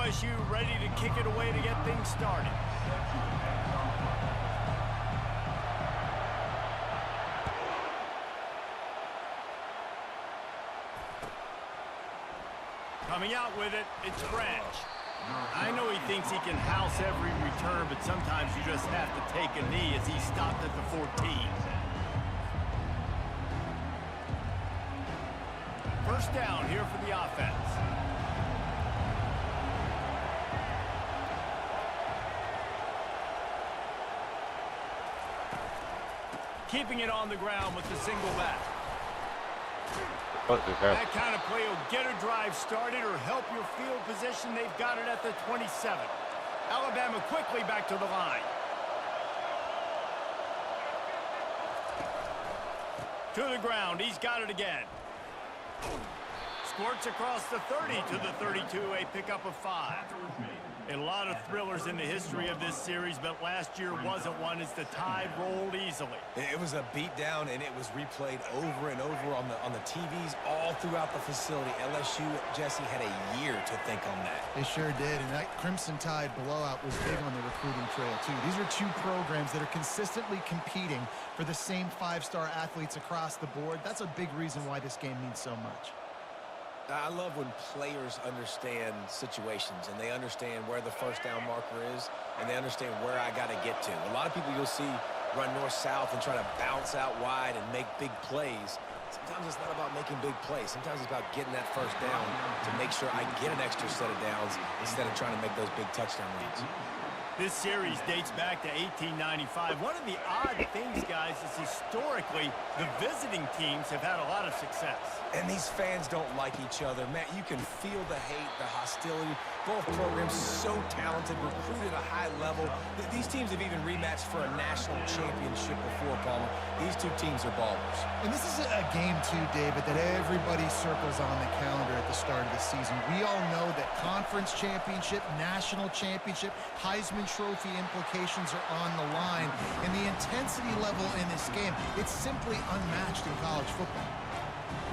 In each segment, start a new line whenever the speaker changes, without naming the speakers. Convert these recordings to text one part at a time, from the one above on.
LSU ready to kick it away to get things started. Coming out with it, it's Branch. I know he thinks he can house every return, but sometimes you just have to take a knee as he stopped at the 14. First down here for the offense. Keeping it on the ground with the single back. That kind of play will get a drive started or help your field position. They've got it at the 27. Alabama quickly back to the line. To the ground. He's got it again. Squirts across the 30 to the 32, a pickup of 5. A lot of thrillers in the history of this series, but last year wasn't one as the tide rolled easily.
It was a beatdown, and it was replayed over and over on the TVs all throughout the facility. LSU, Jesse, had a year to think on that.
They sure did, and that Crimson Tide blowout was big on the recruiting trail, too. These are two programs that are consistently competing for the same 5-star athletes across the board. That's a big reason why this game means so much.
I love when players understand situations and they understand where the first down marker is and they understand where I got to get to. A lot of people you'll see run north-south and try to bounce out wide and make big plays. Sometimes it's not about making big plays. Sometimes it's about getting that first down to make sure I get an extra set of downs instead of trying to make those big touchdown runs.
This series dates back to 1895. One of the odd things, guys, is historically the visiting teams have had a lot of success.
And these fans don't like each other. Man, you can feel the hate, the hostility. Both programs so talented, recruited at a high level. These teams have even rematched for a national championship before, Palmer. These two teams are ballers.
And this is a game, too, David, that everybody circles on the calendar at the start of the season. We all know that conference championship, national championship, Heisman Trophy implications are on the line. And the intensity level in this game, it's simply unmatched in college football.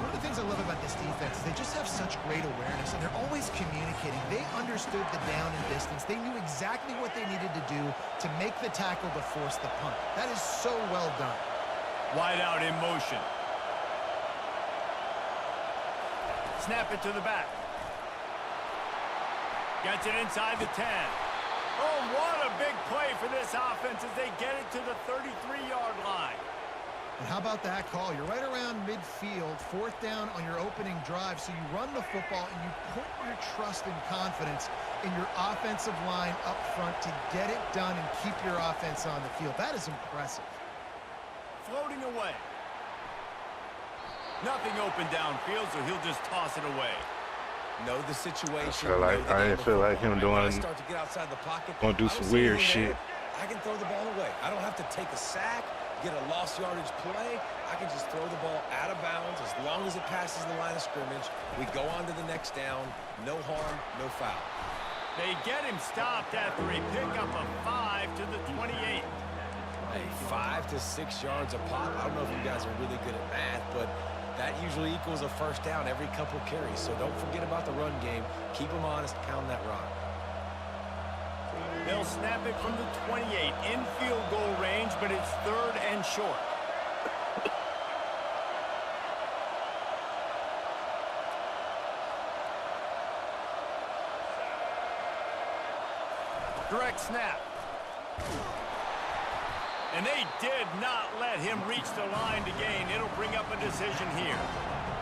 One of the things I love about this defense is they just have such great awareness, and they're always communicating. They understood the down and distance. They knew exactly what they needed to do to make the tackle to force the punt. That is so well done.
Wide out in motion. Snap it to the back. Gets it inside the 10. Oh, what a big play for this offense as they get it to the 33-yard line.
And how about that call? You're right around midfield, 4th down on your opening drive, so you run the football and you put your trust and confidence in your offensive line up front to get it done and keep your offense on the field. That is impressive.
Floating away. Nothing open downfield, so he'll just toss it away.
Know the situation.
I feel like him doing,
start to get outside the pocket.
Gonna do some weird shit.
I can throw the ball away. I don't have to take a sack, get a lost yardage play. I can just throw the ball out of bounds as long as it passes the line of scrimmage. We go on to the next down. No harm, no foul.
They get him stopped after a pickup of 5 to the 28.
Hey, 5 to 6 yards a pop. I don't know if you guys are really good at math, but that usually equals a first down every couple carries. So don't forget about the run game. Keep them honest. Pound that rock.
They'll snap it from the 28 in field goal range, but it's 3rd and short. Direct snap. And they did not let him reach the line to gain. It'll bring up a decision here.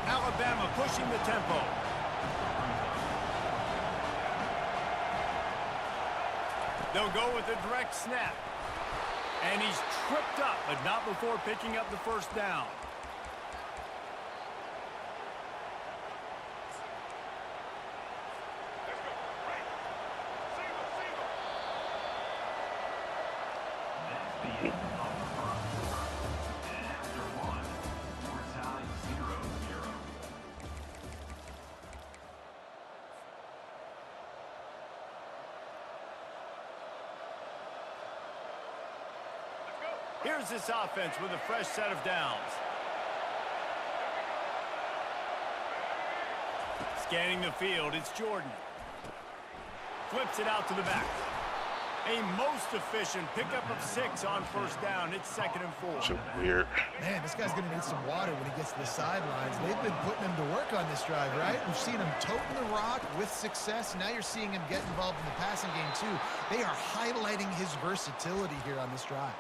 Alabama pushing the tempo. They'll go with a direct snap. And he's tripped up, but not before picking up the first down. Here's this offense with a fresh set of downs. Scanning the field, it's Jordan. Flips it out to the back. A most efficient pickup of 6 on first down. It's 2nd and 4.
So weird.
Man, this guy's going to need some water when he gets to the sidelines. They've been putting him to work on this drive, right? We've seen him toting the rock with success. Now you're seeing him get involved in the passing game, too. They are highlighting his versatility here on this drive.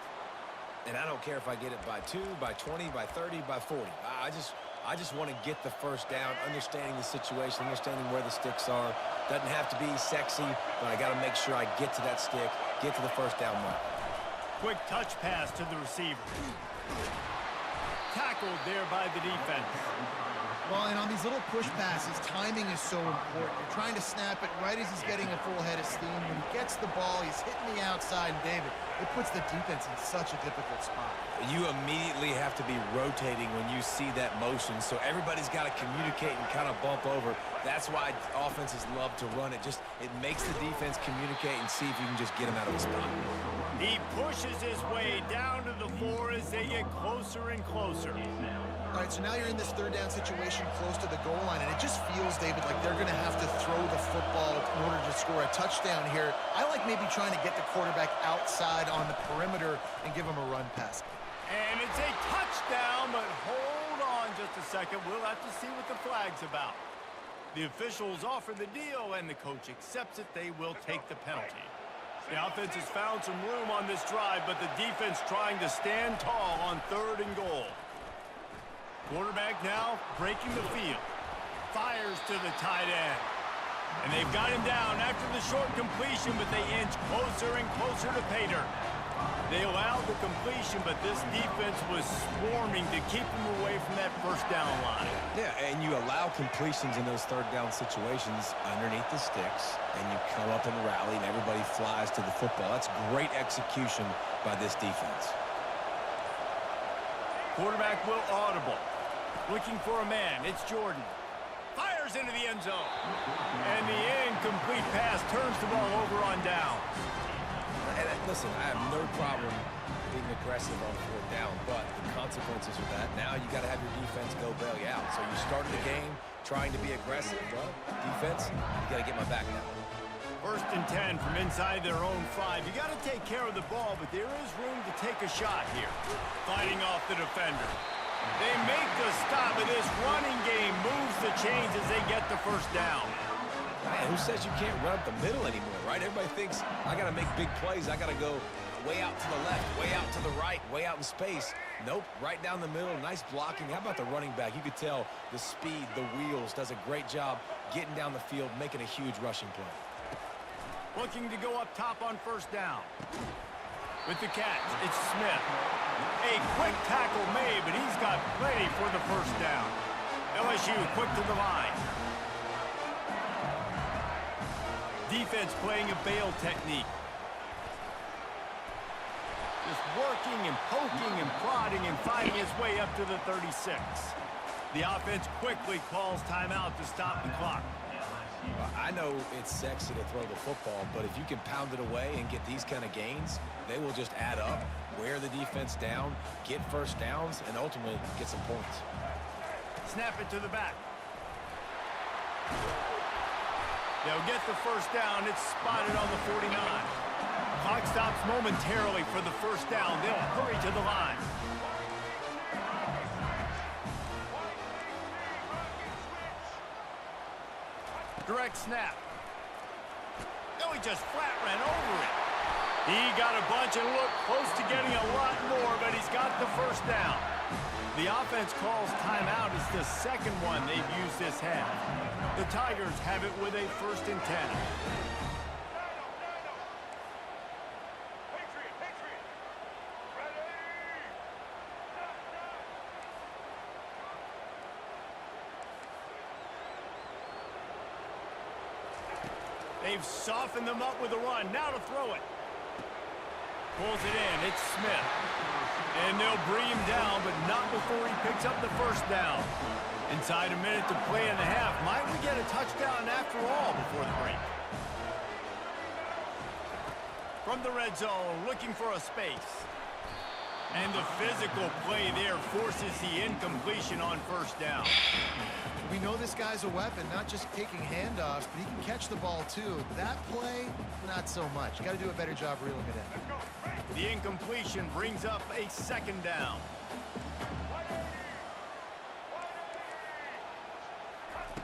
And I don't care if I get it by 2, by 20, by 30, by 40. I just want to get the first down, understanding the situation, understanding where the sticks are. Doesn't have to be sexy, but I got to make sure I get to that stick, get to the first down mark.
Quick touch pass to the receiver. Tackled there by the defense.
Well, and on these little push passes, timing is so important. You're trying to snap it right as he's getting a full head of steam. When he gets the ball, he's hitting the outside, and David, it puts the defense in such a difficult spot.
You immediately have to be rotating when you see that motion, so everybody's got to communicate and kind of bump over. That's why offenses love to run it. It makes the defense communicate and see if you can just get him out of the spot.
He pushes his way down to the 4 as they get closer and closer.
All right, so now you're in this third down situation close to the goal line, and it just feels, David, like they're going to have to throw the football in order to score a touchdown here. I like maybe trying to get the quarterback outside on the perimeter and give him a run pass.
And it's a touchdown, but hold on just a second. We'll have to see what the flag's about. The officials offer the deal, and the coach accepts it. They will take the penalty. The offense has found some room on this drive, but the defense trying to stand tall on 3rd and goal. Quarterback now breaking the field. Fires to the tight end. And they've got him down after the short completion, but they inch closer and closer to pay dirt. They allowed the completion, but this defense was swarming to keep them away from that first down line.
Yeah, and you allow completions in those third down situations underneath the sticks, and you come up and rally, and everybody flies to the football. That's great execution by this defense.
Quarterback will audible. Looking for a man. It's Jordan. Fires into the end zone. And the incomplete pass turns the ball over on down.
And listen, I have no problem being aggressive on 4th down, but the consequences of that, now you got to have your defense go bail you out. So you started the game trying to be aggressive. Well, defense, you got to get my back now.
1st and 10 from inside their own 5. You got to take care of the ball, but there is room to take a shot here. Fighting off the defender. They make the stop, but this running game moves the chains as they get the first down.
Man, who says you can't run up the middle anymore, right? Everybody thinks I got to make big plays. I got to go way out to the left, way out to the right, way out in space. Nope, right down the middle. Nice blocking. How about the running back? You could tell the speed, the wheels, does a great job getting down the field, making a huge rushing play.
Looking to go up top on first down. With the catch, it's Smith. A quick tackle made, but he's got plenty for the first down. LSU quick to the line. Defense playing a bail technique. Just working and poking and prodding and fighting his way up to the 36. The offense quickly calls timeout to stop the clock.
I know it's sexy to throw the football, but if you can pound it away and get these kind of gains, they will just add up, wear the defense down, get first downs, and ultimately get some points.
Snap it to the back. They'll get the first down. It's spotted on the 49. Clock stops momentarily for the first down. They'll hurry to the line. Direct snap. No, he just flat ran over it. He got a bunch and looked close to getting a lot more, but he's got the first down. The offense calls timeout. It's the second one they've used this half. The Tigers have it with a 1st and 10. They've softened them up with a run. Now to throw it. Pulls it in. It's Smith. And they'll bring him down, but not before he picks up the first down. Inside a minute to play in the half. Might we get a touchdown after all before the break? From the red zone, looking for a space. And the physical play there forces the incompletion on first down.
We know this guy's a weapon, not just taking handoffs, but he can catch the ball too. That play, not so much. Got to do a better job reeling it in.
The incompletion brings up a second down.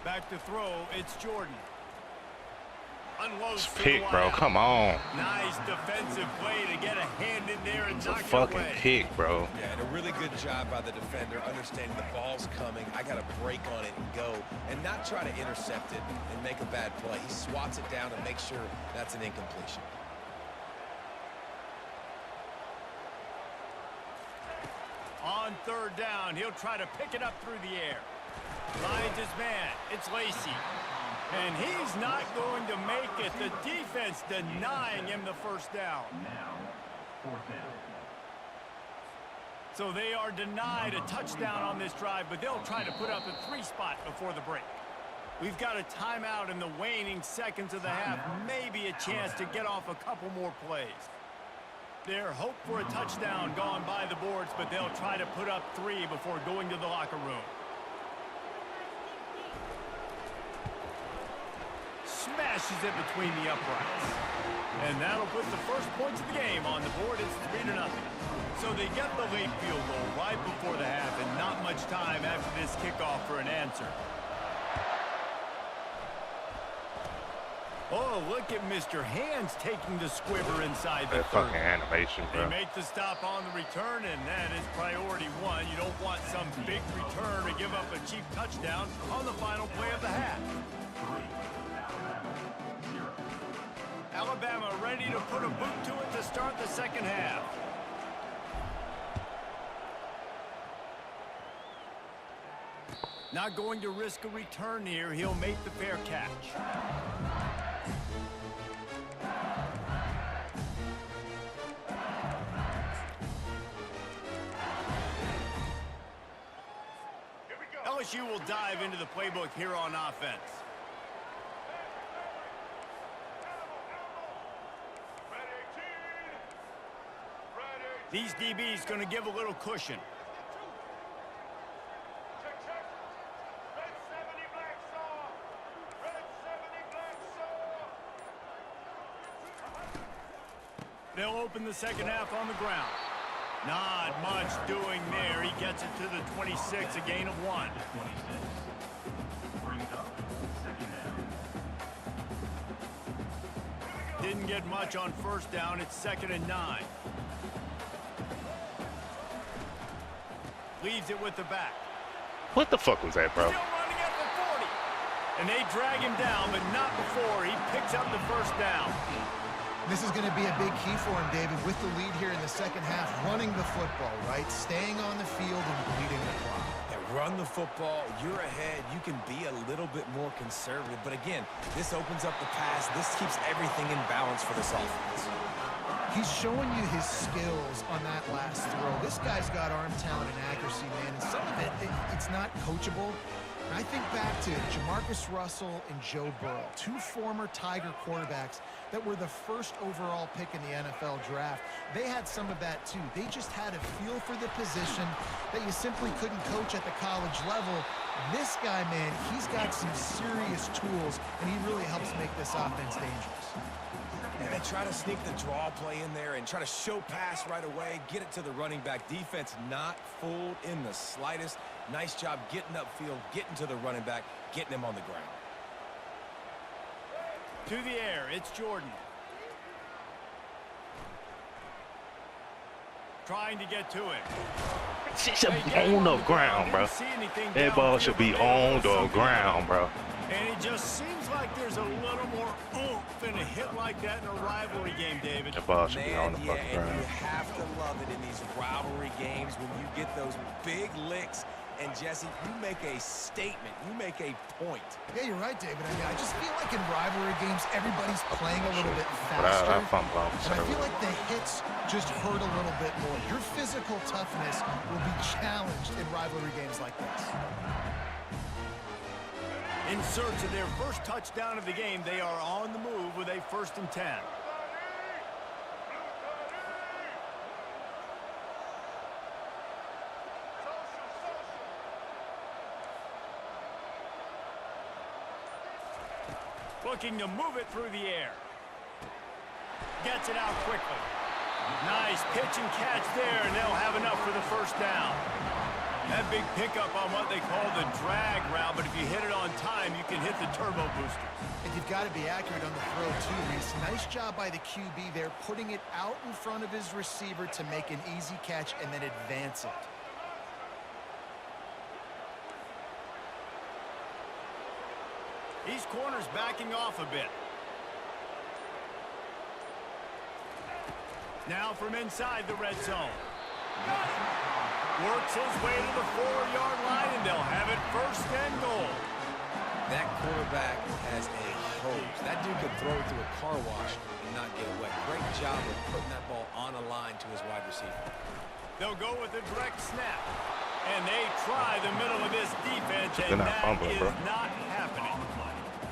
Back to throw, it's Jordan. Unloads
Pick, bro. Come on.
Nice defensive play to get a hand in there and
It's a
knock it
fucking
away.
pick, bro.
Yeah, and a really good job by the defender, understanding the ball's coming. I got to break on it and go, and not try to intercept it and make a bad play. He swats it down and makes sure that's an incompletion.
On third down, he'll try to pick it up through the air. Finds his man. It's Lacy. And he's not going to make it. The defense denying him the first down. So they are denied a touchdown on this drive, but they'll try to put up a 3 spot before the break. We've got a timeout in the waning seconds of the half. Maybe a chance to get off a couple more plays. Their hope for a touchdown gone by the boards, but they'll try to put up 3 before going to the locker room. Smashes it between the uprights. And that'll put the first points of the game on the board. It's 3-0. So they get the late field goal right before the half, and not much time after this kickoff for an answer. Oh, look at Mr. Hands taking the squibber inside the
That
30.
fucking animation,
They
bro.
make the stop on the return, and that is priority 1. You don't want some big return to give up a cheap touchdown on the final play of the half. Alabama ready to put a boot to it to start the second half. Not going to risk a return here. He'll make the fair catch. LSU will dive into the playbook here on offense. These DBs going to give a little cushion. They'll open the second half on the ground. Not much doing there. He gets it to the 26, a gain of 1. Didn't get much on first down. It's 2nd and 9. Leaves it with the back.
What the fuck was that, bro?
Still running at the 40. And they drag him down, but not before he picks up the first down.
This is going to be a big key for him, David, with the lead here in the second half, running the football, right? Staying on the field and bleeding the clock.
Yeah, run the football. You're ahead. You can be a little bit more conservative. But again, this opens up the pass. This keeps everything in balance for this offense.
He's showing you his skills on that last throw. This guy's got arm talent and accuracy, man. And some of it's not coachable. And I think back to Jamarcus Russell and Joe Burrow, 2 former Tiger quarterbacks that were the first overall pick in the NFL draft. They had some of that too. They just had a feel for the position that you simply couldn't coach at the college level. This guy, man, he's got some serious tools, and he really helps make this offense dangerous.
And they try to sneak the draw play in there and try to show pass right away, get it to the running back. Defense not fooled in the slightest. Nice job getting upfield, getting to the running back, getting him on the ground.
To the air, it's Jordan. Trying to get to it.
She should be on the ground, bro. That ball should be on the ground, bro.
And it just seems like there's a little more oomph in a hit like that in a rivalry game, David.
That ball should be on the
Yeah,
fucking
and you
ground.
have to love it in these rivalry games when you get those big licks. And, Jesse, you make a statement. You make a point.
Yeah, you're right, David. I mean, I just feel like in rivalry games, everybody's playing a little bit
But I
faster.
fumble off.
And I feel like the hits just hurt a little bit more. Your physical toughness will be challenged in rivalry games like this.
In search of their first touchdown of the game, they are on the move with a 1st and 10. Looking to move it through the air. Gets it out quickly. Nice pitch and catch there, and they'll have enough for the first down. That big pickup on what they call the drag route, but if you hit it on time, you can hit the turbo boosters.
And you've got to be accurate on the throw, too, Reese. Nice job by the QB there, putting it out in front of his receiver to make an easy catch and then advance it.
These corners backing off a bit. Now from inside the red zone. Works his way to the 4-yard line, and they'll have it first and goal.
That quarterback has a hose. That dude could throw it through a car wash and not get wet. Great job of putting that ball on a line to his wide receiver.
They'll go with a direct snap. And they try the middle of this defense, and that is not happening.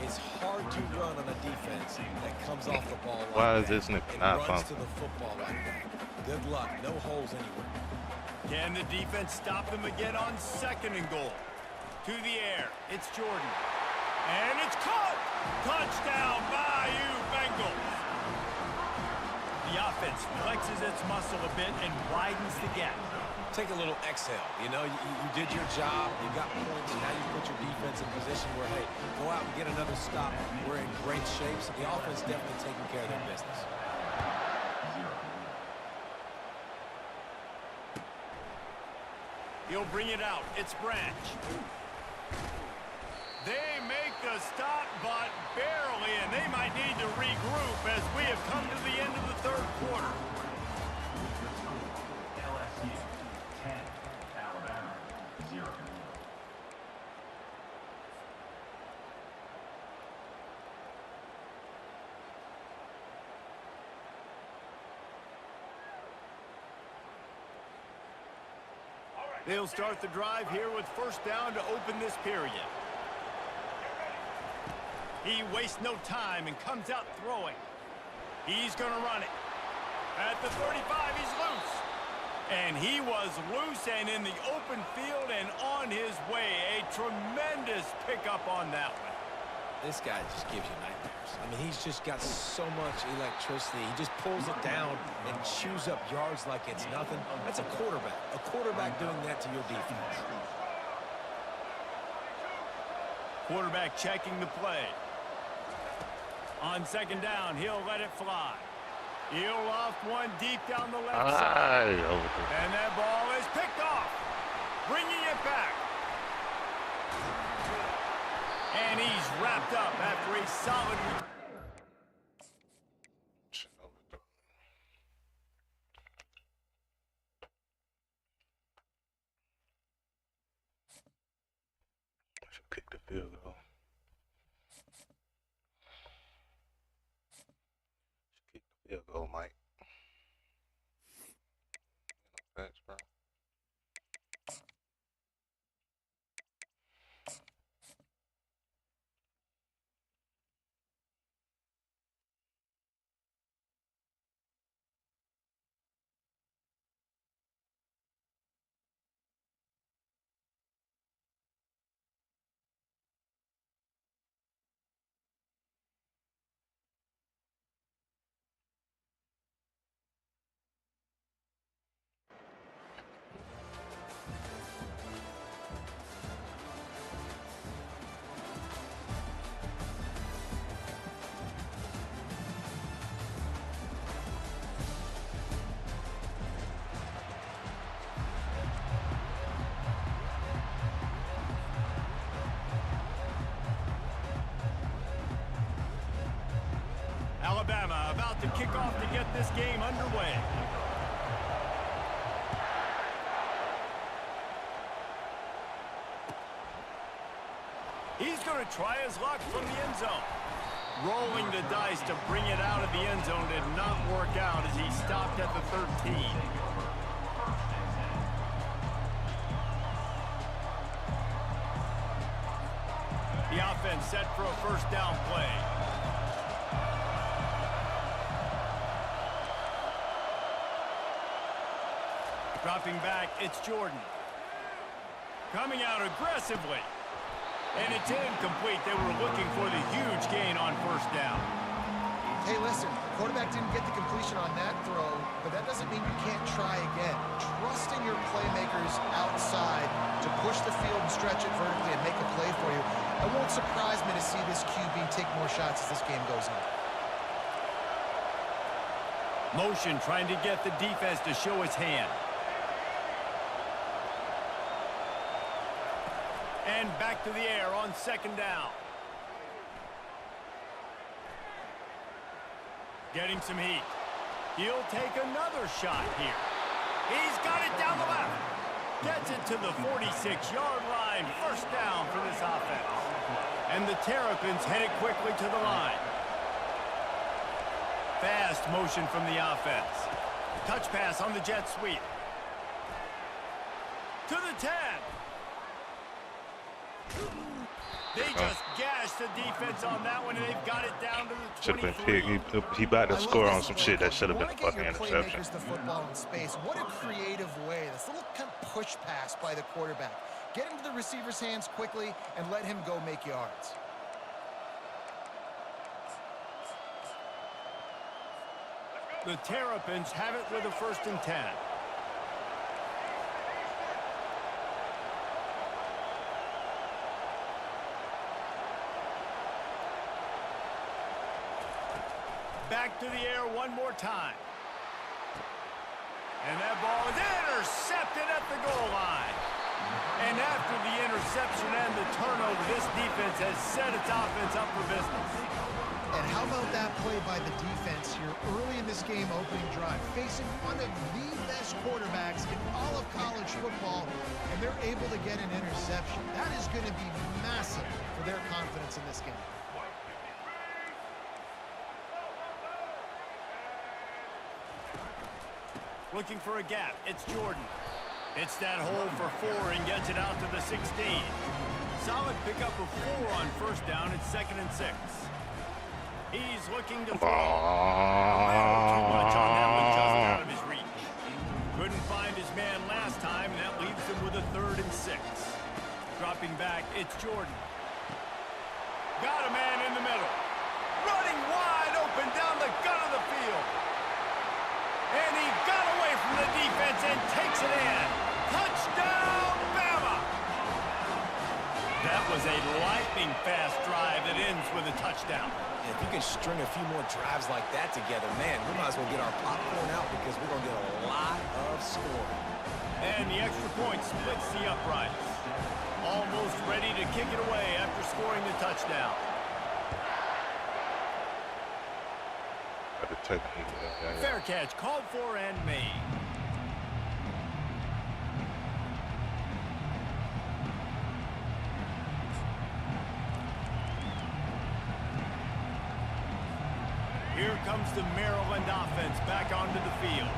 It's hard to run on a defense that comes off the ball like
Why
that.
is this nigga
and
not
runs
pumping?
to the football like that. Good luck. No holes anywhere.
Can the defense stop them again on second and goal? To the air. It's Jordan. And it's caught. Touchdown, Bayou Bengals. The offense flexes its muscle a bit and widens the gap.
Take a little exhale. You know, you did your job. You got points. Now you put your defense in position where, hey, go out and get another stop. We're in great shape. So the offense definitely taking care of their business.
He'll bring it out. It's Branch. They make the stop, but barely, and they might need to regroup as we have come to the end of the third quarter.
LSU 10, Alabama 0.
They'll start the drive here with first down to open this period. He wastes no time and comes out throwing. He's going to run it. At the 35, he's loose. And he was loose and in the open field and on his way. A tremendous pickup on that one.
This guy just gives you nightmares. I mean, he's just got so much electricity. He just pulls it down and chews up yards like it's nothing. That's a quarterback. A quarterback doing that to your defense.
Quarterback checking the play. On second down, he'll let it fly. He'll loft one deep down the left side. And that ball is picked off. Bringing it back. And he's wrapped up after a solid...
Should kick the field goal. Should kick the field goal, Mike. Thanks, bro.
Alabama about to kick off to get this game underway. He's going to try his luck from the end zone. Rolling the dice to bring it out of the end zone did not work out as he stopped at the 13. The offense set for a first down play. Dropping back, it's Jordan. Coming out aggressively. And it's incomplete. They were looking for the huge gain on first down.
Hey, listen, the quarterback didn't get the completion on that throw, but that doesn't mean you can't try again. Trust in your playmakers outside to push the field and stretch it vertically and make a play for you. It won't surprise me to see this QB take more shots as this game goes on.
Motion trying to get the defense to show his hand. And back to the air on second down. Getting some heat. He'll take another shot here. He's got it down the left. Gets it to the 46-yard line. First down for this offense. And the Terrapins headed quickly to the line. Fast motion from the offense. Touch pass on the jet sweep. To the 10. They just gashed the defense on that one, and they've got it down to the 23.
Should have been pick. He about to score on some shit that should have been a fucking interception.
The football in space. What a creative way. This little kind of push pass by the quarterback. Get into the receiver's hands quickly and let him go make yards.
The Terrapins have it with a 1st and 10. Back to the air one more time. And that ball is intercepted at the goal line. And after the interception and the turnover, this defense has set its offense up for business.
And how about that play by the defense here early in this game opening drive, facing one of the best quarterbacks in all of college football, and they're able to get an interception. That is going to be massive for their confidence in this game.
Looking for a gap. It's Jordan. It's that hole for 4 and gets it out to the 16. Solid pickup of 4 on first down. It's 2nd and 6. He's looking to throw. Too much on that one, just out of his reach. Couldn't find his man last time, and that leaves him with a 3rd and 6. Dropping back, it's Jordan. Got a man in the middle. Running wide open down the gut of the field. And he got away from the defense and takes it in. Touchdown, Bama! That was a lightning-fast drive that ends with a touchdown.
And if you can string a few more drives like that together, man, we might as well get our popcorn out because we're going to get a lot of scoring.
And the extra point splits the uprights. Almost ready to kick it away after scoring the touchdown. Fair catch called for and made. Here comes the Maryland offense back onto the field.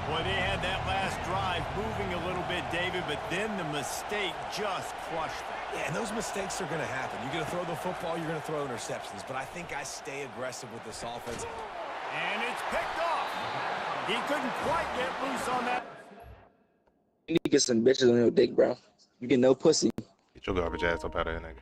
Boy, they had that last drive moving a little bit, David, but then the mistake just crushed them.
Yeah, and those mistakes are going to happen. You're going to throw the football, you're going to throw interceptions. But I think I stay aggressive with this offense.
And it's picked off. He couldn't quite get loose on that.
You need to get some bitches on your dick, bro. You get no pussy.
Get your garbage ass up out of here, nigga.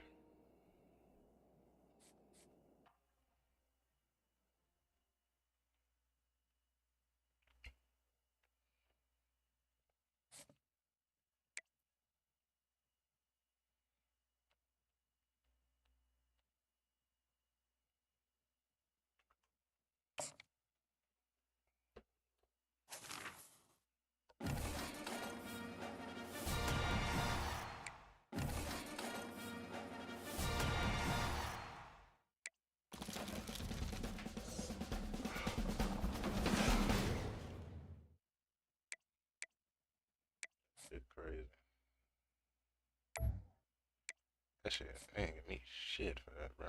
Shit crazy. That shit ain't give me shit for that, bro.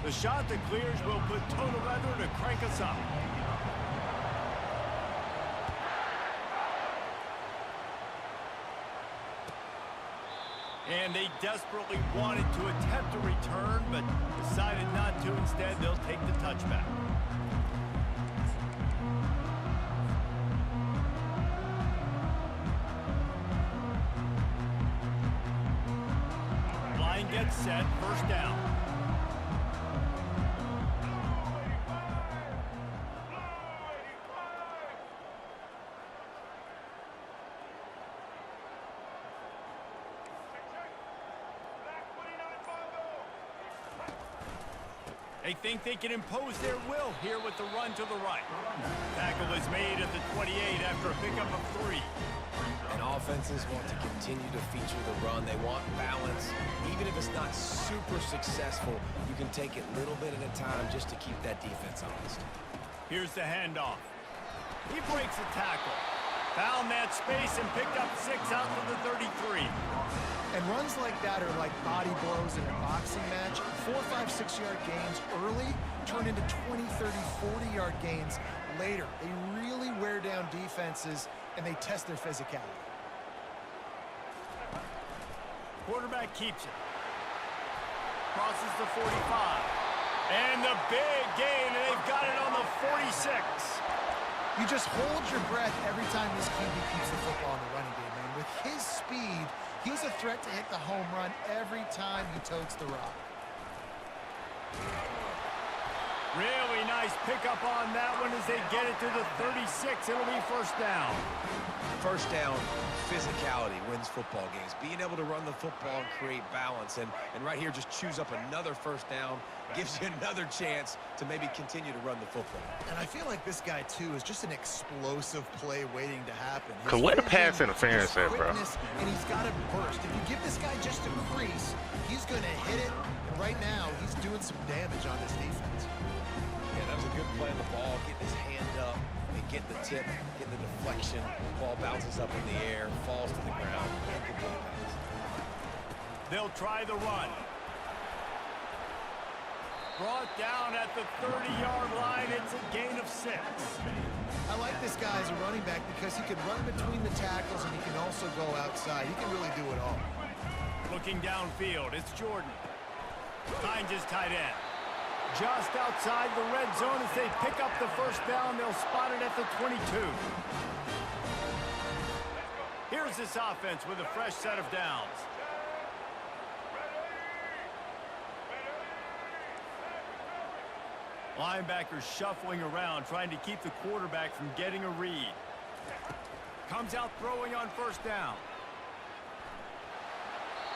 The shot that clears will put total leather to crank us up. And they desperately wanted to attempt a return, but decided not to. Instead, they'll take the touchback. Line gets set, first down. They think they can impose their will here with the run to the right. Tackle is made at the 28 after a pickup of 3.
And offenses want to continue to feature the run. They want balance. Even if it's not super successful, you can take it a little bit at a time just to keep that defense honest.
Here's the handoff. He breaks a tackle. Found that space and picked up 6 out to the 33.
And runs like that are like body blows in a boxing match. 4, 5, 6-yard gains early turn into 20, 30, 40-yard gains later. They really wear down defenses, and they test their physicality.
Quarterback keeps it. Crosses the 45. And the big gain, and they've got it on the 46.
You just hold your breath every time this QB keeps the football in the running game, man. With his speed, he's a threat to hit the home run every time he totes the rock.
Really nice pickup on that one as they get it to the 36. It'll be first down.
First down, physicality wins football games. Being able to run the football and create balance. And right here, just choose up another first down. Gives you another chance to maybe continue to run the football.
And I feel like this guy, too, is just an explosive play waiting to happen.
Because where the pass interference at, bro?
And he's got to burst. If you give this guy just a crease, he's going to hit it. And right now, he's doing some damage on this defense.
Yeah, that was a good play on the ball. Getting his hand up and getting the tip, getting the deflection. Ball bounces up in the air, falls to the ground.
They'll try the run. Brought down at the 30-yard line. It's a gain of 6.
I like this guy as a running back because he can run between the tackles and he can also go outside. He can really do it all.
Looking downfield, it's Jordan. Finds his tight end. Just outside the red zone as they pick up the first down. They'll spot it at the 22. Here's this offense with a fresh set of downs. Linebackers shuffling around, trying to keep the quarterback from getting a read. Comes out throwing on first down.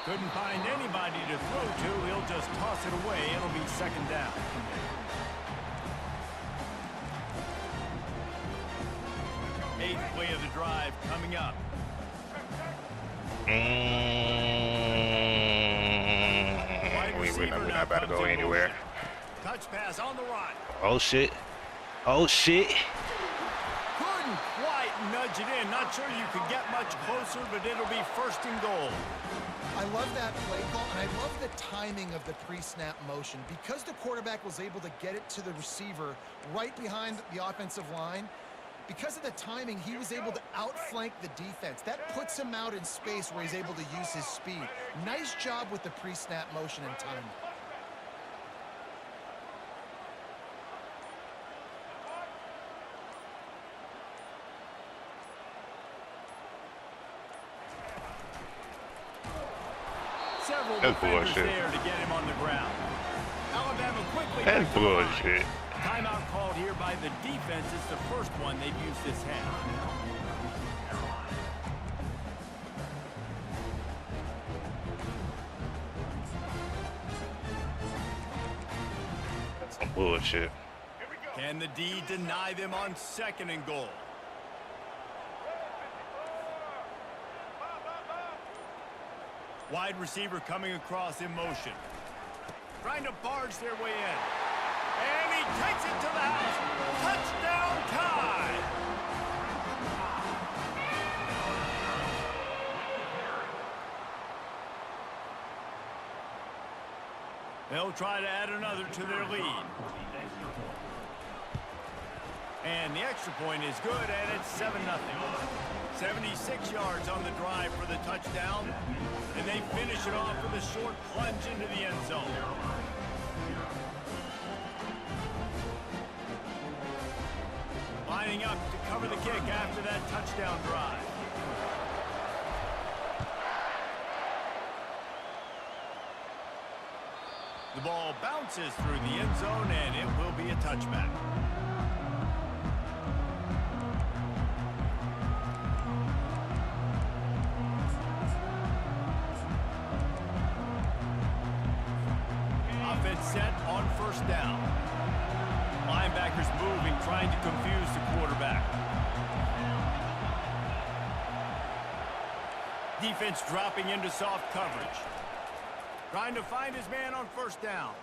Couldn't find anybody to throw to. He'll just toss it away. It'll be second down. Eighth play of the drive coming up.
We're not about to go anywhere.
Touch pass on the run.
Oh, shit. Oh, shit.
Couldn't quite nudge it in. Not sure you could get much closer, but it'll be first and goal.
I love that play call, and I love the timing of the pre-snap motion. Because the quarterback was able to get it to the receiver right behind the offensive line, because of the timing, he was able to outflank the defense. That puts him out in space where he's able to use his speed. Nice job with the pre-snap motion and timing.
Several
That's
defenders
bullshit.
there to get him on the ground. Alabama quickly.
That's
back to the line.
bullshit.
Timeout called here by the defense. It's the first one they've used this half.
That's some bullshit.
Can the D deny them on second and goal? Wide receiver coming across in motion. Trying to barge their way in. And he takes it to the house. Touchdown tie. They'll try to add another to their lead. And the extra point is good, and it's 7-0. 76 yards on the drive for the touchdown, and they finish it off with a short plunge into the end zone. Lining up to cover the kick after that touchdown drive. The ball bounces through the end zone, and it will be a touchback. Offense set on first down. Linebackers moving, trying to confuse the quarterback. Defense dropping into soft coverage. Trying to find his man on first down.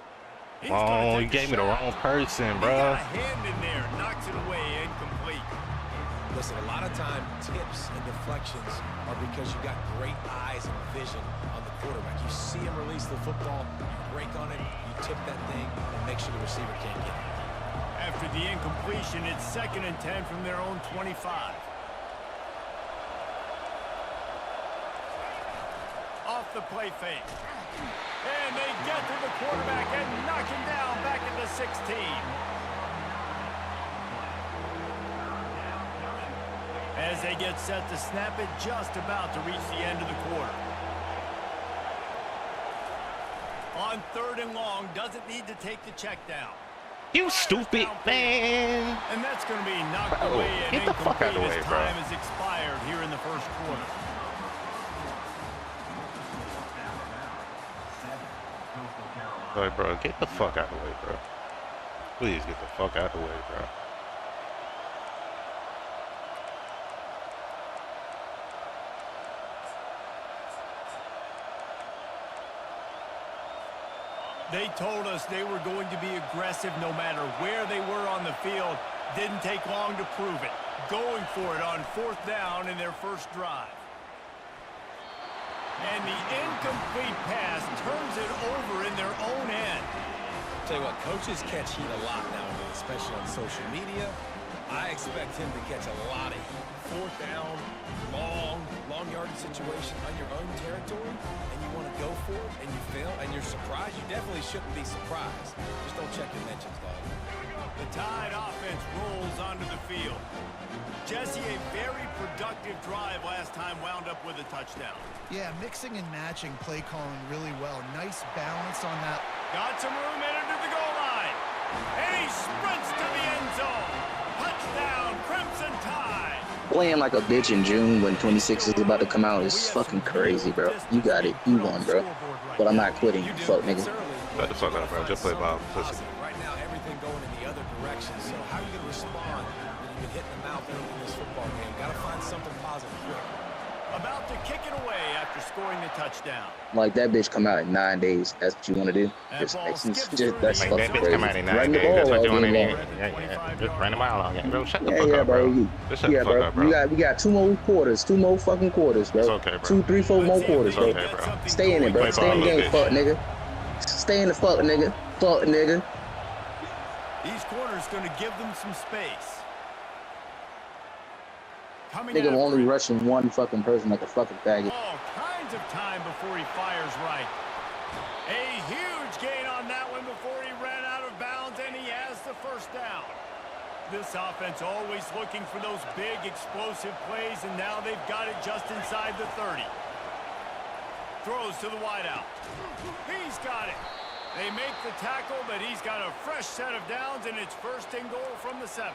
Oh, you gave me the wrong person, bro.
He got a hand in there, knocks it away, incomplete.
Listen, a lot of time, tips and deflections are because you got great eyes and vision on the quarterback. You see him release the football, you break on it, you tip that thing, and make sure the receiver can't get it.
After the incompletion, it's 2nd and 10 from their own 25. Off the play fake. And they get to the quarterback and knock him down back at the 16. As they get set to snap it, just about to reach the end of the quarter. On 3rd and long, doesn't need to take the check down.
You stupid man.
And that's going to be knocked
Bro,
away and
get the fuck out of the
incomplete
way,
as
bro.
time has expired here in the first quarter.
Like, bro, get the fuck out of the way, bro. Please get the fuck out of the way, bro.
They told us they were going to be aggressive no matter where they were on the field. Didn't take long to prove it. Going for it on 4th down in their first drive. And the incomplete pass turns it over in their own end.
Tell you what, coaches catch heat a lot nowadays, especially on social media. I expect him to catch a lot of heat. 4th down, long yardage situation on your own territory, and you want to go for it, and you fail, and you're surprised. You definitely shouldn't be surprised. Just don't check your mentions, dog.
The Tide offense rolls onto the field. Jesse, a very productive drive last time, wound up with a touchdown.
Yeah, mixing and matching play calling really well. Nice balance on that.
Got some room headed to the goal line. And he sprints to the end zone. Touchdown, Crimson Tide.
Playing like a bitch in June when 26 is about to come out is fucking crazy, bro. You got it. You won, bro. But I'm not quitting, you fuck nigga.
Shut the fuck up, bro. Just play ball. Listen.
Right now, everything going in the other direction. So how are you going to respond when you get hit in the mouth early in this football game? Got to find something positive quick.
About to kick it away after scoring the touchdown.
Like that bitch come out in 9 days. That's what you want to do? That's
Like
fucking
that bitch
crazy.
come out in 9
Run the
days. That's
ball
what you
all
want to
day
do.
long.
Yeah. Just run the ball out. Bro, shut the
Yeah,
fuck
yeah,
up, bro.
bro.
Just shut the fuck up, bro.
We got 2 more quarters. 2 more fucking quarters, bro.
It's okay, bro.
2, 3, 4 more quarters,
It's
bro.
okay, bro.
Stay in it, bro.
Play
Stay in the
ball a
game,
little
fuck nigga. Stay in the fuck nigga. Fuck nigga.
These corners going to give them some space. Coming
Nigga
after
only
it.
rushing one fucking person like a fucking faggot.
All kinds of time before he fires right. A huge gain on that one before he ran out of bounds, and he has the first down. This offense always looking for those big explosive plays, and now they've got it just inside the 30. Throws to the wideout. He's got it. They make the tackle, but he's got a fresh set of downs, and it's 1st and goal from the 7.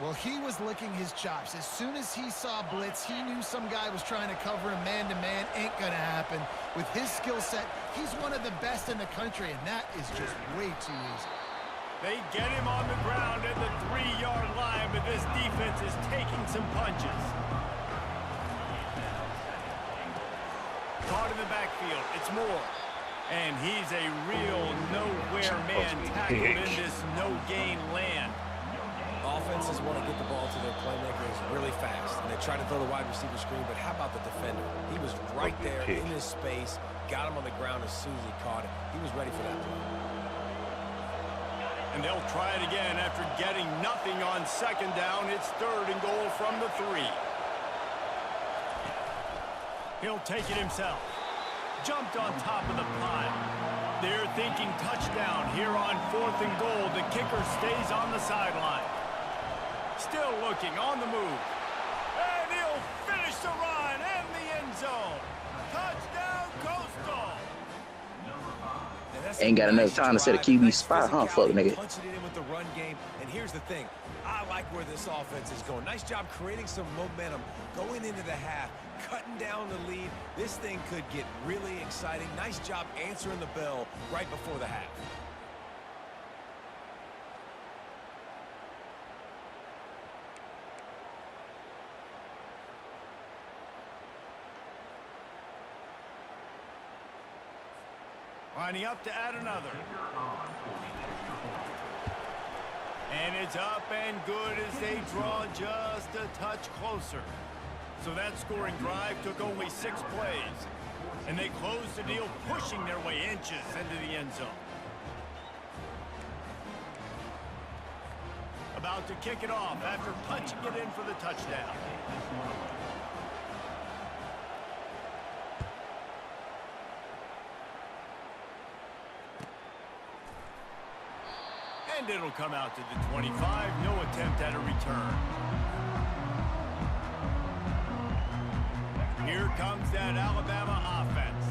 Well, he was licking his chops. As soon as he saw blitz, he knew some guy was trying to cover him man-to-man. Ain't gonna happen. With his skill set, he's one of the best in the country, and that is just way too easy.
They get him on the ground at the 3-yard line, but this defense is taking some punches. Caught in the backfield. It's Moore. And he's a real nowhere man tackled in this no-gain land.
offenses want to get the ball to their playmakers really fast, and they try to throw the wide receiver screen, but how about the defender? He was right there in his space, got him on the ground as soon as he caught it. He was ready for that play.
And they'll try it again after getting nothing on second down. It's 3rd and goal from the 3. He'll take it himself. Jumped on top of the pile. They're thinking touchdown here on 4th and goal. The kicker stays on the sideline. Still looking on the move. And he'll finish the run and the end zone. Touchdown, Coastal.
Ain't got enough time to set a QB spot, huh, fuck nigga?
Punching it in with the run game. And here's the thing. I like where this offense is going. Nice job creating some momentum going into the half, cutting down the lead. This thing could get really exciting. Nice job answering the bell right before the half.
Lining up to add another. And it's up and good as they draw just a touch closer. So that scoring drive took only 6 plays. And they closed the deal, pushing their way inches into the end zone. About to kick it off after punching it in for the touchdown. And it'll come out to the 25. No attempt at a return. Here comes that Alabama offense.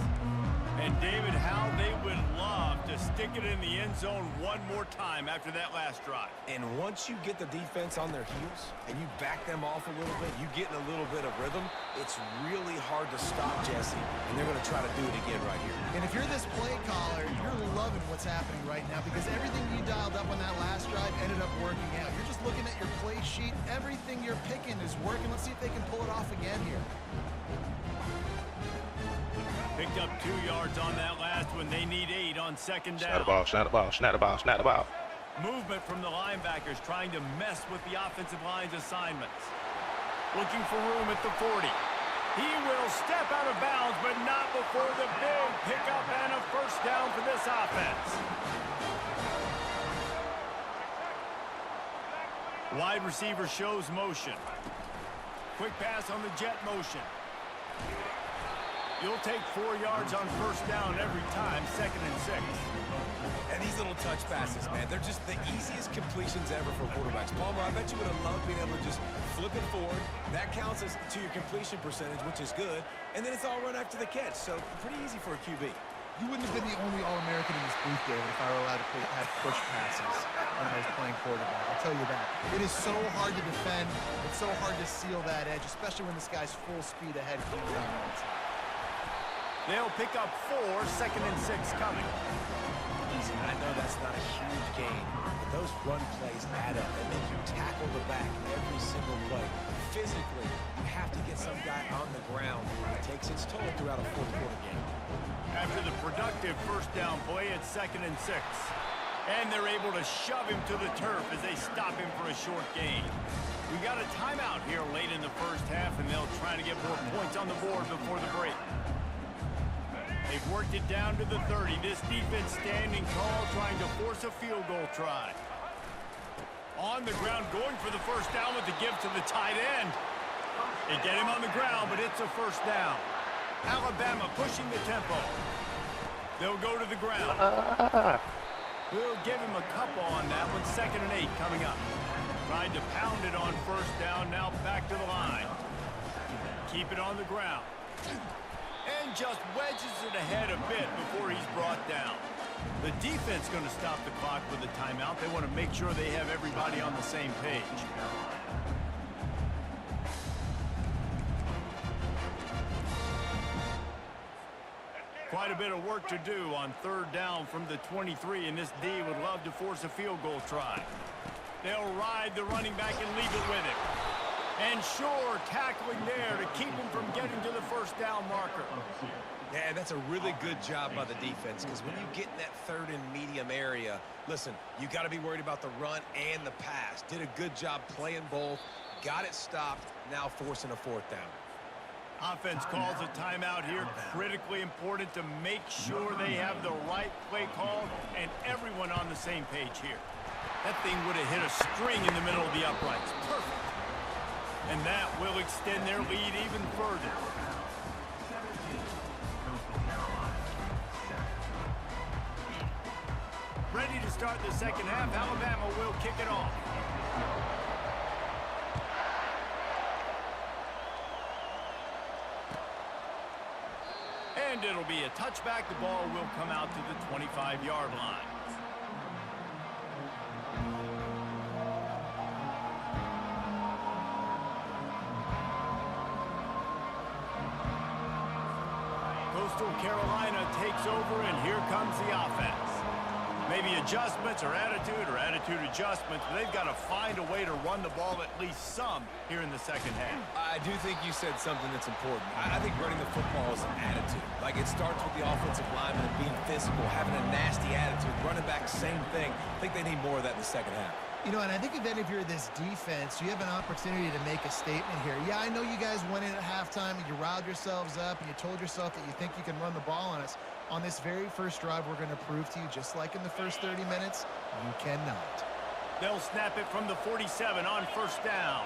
And David, how they would love to stick it in the end zone one more time after that last drive.
And once you get the defense on their heels and you back them off a little bit, you get in a little bit of rhythm, it's really hard to stop Jesse, and they're going to try to do it again right here.
And if you're this play caller, you're loving what's happening right now because everything you dialed up on that last drive ended up working out. You're just looking at your play sheet. Everything you're picking is working. Let's see if they can pull it off again here.
Picked up 2 yards on that last one. They need 8 on second down.
Snap the ball, snap the ball, snap the ball, snap the ball.
Movement from the linebackers trying to mess with the offensive line's assignments. Looking for room at the 40. He will step out of bounds, but not before the big pickup and a first down for this offense. Wide receiver shows motion. Quick pass on the jet motion. You'll take 4 yards on first down every time, 2nd and 6.
And these little touch passes, man, they're just the easiest completions ever for quarterbacks. Palmer, I bet you would have loved being able to just flip it forward. That counts as to your completion percentage, which is good. And then it's all run after the catch, so pretty easy for a QB.
You wouldn't have been the only All-American in this booth, David, if I were allowed to have push passes when I was playing quarterback. I'll tell you that. It is so hard to defend. It's so hard to seal that edge, especially when this guy's full speed ahead coming down the outside.
They'll pick up 4, 2nd and 6 coming.
Easy. I know that's not a huge gain, but those run plays add up. They make you tackle the back every single play. Physically, you have to get some guy on the ground. It takes its toll throughout a fourth-quarter game.
After the productive first down play, it's 2nd and 6. And they're able to shove him to the turf as they stop him for a short gain. We got a timeout here late in the first half, and they'll try to get more points on the board before the break. They've worked it down to the 30. This defense standing tall, trying to force a field goal try. On the ground, going for the first down with the give to the tight end. They get him on the ground, but it's a first down. Alabama pushing the tempo. They'll go to the ground. We'll give him a couple on that one. 2nd and 8 coming up. Tried to pound it on first down, now back to the line. Keep it on the ground. And just wedges it ahead a bit before he's brought down. The defense going to stop the clock with a timeout. They want to make sure they have everybody on the same page. Quite a bit of work to do on 3rd down from the 23, and this D would love to force a field goal try. They'll ride the running back and leave it with him. And sure, tackling there to keep him from getting to the first down marker.
Yeah, that's a really good job by the defense, because when you get in that third and medium area, listen, you got to be worried about the run and the pass. Did a good job playing both, got it stopped, now forcing a fourth down.
Offense calls a timeout here. Critically important to make sure they have the right play call and everyone on the same page here. That thing would have hit a string in the middle of the uprights. Perfect. And that will extend their lead even further. Ready to start the second half. Alabama will kick it off. And it'll be a touchback. The ball will come out to the 25-yard line. Coastal Carolina takes over, and here comes the offense. Maybe adjustments or attitude adjustments, but they've got to find a way to run the ball at least some here in the second half.
I do think you said something that's important. I think running the football is an attitude. Like, it starts with the offensive lineman and being physical, having a nasty attitude. Running back, same thing. I think they need more of that in the second half.
You know, and I think if you're this defense, you have an opportunity to make a statement here. Yeah, I know you guys went in at halftime and you riled yourselves up and you told yourself that you think you can run the ball on us. On this very first drive, we're going to prove to you, just like in the first 30 minutes, you cannot.
They'll snap it from the 47 on first down.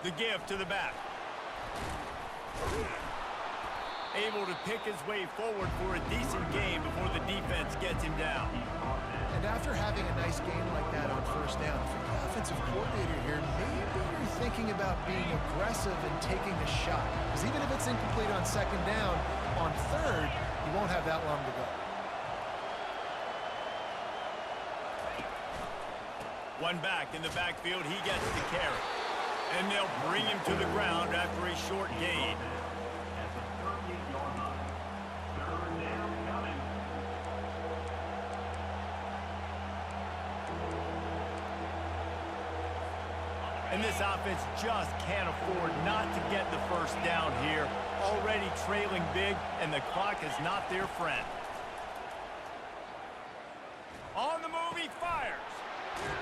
The give to the back. Able to pick his way forward for a decent game before the defense gets him down.
And after having a nice game like that on first down, for the offensive coordinator here, maybe you're thinking about being aggressive and taking a shot. Because even if it's incomplete on second down, on third, you won't have that long to go.
One back in the backfield, he gets the carry. And they'll bring him to the ground after a short gain. And this offense just can't afford not to get the first down here. Already trailing big, and the clock is not their friend. On the move, he fires.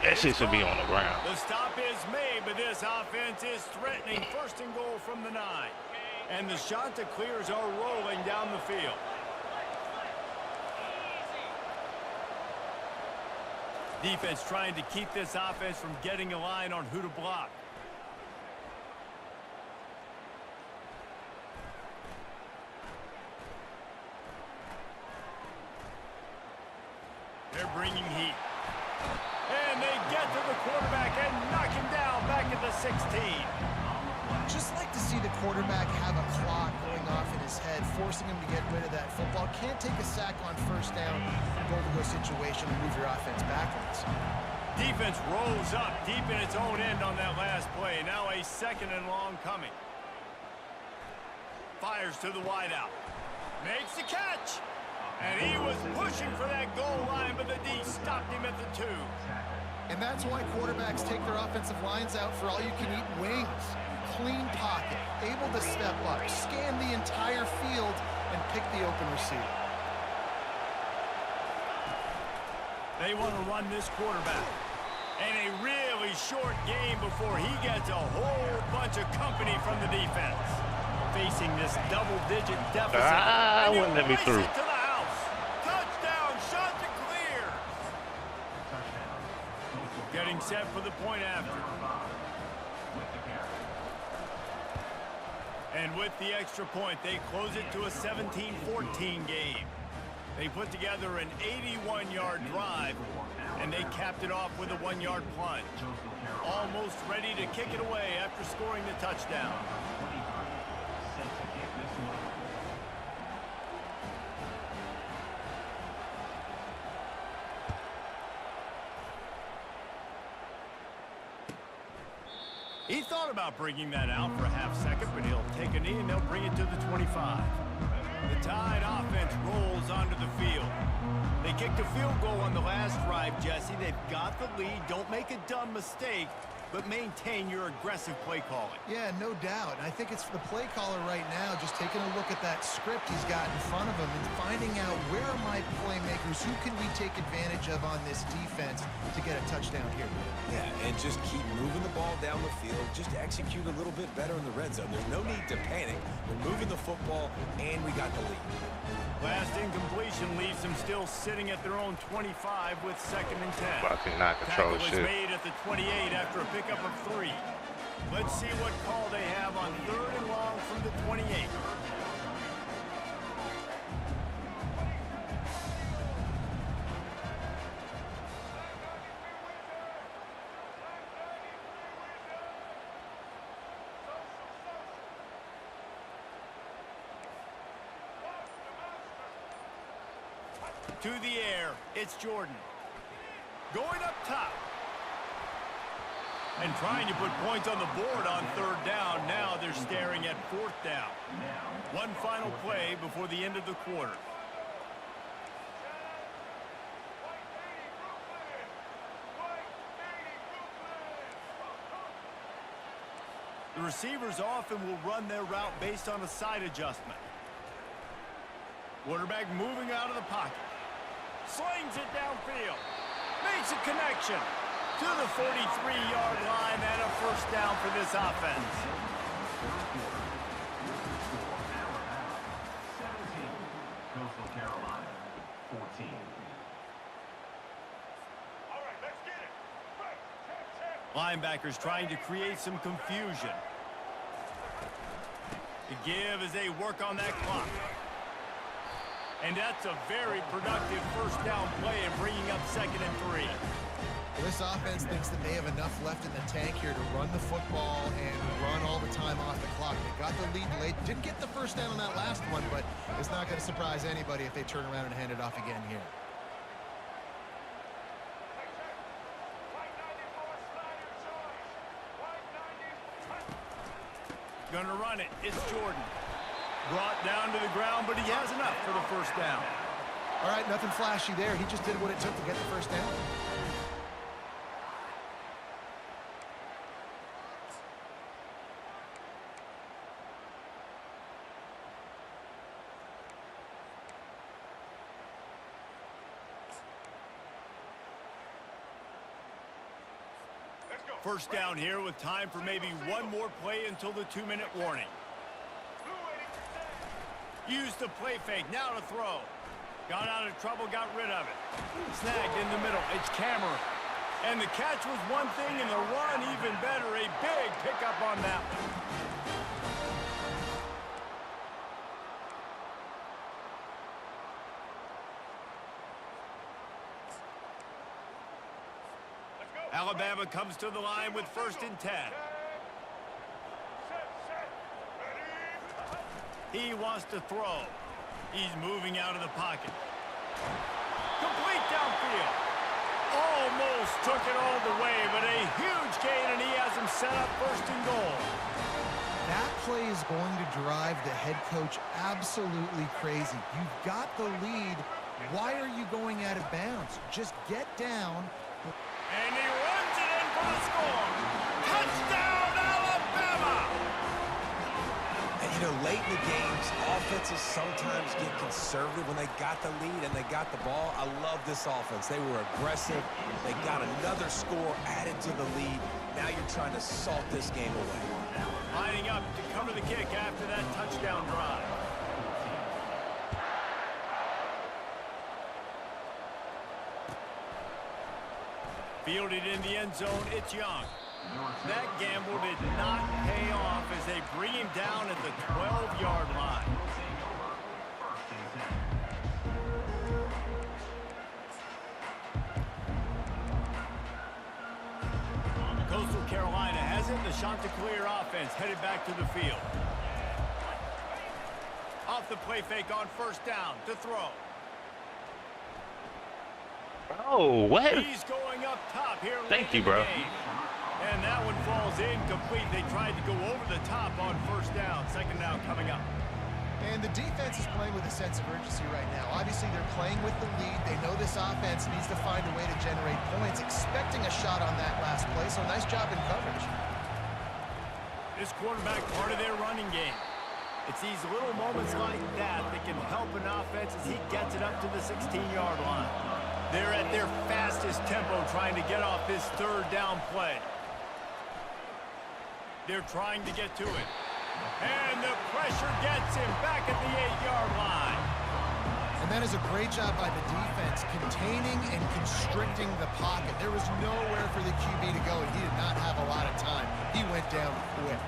That shit should be on the ground.
The stop is made, but this offense is threatening. First and goal from the 9. And the Chanticleers are rolling down the field. Defense trying to keep this offense from getting a line on who to block. They're bringing heat. And they get to the quarterback and knock him down back at the 16.
Just like to see the quarterback have a clock going off in his head, forcing him to get rid of that football. Can't take a sack on first down, goal-to-go situation, and move your offense backwards.
Defense rolls up deep in its own end on that last play. Now a second and long coming. Fires to the wideout. Makes the catch. And he was pushing for that goal line, but the D stopped him at the 2.
And that's why quarterbacks take their offensive lines out for all-you-can-eat wings. Clean pocket, able to step up, scan the entire field, and pick the open receiver.
They want to run this quarterback. And a really short game before he gets a whole bunch of company from the defense. Facing this double-digit deficit.
Wouldn't let me through.
To the house. Touchdown, Chanticleer. Getting set for the point after. And with the extra point, they close it to a 17-14 game. They put together an 81-yard drive, and they capped it off with a 1-yard plunge. Almost ready to kick it away after scoring the touchdown. He thought about bringing that out for a half second, but he'll take a knee and they'll bring it to the 25. The Tide offense rolls onto the field. They kicked a field goal on the last drive, Jesse. They've got the lead. Don't make a dumb mistake, but maintain your aggressive play calling.
Yeah, no doubt. And I think it's the play caller right now just taking a look at that script he's got in front of him and finding out where are my playmakers, who can we take advantage of on this defense to get a touchdown here.
Yeah, and just keep moving the ball down the field. Just execute a little bit better in the red zone. There's no need to panic. We're moving the football, and we got the lead.
Last incompletion leaves them still sitting at their own 25 with 2nd and 10.
But I cannot control
Tackle
shit.
is made at the 28 after a pickup of 3. Let's see what call they have on 3rd and long from the 28. To the air, it's Jordan. Going up top. And trying to put points on the board on 3rd down. Now they're staring at 4th down. One final play before the end of the quarter. The receivers often will run their route based on a side adjustment. Quarterback moving out of the pocket. Slings it downfield. Makes a connection to the 43-yard line and a 1st down for this offense.
17, Coastal Carolina, 14.
Linebackers trying to create some confusion. The give as they work on that clock. And that's a very productive 1st down play and bringing up 2nd and 3.
This offense thinks that they have enough left in the tank here to run the football and run all the time off the clock. They got the lead late. Didn't get the 1st down on that last one, but it's not going to surprise anybody if they turn around and hand it off again here.
Gonna run it. It's Jordan. Brought down to the ground, but he has enough for the 1st down.
All right, nothing flashy there. He just did what it took to get the 1st down.
First down here with time for maybe one more play until the 2-minute warning. Used the play fake, now to throw. Got out of trouble, got rid of it. Snagged in the middle, it's Cameron. And the catch was one thing, and the run even better. A big pickup on that one. Alabama comes to the line with 1st and 10. He wants to throw. He's moving out of the pocket. Complete downfield. Almost took it all the way, but a huge gain, and he has him set up 1st and goal.
That play is going to drive the head coach absolutely crazy. You've got the lead. Why are you going out of bounds? Just get down.
And he runs it in for the score. Touchdown, Alabama!
And, you know, late in the games, offenses sometimes get conservative when they got the lead and they got the ball. I love this offense. They were aggressive. They got another score added to the lead. Now you're trying to salt this game away.
Lining up to cover the kick after that touchdown drive. Fielded in the end zone, it's Young. That gamble did not pay off as they bring him down at the 12-yard line. Coastal Carolina has it. The Chanticleer offense headed back to the field. Off the play fake on 1st down to throw.
Oh, what?
He's going up top here.
Thank you, bro.
And that one falls incomplete. They tried to go over the top on 1st down. 2nd down coming up.
And the defense is playing with a sense of urgency right now. Obviously, they're playing with the lead. They know this offense needs to find a way to generate points, expecting a shot on that last play. So nice job in coverage.
This quarterback part of their running game. It's these little moments like that that can help an offense as he gets it up to the 16-yard line. They're at their fastest tempo trying to get off this third down play. They're trying to get to it. And the pressure gets him back at the 8-yard line.
And that is a great job by the defense, containing and constricting the pocket. There was nowhere for the QB to go, and he did not have a lot of time. He went down quick.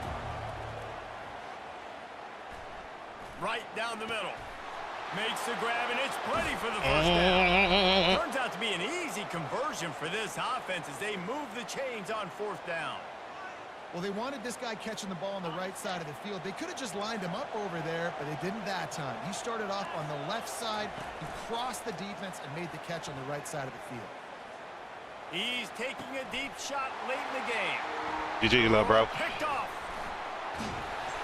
Right down the middle. Makes the grab, and it's plenty for the first down. Turns out to be an easy conversion for this offense as they move the chains on fourth down.
Well, they wanted this guy catching the ball on the right side of the field. They could have just lined him up over there, but they didn't that time. He started off on the left side. He crossed the defense and made the catch on the right side of the field.
He's taking a deep shot late in the game.
GG, love, bro.
Picked off.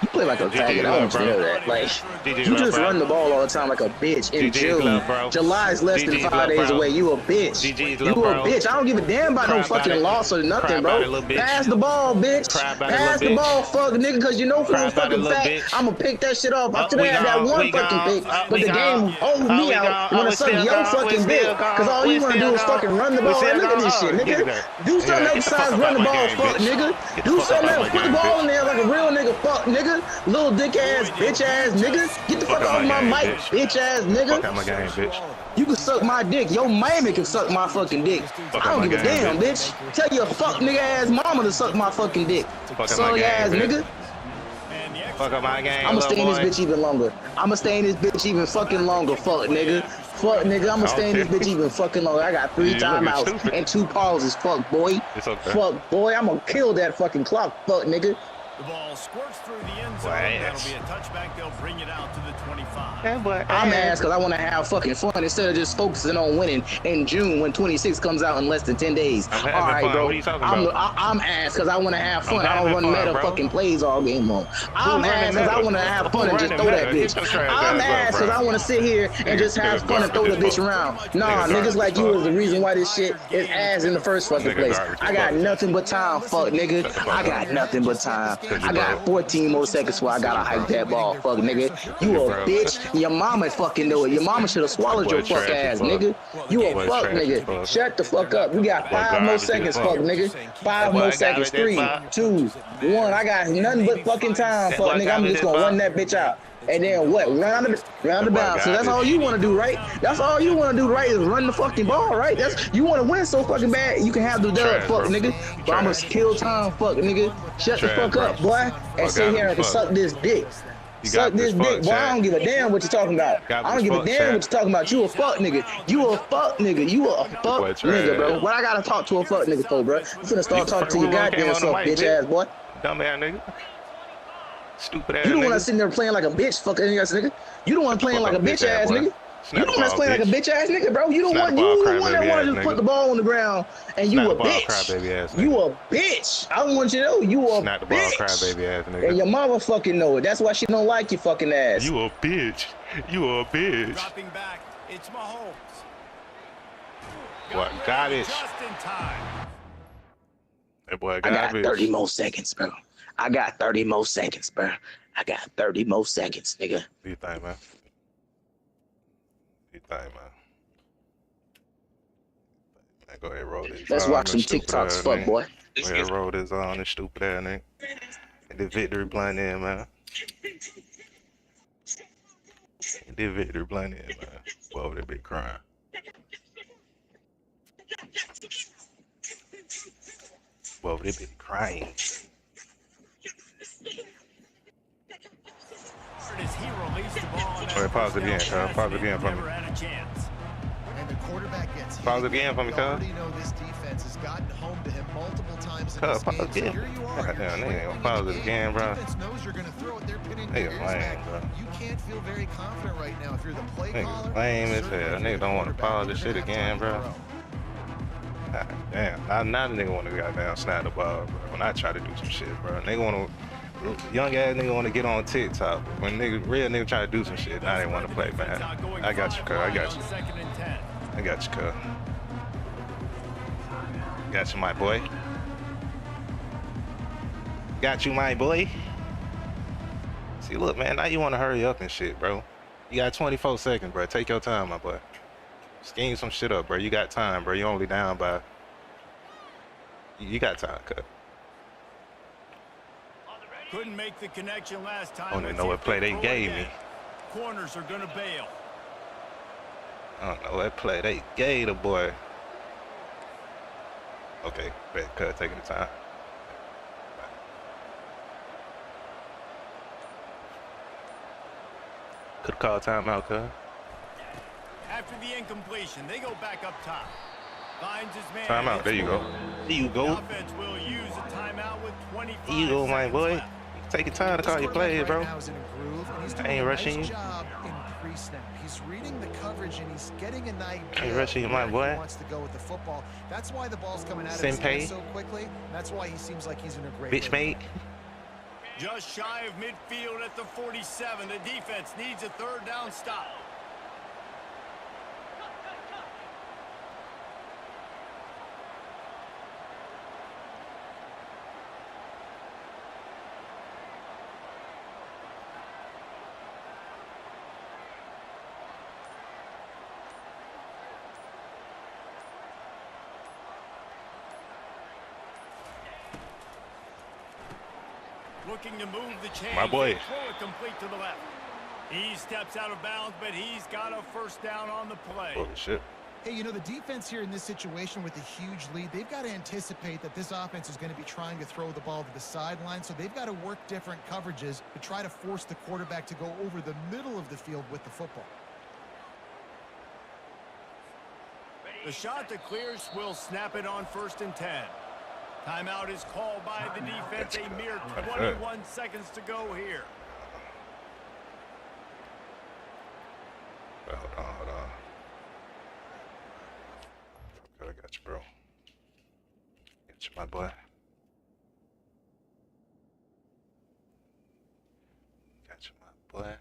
You play like a faggot. I want you to know that. Like, you just run the ball all the time like a bitch. In June, July is less than 5 days away. You a bitch. You a bitch. I don't give a damn about no fucking loss or nothing, bro. Pass the ball, bitch. Pass the ball, fuck nigga, because you know for a fucking fact I'm gonna pick that shit off. I today had that one fucking pick, but the game hold me out. You wanna suck your fucking dick, because all you wanna do is fucking run the ball. Hey, look at this shit, nigga. Do something else besides run the ball, fuck nigga. Do something else. Put the ball in there like a real nigga, fuck nigga. Little dick ass, bitch ass nigga. Get the fuck off my mic, bitch ass nigga.
Fuck out my game, bitch.
You can suck my dick. Your mammy can suck my fucking dick. I don't give a damn, bitch. Tell your fuck nigga ass mama to suck my fucking dick. Suck ass nigga.
Fuck up my game.
I'ma stay in this bitch even longer. I'ma stay in this bitch even fucking longer. Fuck nigga. Fuck nigga. I'ma stay in this bitch even fucking longer. I got 3 timeouts and 2 pauses. Fuck boy.
It's okay.
Fuck boy. I'ma kill that fucking clock. Fuck nigga.
The ball squirts through the end zone. That'll be a touchback. They'll bring it out to the 25.
I'm ass because I want to have fucking fun instead of just focusing on winning in June when 26 comes out in less than 10 days. All right, bro.
What are you talking about?
I'm ass because I want to have fun. I don't run meta fucking plays all game long. I'm ass because I want to have fun and just throw that bitch. I'm ass because I want to sit here and just have fun and throw the bitch around. Nah, niggas like you is the reason why this shit is ass in the first fucking place. I got nothing but time, fuck nigga. I got nothing but time. I got 14 more seconds where I gotta hike that ball, fuck nigga. You a bitch. Your mama fucking know it. Your mama should have swallowed your fuck ass, nigga. You a fuck nigga. Shut the fuck up. We got 5 more seconds, fuck nigga. 5 more seconds. 3, 2, 1. I got nothing but fucking time, fuck nigga. I'm just gonna run that bitch out. And then what? Round the bounds. So that's all you want to do, right? That's all you want to do, right? Is run the fucking ball, right? That's you want to win so fucking bad. You can have the dub, fuck nigga. But I'm gonna kill time, fuck nigga. Shut the fuck up, boy, and sit here and suck this dick. Suck this dick, boy. I don't give a damn what you're talking about. I don't give a damn what you're talking about. You a fuck nigga. You a fuck nigga. You a fuck nigga, bro. What I gotta talk to a fuck nigga for, bro? You finna start talking to your goddamn self, bitch ass boy.
Dumb ass nigga. Stupid ass.
You don't
nigga.
want to sit there playing like a bitch, fucking ass nigga. You don't want to playing like a bitch ass nigga. You don't want to play like a bitch ass nigga, bro. You don't want that want to just put the ball on the ground and you a bitch. You a bitch. I want you to know you a
Snap the ball, cry baby ass nigga.
And your mama fucking know it. That's why she don't like you fucking ass.
You a bitch. You a bitch.
Dropping back. It's Mahomes.
What? Got it.
Just in time.
That boy
I
got
got 30 more seconds, bro. I got 30 more seconds, bro. I got 30 more seconds, nigga.
Do you think, man? Do you think, man? Man, go ahead, roll this.
Let's watch some TikToks, fuck boy.
Go ahead, roll this on this stupid ass nigga. And the victory blind in, man. And the victory blind in, man. Boy, they be crying. Boy, they be crying. Alright, pause it again, cuz. Pause it again for me.
And the quarterback gets hit.
Pause it again for me, cuz.
You already know this defense has gotten home to him multiple times in
Cuz,
this
pause
game.
again.
So here you are.
Goddamn, nigga ain't gonna pause it again, bro.
Defense knows you're gonna throw it. They're pinning
Nigga
their ears
lame,
back.
bro.
You can't feel very confident right now if you're the play caller.
Nigga lame as
certainly
hell.
if
Nigga
you're
don't want to
the quarterback,
pause this
you're
shit
gonna have
again,
time
bro.
to throw.
God damn. Now the nigga want to goddamn snap the ball, bro. When I try to do some shit, bro. Nigga want to Young ass nigga want to get on TikTok. When real nigga try to do some shit, I didn't want to play, man. I got you, cuz. I got you. I got you, cuz. Got you, my boy. Got you, my boy. See, look, man, now you want to hurry up and shit, bro. You got 24 seconds, bro. Take your time, my boy. Scheme some shit up, bro. You got time, bro. You only down by... You got time, cuz.
Couldn't make the connection last time.
I don't even know what play they gave me.
Corners are gonna bail.
I don't know what play they gave the boy. Okay, bet, cuz, taking the time. Could call timeout, cuz.
After the incompletion, they go back up top. Finds his man.
Timeout. There you go. There you go.
The offense will use a timeout with 25
There you go, my boy.
left.
Take your time to call your plays, bro. I ain't rushing you.
He's reading the coverage and he's getting an idea.
I ain't rushing you, my boy.
He wants to go with the football. That's why the ball's coming out of his
Senpai.
hands so quickly. That's why he seems like he's in a great
Bitch, mate.
Just shy of midfield at the 47. The defense needs a third down stop. Looking to move the chain.
My boy.
Throw it complete to the left. He steps out of bounds, but he's got a first down on the play.
Holy shit.
Hey, you know, the defense here in this situation with a huge lead, they've got to anticipate that this offense is going to be trying to throw the ball to the sideline, so they've got to work different coverages to try to force the quarterback to go over the middle of the field with the football.
The shot that clears will snap it on 1st and 10. Timeout is called by the defense. A mere 21 seconds to go here.
Hold on, hold on. I got you, bro. Got you, my boy. Got you, my boy.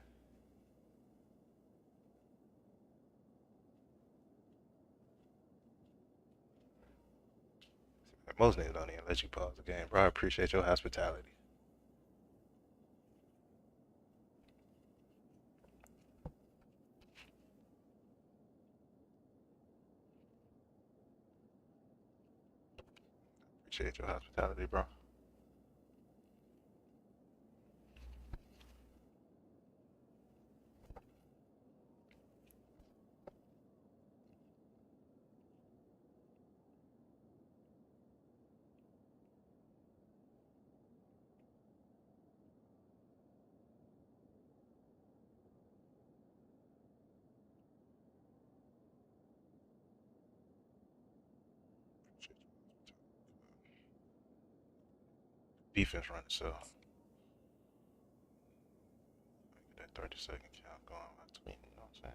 Most niggas don't even let you pause the game, bro. I appreciate your hospitality. Appreciate your hospitality, bro. Defense running, so get that 30-second count going between, you know what I'm saying?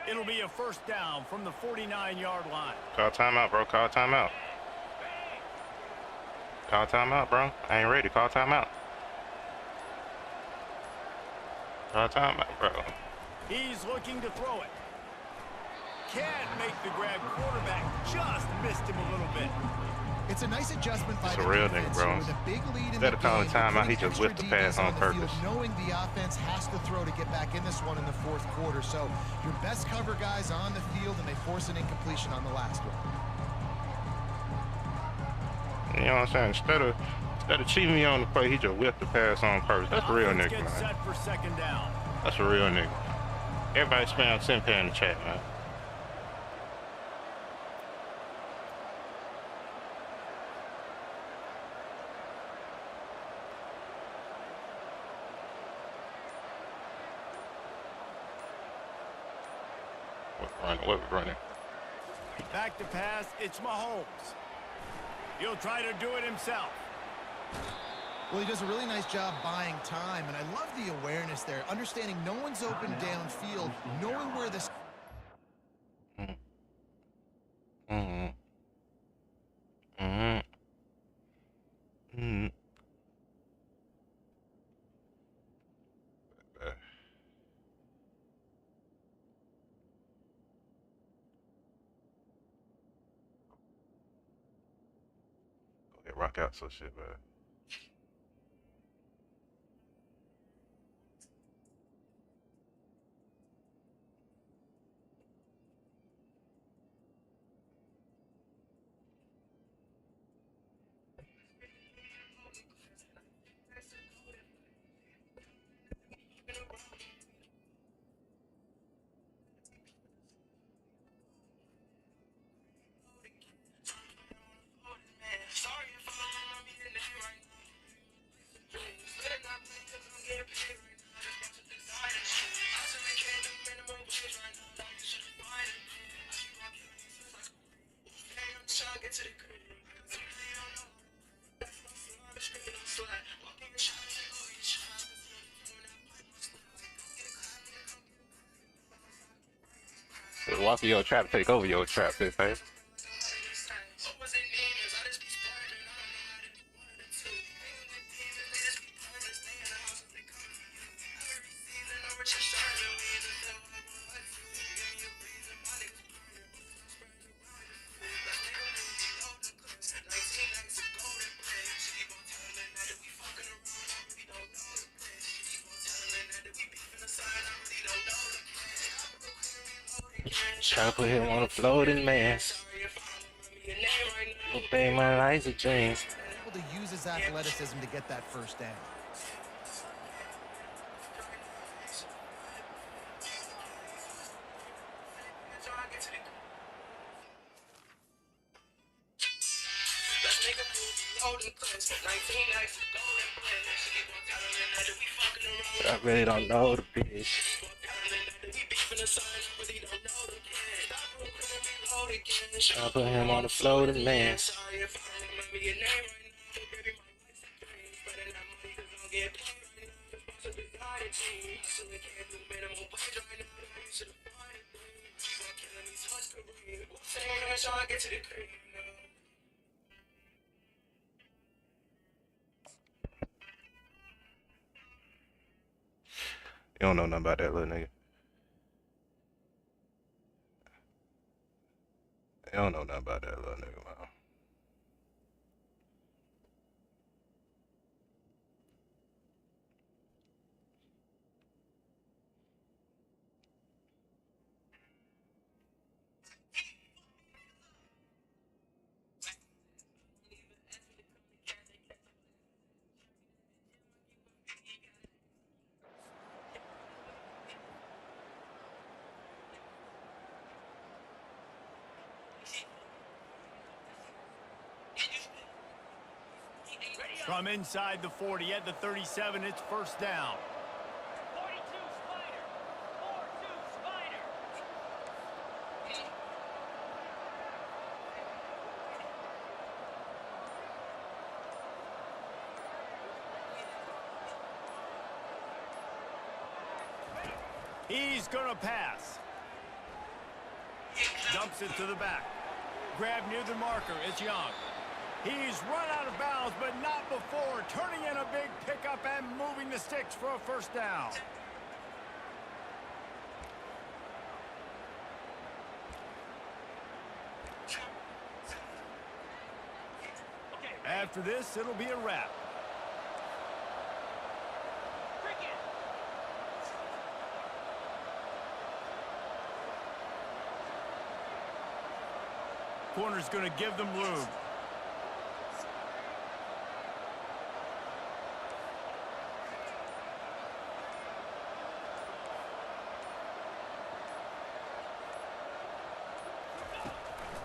It'll be a first down from the 49-yard line.
Call timeout, bro. Call timeout. Call timeout, bro. I ain't ready. Call timeout. Call timeout, bro.
He's looking to throw it. Can't make the grab. Quarterback just missed him a little bit.
It's a nice adjustment by the
real
defense
nigga, bro.
with a big lead in
Instead
the
of calling
game,
timeout, he
putting
just whipped the
extra
pass
DBs
on
the
purpose.
field, knowing the offense has to throw to get back in this one in the fourth quarter. So your best cover guys on the field, and they force an incompletion on the last one.
You know what I'm saying? Instead of cheating me on the play, he just whipped the pass on purpose. That's a real nigga, man.
Set for second down.
That's a real nigga. Everybody spam Simpe in the chat, man. What we running?
Back to pass, it's Mahomes. He'll try to do it himself.
Well, he does a really nice job buying time, and I love the awareness there, understanding no one's open downfield, knowing where this...
Rock out so shit, man. Walk in your trap, take over your trap, this hey. Try to put him on a floating man. Obey my life's a dream.
Able to use his athleticism to get that first down.
I really don't know the bitch. Try to put him on the floating man. You don't know nothing about that little nigga. You don't know nothing about that little nigga, man.
From inside the 40 at the 37, it's first down.
42 Spider. 4-2 Spider.
He's gonna pass. Dumps it to the back. Grab near the marker, it's Young. He's run out of bounds, but not before turning in a big pickup and moving the sticks for a first down. After this, it'll be a wrap. Corner's going to give them room.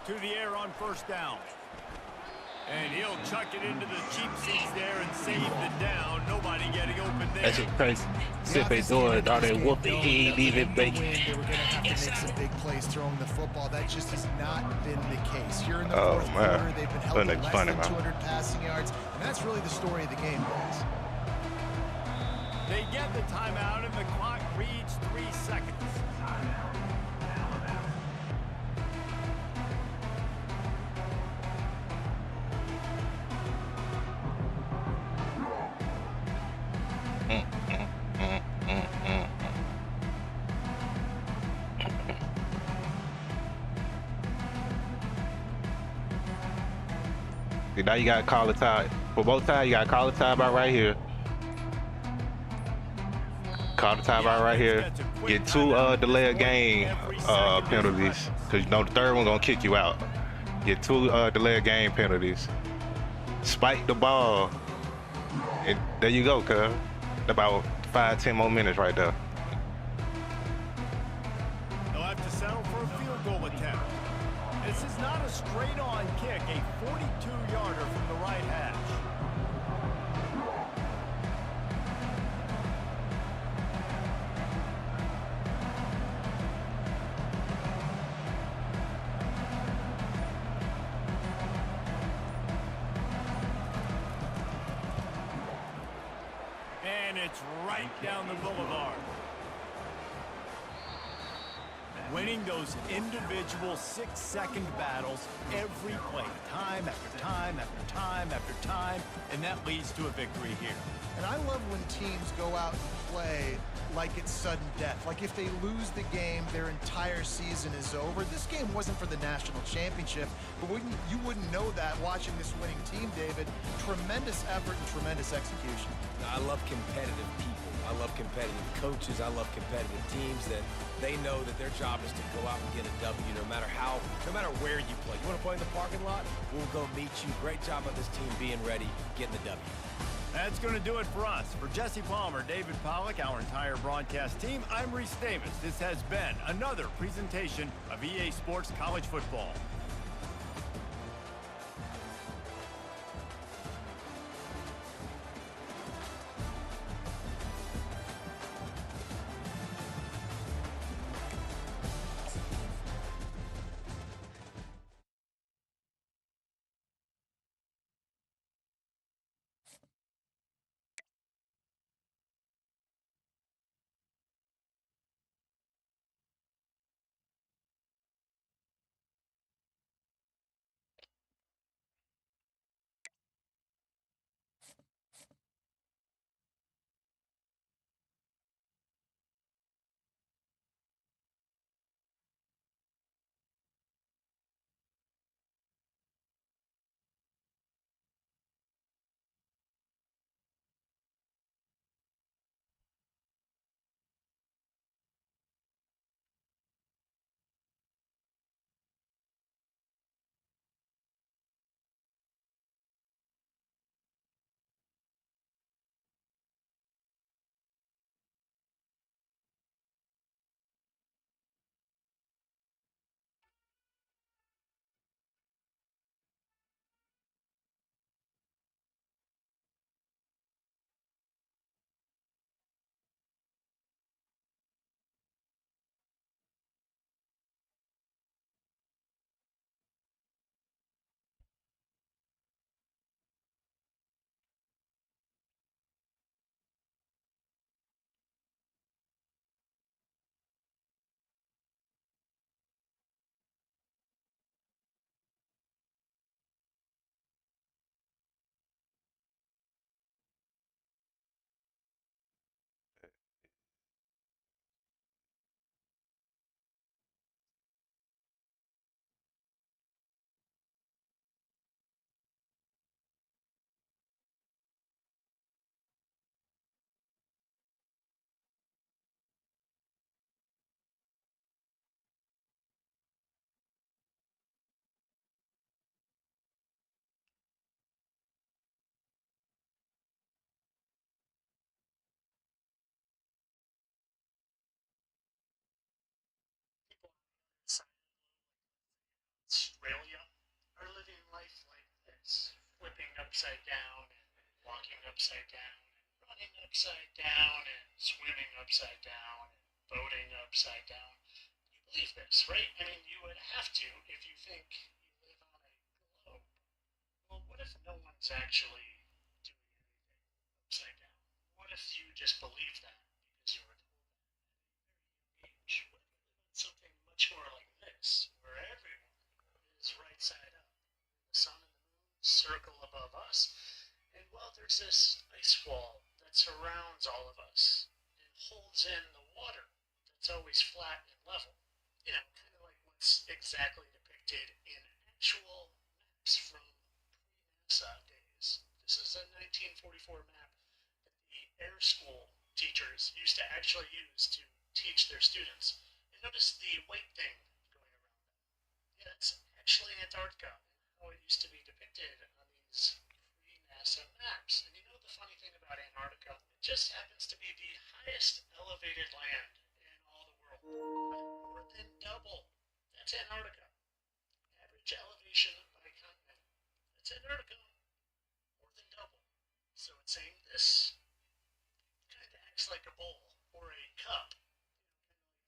to the air on first down. And he'll chuck it into the cheap seats there and save the down. Nobody getting open there.
That shit crazy. See if they do it, all they whooping, he ain't even bacon.
They were going to have to make some big plays throwing the football. That just has not been the case. Here in the fourth quarter, they've been held to less than 200 passing yards, and that's really the story of the game, guys.
They get the timeout, and the clock reads 3 seconds.
Now you gotta call the tie. For both ties, you gotta call the timeout right here. Call the timeout right here. Get 2 delay of game penalties. Cause you know the third one gonna kick you out. Get 2 delay of game penalties. Spike the ball. And there you go, cuz. About 5-10 more minutes right there.
They'll have to settle for a field goal attempt. This is not a straight-on kick, a 42-yarder from the right hash. And it's right down the boulevard. Winning those individual 6-second battles every play, time after time after time after time, and that leads to a victory here.
And I love when teams go out and play like it's sudden death. Like if they lose the game, their entire season is over. This game wasn't for the national championship, but you wouldn't know that watching this winning team, David. Tremendous effort and tremendous execution.
I love competitive people. I love competitive coaches. I love competitive teams that they know that their job is to go out and get a W no matter where you play. You want to play in the parking lot? We'll go meet you. Great job on this team being ready, getting the W.
That's going to do it for us. For Jesse Palmer, David Pollack, our entire broadcast team, I'm Reese Davis. This has been another presentation of EA Sports College Football.
upside down and walking upside down and running upside down and swimming upside down and boating upside down. You believe this, right? I mean, you would have to if you think you live on a globe. Well, what if no one's actually doing anything upside down? What if you just believe that because you were told that at a very young age? What if you live on something much more like this, where everyone is right side up? The sun and the moon circle above us, and well, there's this ice wall that surrounds all of us and holds in the water that's always flat and level. You know, kind of like what's exactly depicted in actual maps from pre-NASA days. This is a 1944 map that the air school teachers used to actually use to teach their students. And notice the white thing going around them. Yeah, that's actually Antarctica, and how it used to be depicted on these pre-NASA maps. And you know the funny thing about Antarctica? It just happens to be the highest elevated land in all the world. More than double. That's Antarctica. Average elevation by continent. That's Antarctica. More than double. So it's saying this kind of acts like a bowl or a cup.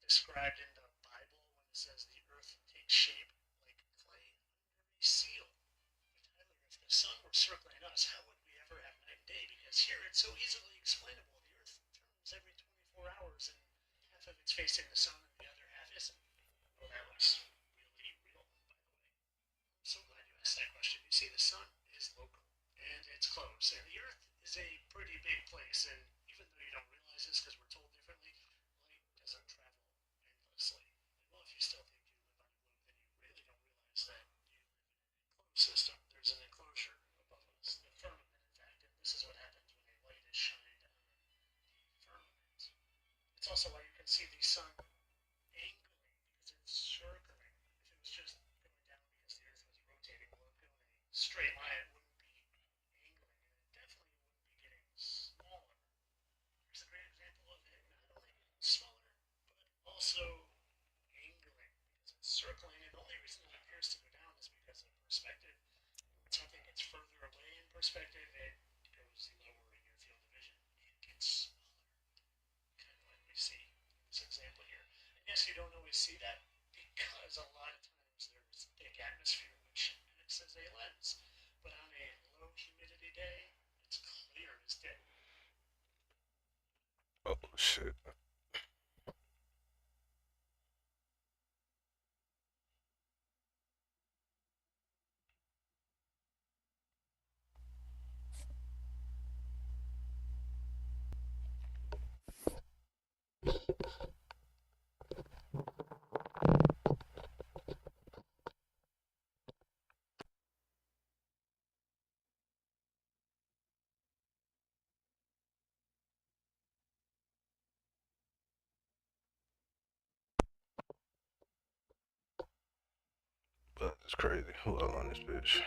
Described in the Bible when it says the earth takes shape like clay under a seal. But Tyler, if the sun were circling us, how would we ever have night and day? Because here it's so easily explainable. The earth turns every 24 hours and half of it's facing the sun and the other half isn't. Well, that was really real, by the way. I'm so glad you asked that question. You see, the sun is local and it's close, and the earth is a pretty big place, and even though you don't realize this because we're told differently, light doesn't travel endlessly. And well, if you still think you live on a globe, then you really don't realize that you live in an enclosed system. There's an enclosure above us, the firmament, in fact, and this is what happens when a light is shined on the firmament. It's also why you can see the sun angling, because it's circling. If it was just going down because the earth was rotating, well, it would go in a straight line, it wouldn't be angling, and it definitely wouldn't be getting smaller. Here's a great example of it not only getting smaller, but also angling, because it's circling, and the only reason it appears to go down is because of perspective. When something gets further away in perspective, it goes lower in your field of vision. It gets smaller, kind of like we see in this example here. And yes, you don't always see that because a lot of times there's thick atmosphere which acts as a lens. But on a low humidity day, it's clear as day.
Oh shit. But it's crazy. Who all on this bitch?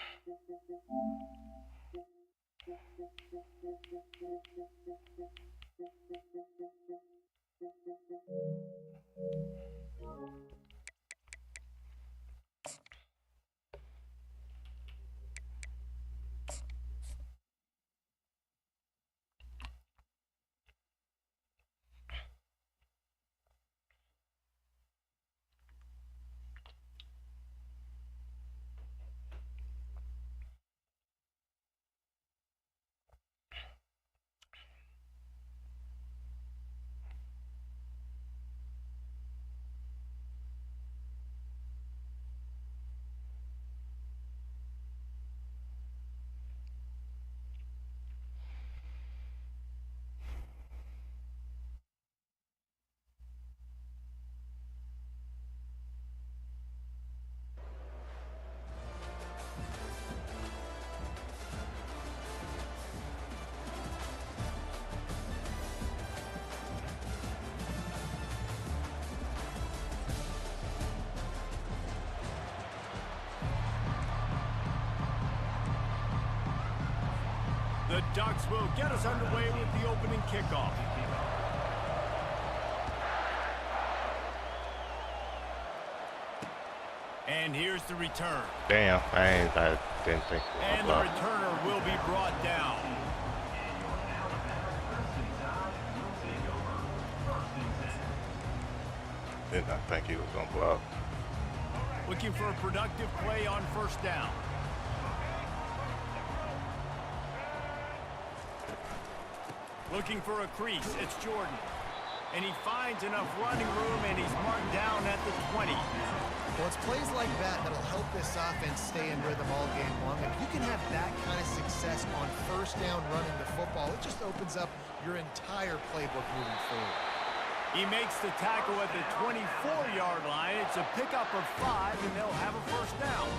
The Ducks will get us underway with the opening kickoff. And here's the return.
Damn, I didn't think.
And the returner will be brought down.
Did not think he was going to block.
Looking for a productive play on first down. Looking for a crease. It's Jordan. And he finds enough running room, and he's marked down at the 20.
Well, it's plays like that that'll help this offense stay in rhythm all game long. If you can have that kind of success on first down running the football, it just opens up your entire playbook moving forward.
He makes the tackle at the 24-yard line. It's a pickup of 5, and they'll have a first down.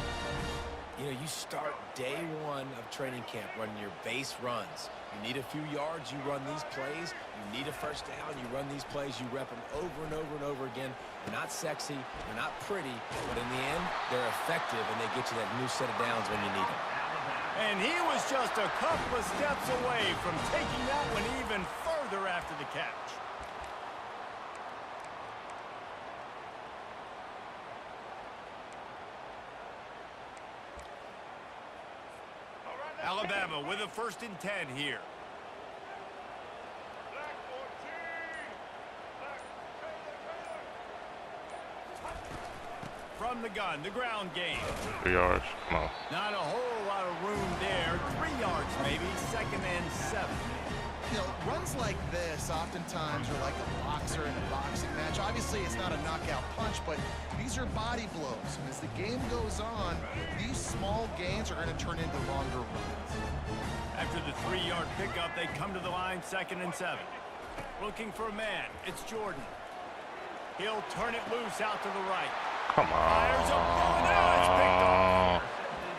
You know, you start day one of training camp running your base runs. You need a few yards, you run these plays. You need a first down, you run these plays. You rep them over and over and over again. They're not sexy, they're not pretty, but in the end, they're effective, and they get you that new set of downs when you need them.
And he was just a couple of steps away from taking that one even further after the catch. Alabama with a 1st and 10 here. From the gun, the ground game.
3 yards, come on.
Not a whole lot of room there. 3 yards maybe, 2nd and 7.
You know, runs like this oftentimes are like a boxer in a boxing match. Obviously, it's not a knockout punch, but these are body blows. And as the game goes on, these small gains are going to turn into longer runs.
After the 3-yard pickup, they come to the line, 2nd and 7. Looking for a man. It's Jordan. He'll turn it loose out to the right.
Come on.
Fires a ball. Now it's picked off.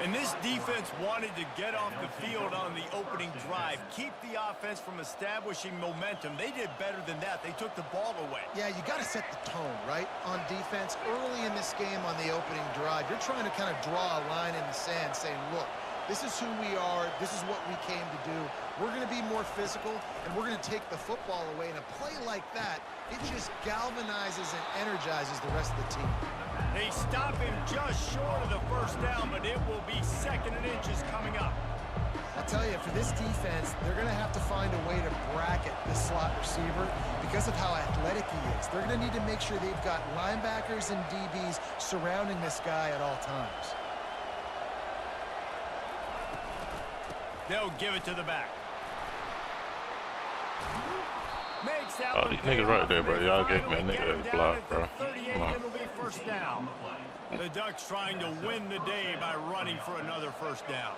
And this defense wanted to get off the field on the opening drive, keep the offense from establishing momentum. They did better than that. They took the ball away.
Yeah, you got to set the tone, right, on defense. Early in this game on the opening drive, you're trying to kind of draw a line in the sand saying, look, this is who we are. This is what we came to do. We're going to be more physical, and we're going to take the football away. And a play like that, it just galvanizes and energizes the rest of the team.
They stop him just short of the first down, but it will be 2nd and inches coming up.
I'll tell you, for this defense, they're going to have to find a way to bracket the slot receiver because of how athletic he is. They're going to need to make sure they've got linebackers and DBs surrounding this guy at all times.
They'll give it to the back. Makes that
Oh, these niggas right there, bro. Y'all get me a nigga that's blocked, bro.
38, it'll be first down. The Ducks trying to win the day by running for another first down.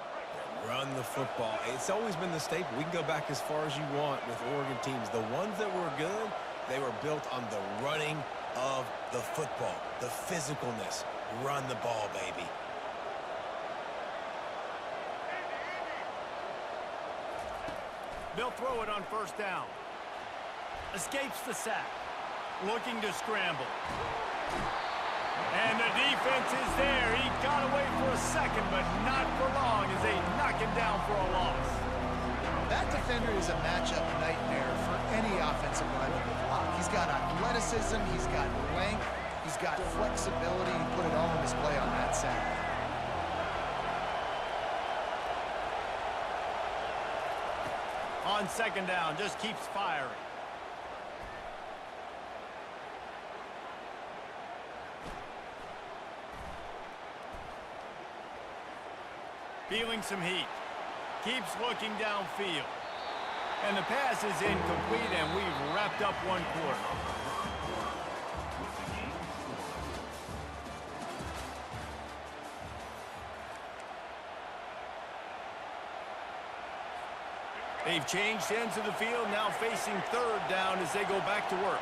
Run the football. It's always been the staple. We can go back as far as you want with Oregon teams. The ones that were good, they were built on the running of the football, the physicalness. Run the ball, baby.
They'll throw it on first down. Escapes the sack. Looking to scramble. And the defense is there. He got away for a second, but not for long as they knock him down for a loss.
That defender is a matchup nightmare for any offensive lineman to block. He's got athleticism, he's got length, he's got flexibility. He put it all on display on that sack.
On 2nd down, just keeps firing. Feeling some heat. Keeps looking downfield. And the pass is incomplete, and we've wrapped up one quarter. They've changed ends of the field, now facing 3rd down as they go back to work.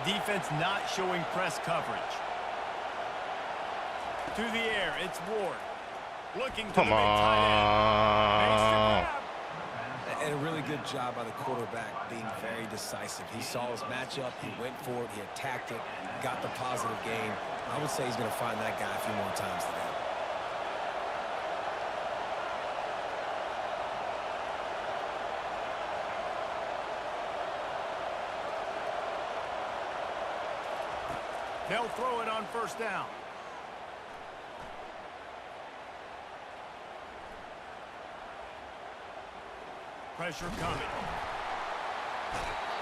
Defense not showing press coverage. To the air, it's Ward. Looking to the big tight end. Makes the grab.
And a really good job by the quarterback being very decisive. He saw his matchup, he went for it, he attacked it, got the positive gain. I would say he's going to find that guy a few more times today.
They'll throw it on first down. Pressure coming.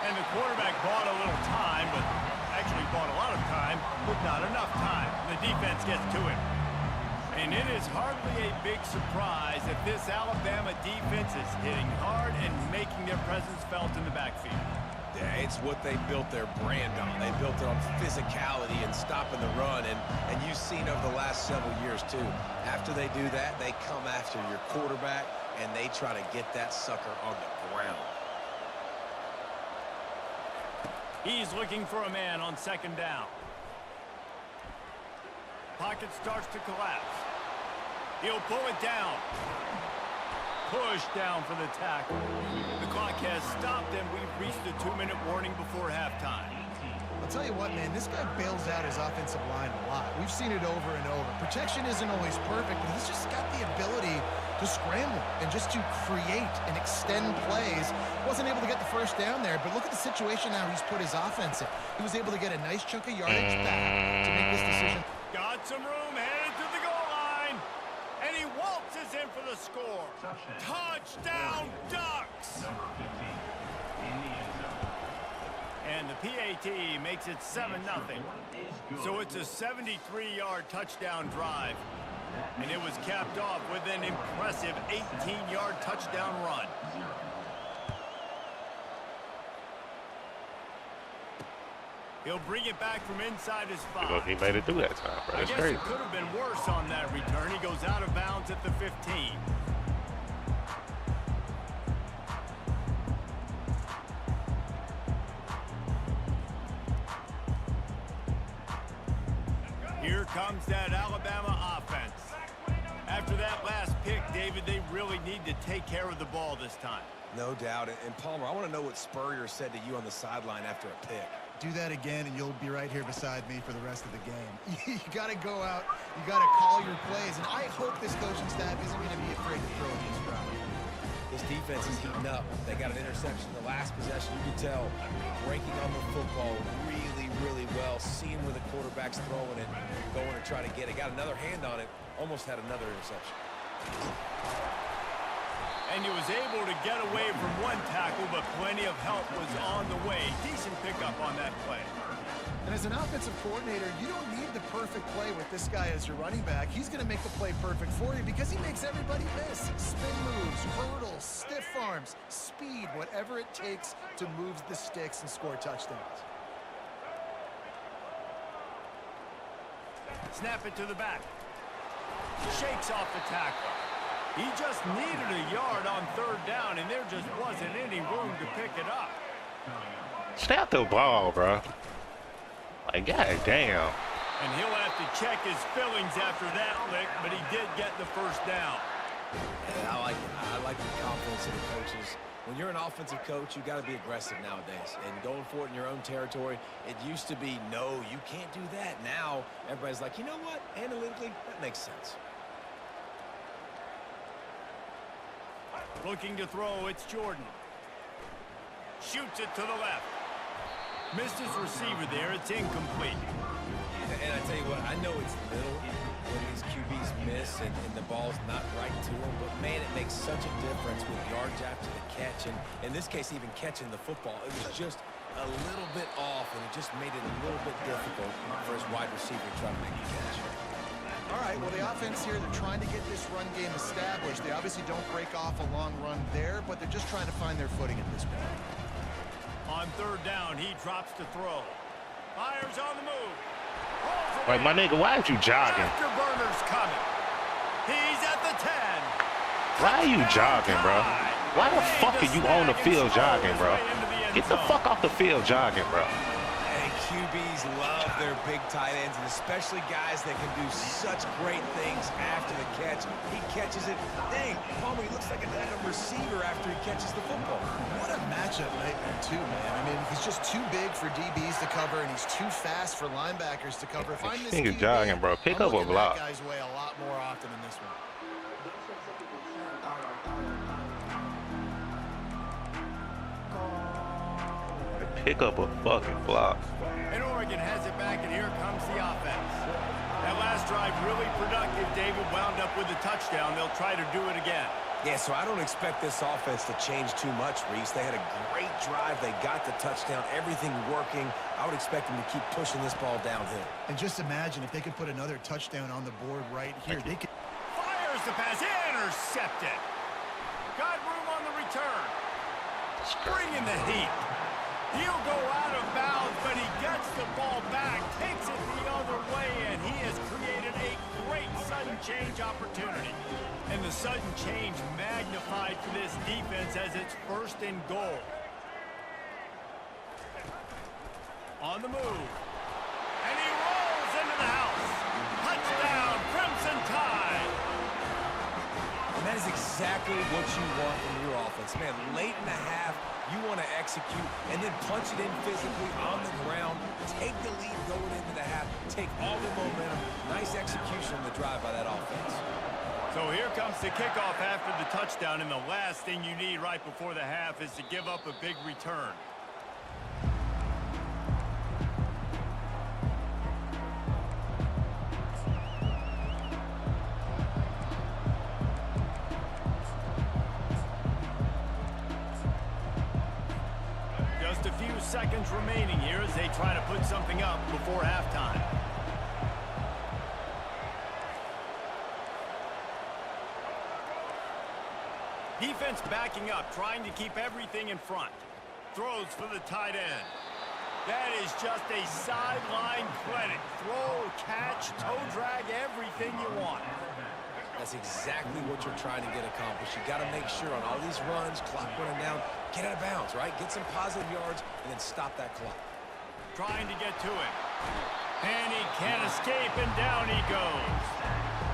And the quarterback bought a little time, but actually bought a lot of time, but not enough time. The defense gets to him. And it is hardly a big surprise that this Alabama defense is hitting hard and making their presence felt in the backfield.
Yeah, it's what they built their brand on. They built it on physicality and stopping the run, and you've seen over the last several years, too. After they do that, they come after your quarterback, and they try to get that sucker on the ground.
He's looking for a man on second down. Pocket starts to collapse. He'll pull it down. Push down for the tackle. The clock has stopped, and we've reached the 2-minute warning before halftime.
I'll tell you what, man, this guy bails out his offensive line a lot. We've seen it over and over. Protection isn't always perfect, but he's just got the ability to scramble and just to create and extend plays. Wasn't able to get the first down there, but look at the situation now he's put his offense in. He was able to get a nice chunk of yardage back to make this decision.
Got some room, headed to the goal line, and he waltzes in for the score. Touchdown, Ducks!
Number 15 in the end zone.
And the PAT makes it 7-0. So it's a 73-yard touchdown drive. And it was capped off with an impressive 18-yard touchdown run. He'll bring it back from inside his 5.
Well, he made it through that time, bro. That's
I guess
crazy.
it could have been worse on that return. He goes out of bounds at the 15. Here comes that Alabama offense. After that last pick, David, they really need to take care of the ball this time.
No doubt. And Palmer, I want to know what Spurrier said to you on the sideline after a pick.
Do that again, and you'll be right here beside me for the rest of the game. You got to go out. You got to call your plays. And I hope this coaching staff isn't going to be afraid to throw these drops.
This defense is heating up. They got an interception the last possession. You can tell breaking on the football really, really well, seeing where the quarterback's throwing it, going to try to get it. Got another hand on it, almost had another interception.
And he was able to get away from one tackle, but plenty of help was on the way. Decent pickup on that play.
And as an offensive coordinator, you don't need the perfect play with this guy as your running back. He's going to make the play perfect for you because he makes everybody miss. Spin moves, hurdles, stiff arms, speed, whatever it takes to move the sticks and score touchdowns.
Snap it to the back. Shakes off the tackle. He just needed a yard on third down, and there just wasn't any room to pick it up.
Snap the ball, bro. Like, god damn.
And he'll have to check his fillings after that lick, but he did get the first down.
Yeah, I like it. I like the confidence of the coaches. When you're an offensive coach, you got to be aggressive nowadays. And going for it in your own territory, it used to be, no, you can't do that. Now, everybody's like, you know what? Analytically, that makes sense.
Looking to throw, it's Jordan. Shoots it to the left. Missed his receiver there, it's incomplete.
And I tell you what, I know it's little when these QBs miss and the ball's not right to them, but man, it makes such a difference with yards after the catch, and in this case, even catching the football. It was just a little bit off, and it just made it a little bit difficult for his wide receiver to try to make the catch.
All right, well, the offense here, they're trying to get this run game established. They obviously don't break off a long run there, but they're just trying to find their footing at this point.
On third down, he drops to throw. Fires on the move.
Wait, my nigga, why are you jogging?
Afterburner's coming. He's at the 10.
Why are you jogging, bro? Why the fuck are you on the field jogging, bro? Get the fuck off the field jogging, bro.
And QBs love their big tight ends, and especially guys that can do such great things after the catch. He catches it. Dang, Palmer, he looks like a receiver after he catches the football.
What a matchup nightmare, too, man. I mean, he's just too big for DBs to cover, and he's too fast for linebackers to cover. If I'm this
Finger
QB,
jogging, bro. Pick
I'm
up a
looking
block.
that guy's way a lot more often than this one.
pick up a fucking block.
And Oregon has it back, and here comes the offense. That last drive really productive. David wound up with a touchdown. They'll try to do it again.
Yeah, so I don't expect this offense to change too much, Reese. They had a great drive. They got the touchdown, everything working. I would expect them to keep pushing this ball downhill.
And just imagine if they could put another touchdown on the board right here. They could.
Fires the pass, intercepted. Got room on the return. Bringing the heat. He'll go out of bounds, but he gets the ball back, takes it the other way, and he has created a great sudden change opportunity. And the sudden change magnified for this defense as it's 1st and goal. On the move. And he rolls into the house. Touchdown, Crimson Tide.
And that is exactly what you want from your offense. Man, late in the half, you want to execute and then punch it in physically on the ground, take the lead going into the half, take all the momentum. Nice execution on the drive by that offense.
So here comes the kickoff after the touchdown, and the last thing you need right before the half is to give up a big return. Just a few seconds remaining here as they try to put something up before halftime. Defense backing up, trying to keep everything in front. Throws for the tight end. That is just a sideline clinic. Throw, catch, toe drag, everything you want.
That's exactly what you're trying to get accomplished. You got to make sure on all these runs, clock running down, get out of bounds, right? Get some positive yards and then stop that clock.
Trying to get to him. And he can't escape, and down he goes.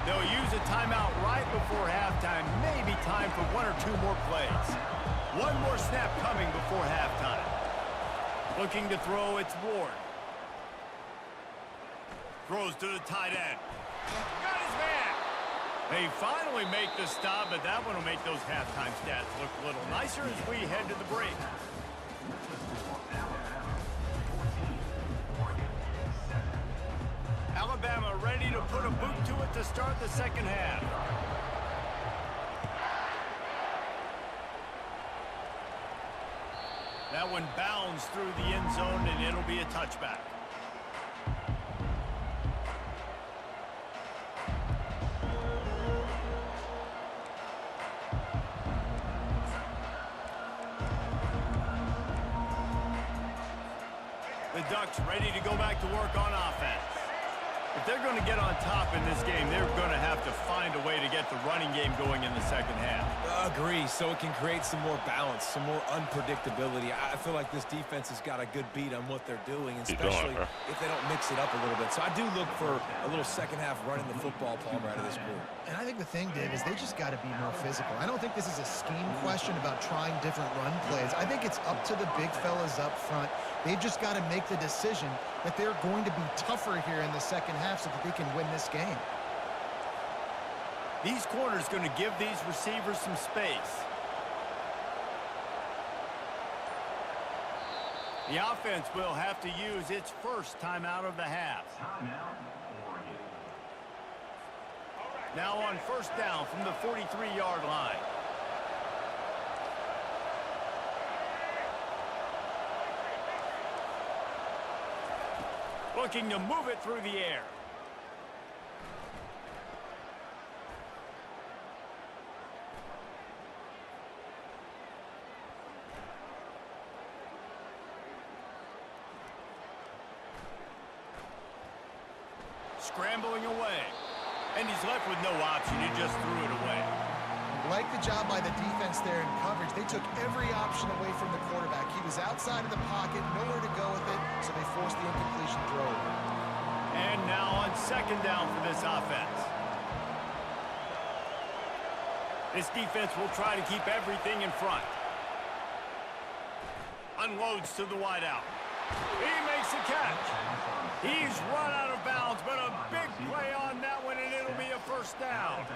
They'll use a timeout right before halftime. Maybe time for 1 or 2 more plays. One more snap coming before halftime. Looking to throw, it's Ward. Throws to the tight end. Got his man. They finally make the stop, but that one will make those halftime stats look a little nicer as we head to the break. Alabama ready to put a boot to it to start the second half. That one bounds through the end zone, and it'll be a touchback. The Ducks ready to go back to work on offense. If they're going to get on top in this game, they're going to have to find a way to get the running game going in the second half.
Agree, so it can create some more balance, some more unpredictability. I feel like this defense has got a good beat on what they're doing, especially if they don't mix it up a little bit. So I do look for a little second half running the football Palmer out of this group.
And I think the thing, Dave, is they just got to be more physical. I don't think this is a scheme question about trying different run plays. I think it's up to the big fellas up front. They've just got to make the decision that they're going to be tougher here in the second half so that they can win this game.
These corners going to give these receivers some space. The offense will have to use its first timeout of the half. Now on first down from the 43-yard line. Looking to move it through the air. Scrambling away. And he's left with no option. He just threw it away.
Like the job by the defense there in coverage. They took every option away from the quarterback. He was outside of the pocket, nowhere to go with it, so they forced the incompletion throw.
And now on second down for this offense. This defense will try to keep everything in front. Unloads to the wideout. He makes a catch. He's run out of bounds, but a big play on that one, and it'll be a first down.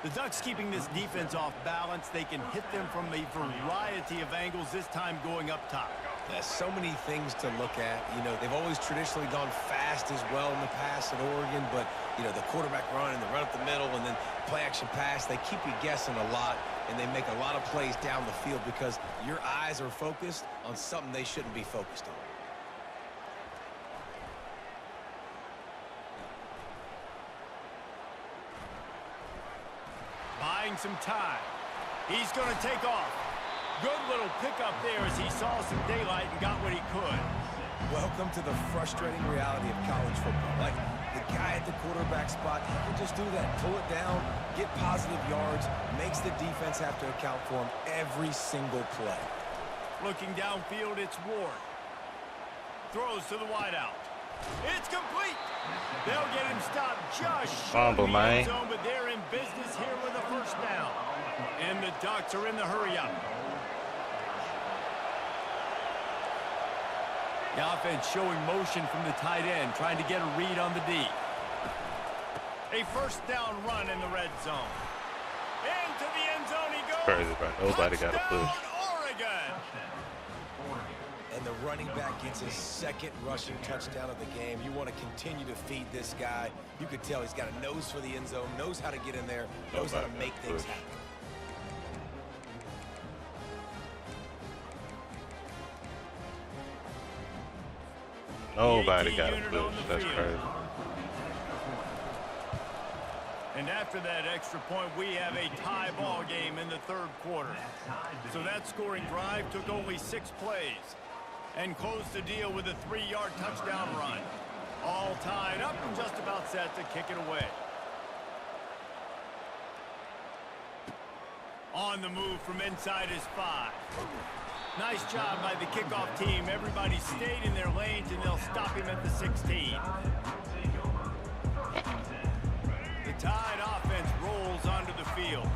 The Ducks keeping this defense off balance. They can hit them from a variety of angles, this time going up top.
There's so many things to look at. You know, they've always traditionally gone fast as well in the past at Oregon, but, you know, the quarterback run and the run up the middle and then play action pass, they keep you guessing a lot, and they make a lot of plays down the field because your eyes are focused on something they shouldn't be focused on.
Buying some time. He's going to take off. Good little pickup there as he saw some daylight and got what he could.
Welcome to the frustrating reality of college football. Like, the guy at the quarterback spot, he can just do that. Pull it down, get positive yards, makes the defense have to account for him every single play.
Looking downfield, it's Ward. Throws to the wideout. It's complete. They'll get him stopped just short of the end zone, but they're in business here with a first down. And the Ducks are in the hurry-up. The offense showing motion from the tight end, trying to get a read on the D. A first down run in the red zone. Into the end zone he goes.
Crazy, bro. Nobody got a push.
Oregon.
And the running back gets his second rushing touchdown of the game. You want to continue to feed this guy. You could tell he's got a nose for the end zone, knows how to get in there, knows how to make things happen.
Nobody got a push. That's crazy.
And after that extra point, we have a tie ball game in the third quarter. So that scoring drive took only 6 plays and closed the deal with a 3-yard touchdown run. All tied up and just about set to kick it away. On the move from inside his 5. Nice job by the kickoff team. Everybody stayed in their lanes, and they'll stop him at the 16. The Tide offense rolls onto the field.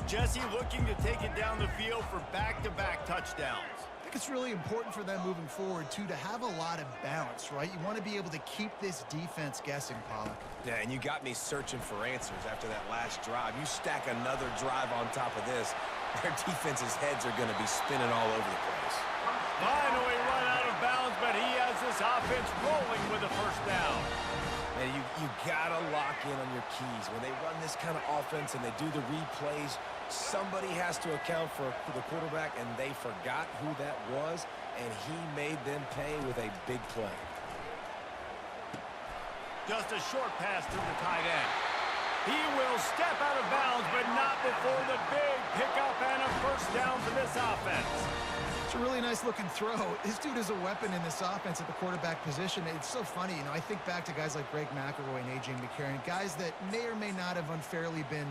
Jesse looking to take it down the field for back-to-back touchdowns.
I think it's really important for them moving forward, too, to have a lot of balance, right? You want to be able to keep this defense guessing, Pollock.
Yeah, and you got me searching for answers after that last drive. You stack another drive on top of this, their defense's heads are going to be spinning all over the place.
Finally run out of bounds, but he has this offense rolling with a first down.
Man, you got to lock in on your keys. When they run this kind of offense and they do the replays, somebody has to account for the quarterback, and they forgot who that was, and he made them pay with a big play.
Just a short pass to the tight end. He will step out of bounds, but not before the big pickup and a first down for this offense.
It's a really nice-looking throw. This dude is a weapon in this offense at the quarterback position. It's so funny. You know, I think back to guys like Greg McElroy and A.J. McCarron, guys that may or may not have unfairly been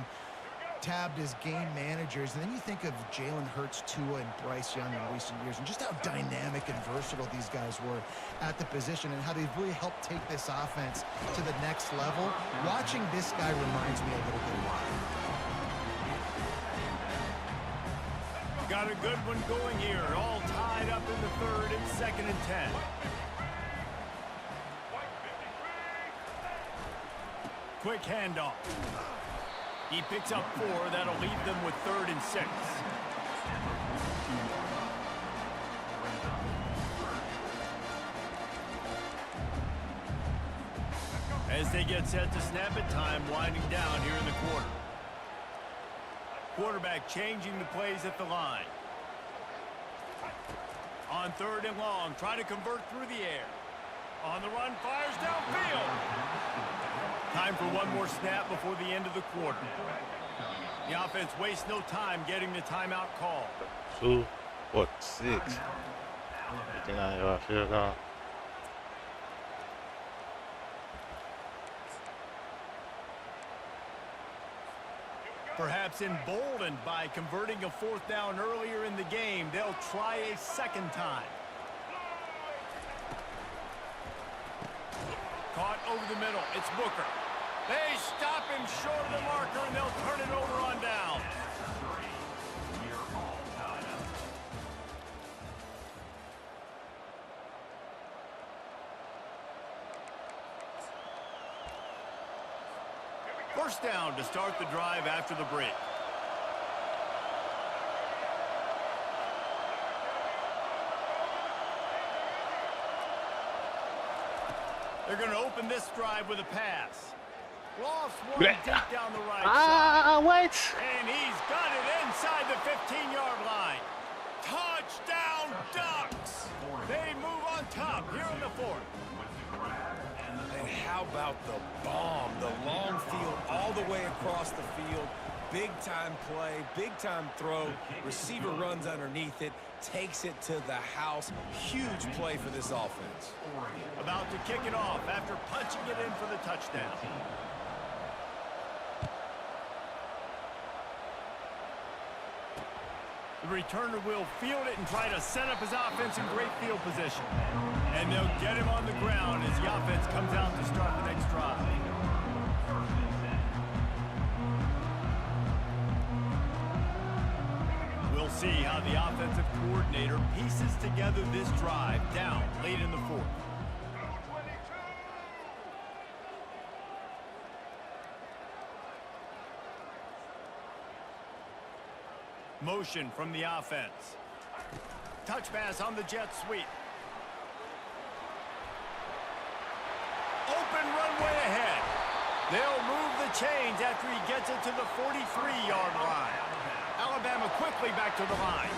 tabbed as game managers, and then you think of Jalen Hurts, Tua, and Bryce Young in recent years, and just how dynamic and versatile these guys were at the position and how they've really helped take this offense to the next level. Watching this guy reminds me a little bit why.
Got a good one going here, all tied up in the third and 2nd and 10. Quick handoff. He picks up 4. That'll leave them with 3rd and 6. As they get set to snap it, time winding down here in the quarter. Quarterback changing the plays at the line. On 3rd and long, trying to convert through the air. On the run, fires downfield. Time for one more snap before the end of the quarter. The offense wastes no time getting the timeout call.
2, 6. 59-yard field goal.
Perhaps emboldened by converting a 4th down earlier in the game, they'll try a 2nd time. Caught over the middle. It's Booker. They stop him short of the marker, and they'll turn it over on down. First down to start the drive after the break. They're going to open this drive with a pass. Lost one
Blech.
deep down the right side.
What?
And he's got it inside the 15-yard line. Touchdown, Ducks! They move on top here in the fourth.
And how about the bomb? The long field all the way across the field. Big-time play, big-time throw. Receiver runs underneath it, takes it to the house. Huge play for this offense.
About to kick it off after punching it in for the touchdown. The returner will field it and try to set up his offense in great field position. And they'll get him on the ground as the offense comes out to start the next drive. We'll see how the offensive coordinator pieces together this drive down late in the fourth. Motion from the offense. Touch pass on the jet sweep. Open runway ahead. They'll move the chains after he gets it to the 43-yard line. Alabama quickly back to the line.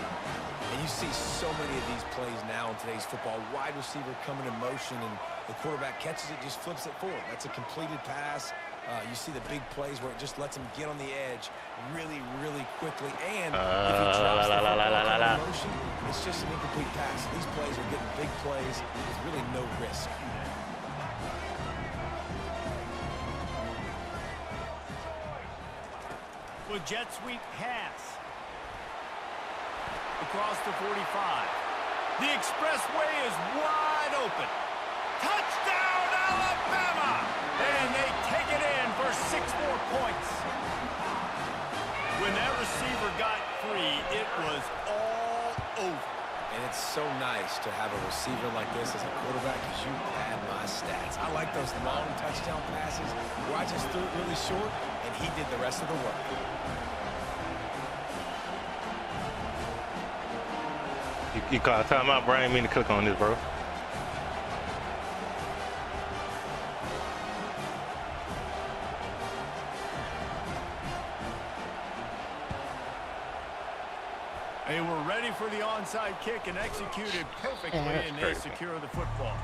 And you see so many of these plays now in today's football. Wide receiver coming in motion, and the quarterback catches it, just flips it forward. That's a completed pass. You see the big plays where it just lets him get on the edge really, really quickly. And if he drops the football in motion, it's just an incomplete pass. These plays are getting big plays with really no risk.
With jet sweep pass. Across the 45. The expressway is wide open. Touchdown, Alabama! And they take it in for 6 more points. When that receiver got free, it was all over.
And it's so nice to have a receiver like this as a quarterback because you pad my stats. I like those long touchdown passes where I just threw it really short and he did the rest of the work.
You call timeout, bro. I ain't mean to cook on this, bro.
They were ready for the onside kick and executed perfectly, and they secure the football.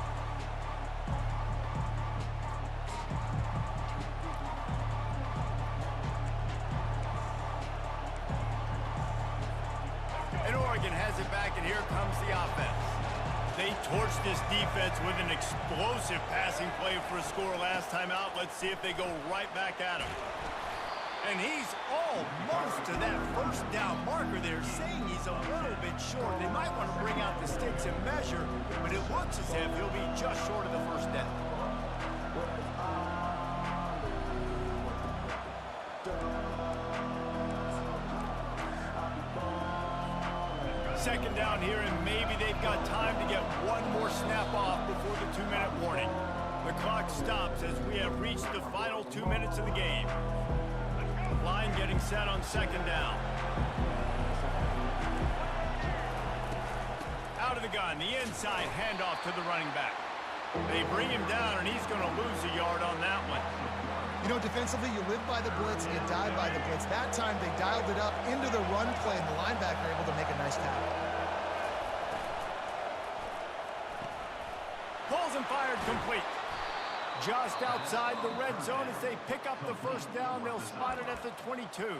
And Oregon has it back, and here comes the offense. They torched this defense with an explosive passing play for a score last time out. Let's see if they go right back at him. And he's almost to that first down marker. They're saying he's a little bit short. They might want to bring out the sticks and measure, but it looks as if he'll be just short of the first down. Second down here, and maybe they've got time to get one more snap off before the 2-minute warning. The clock stops as we have reached the final 2 minutes of the game. Line getting set on second down. Out of the gun, the inside handoff to the running back. They bring him down, and he's going to lose a yard on that one.
You know, defensively, you live by the blitz and you die by the blitz. That time, they dialed it up into the run play, and the linebacker able to make a nice tackle.
Pulls and fired complete. Just outside the red zone as they pick up the first down. They'll spot it at the 22.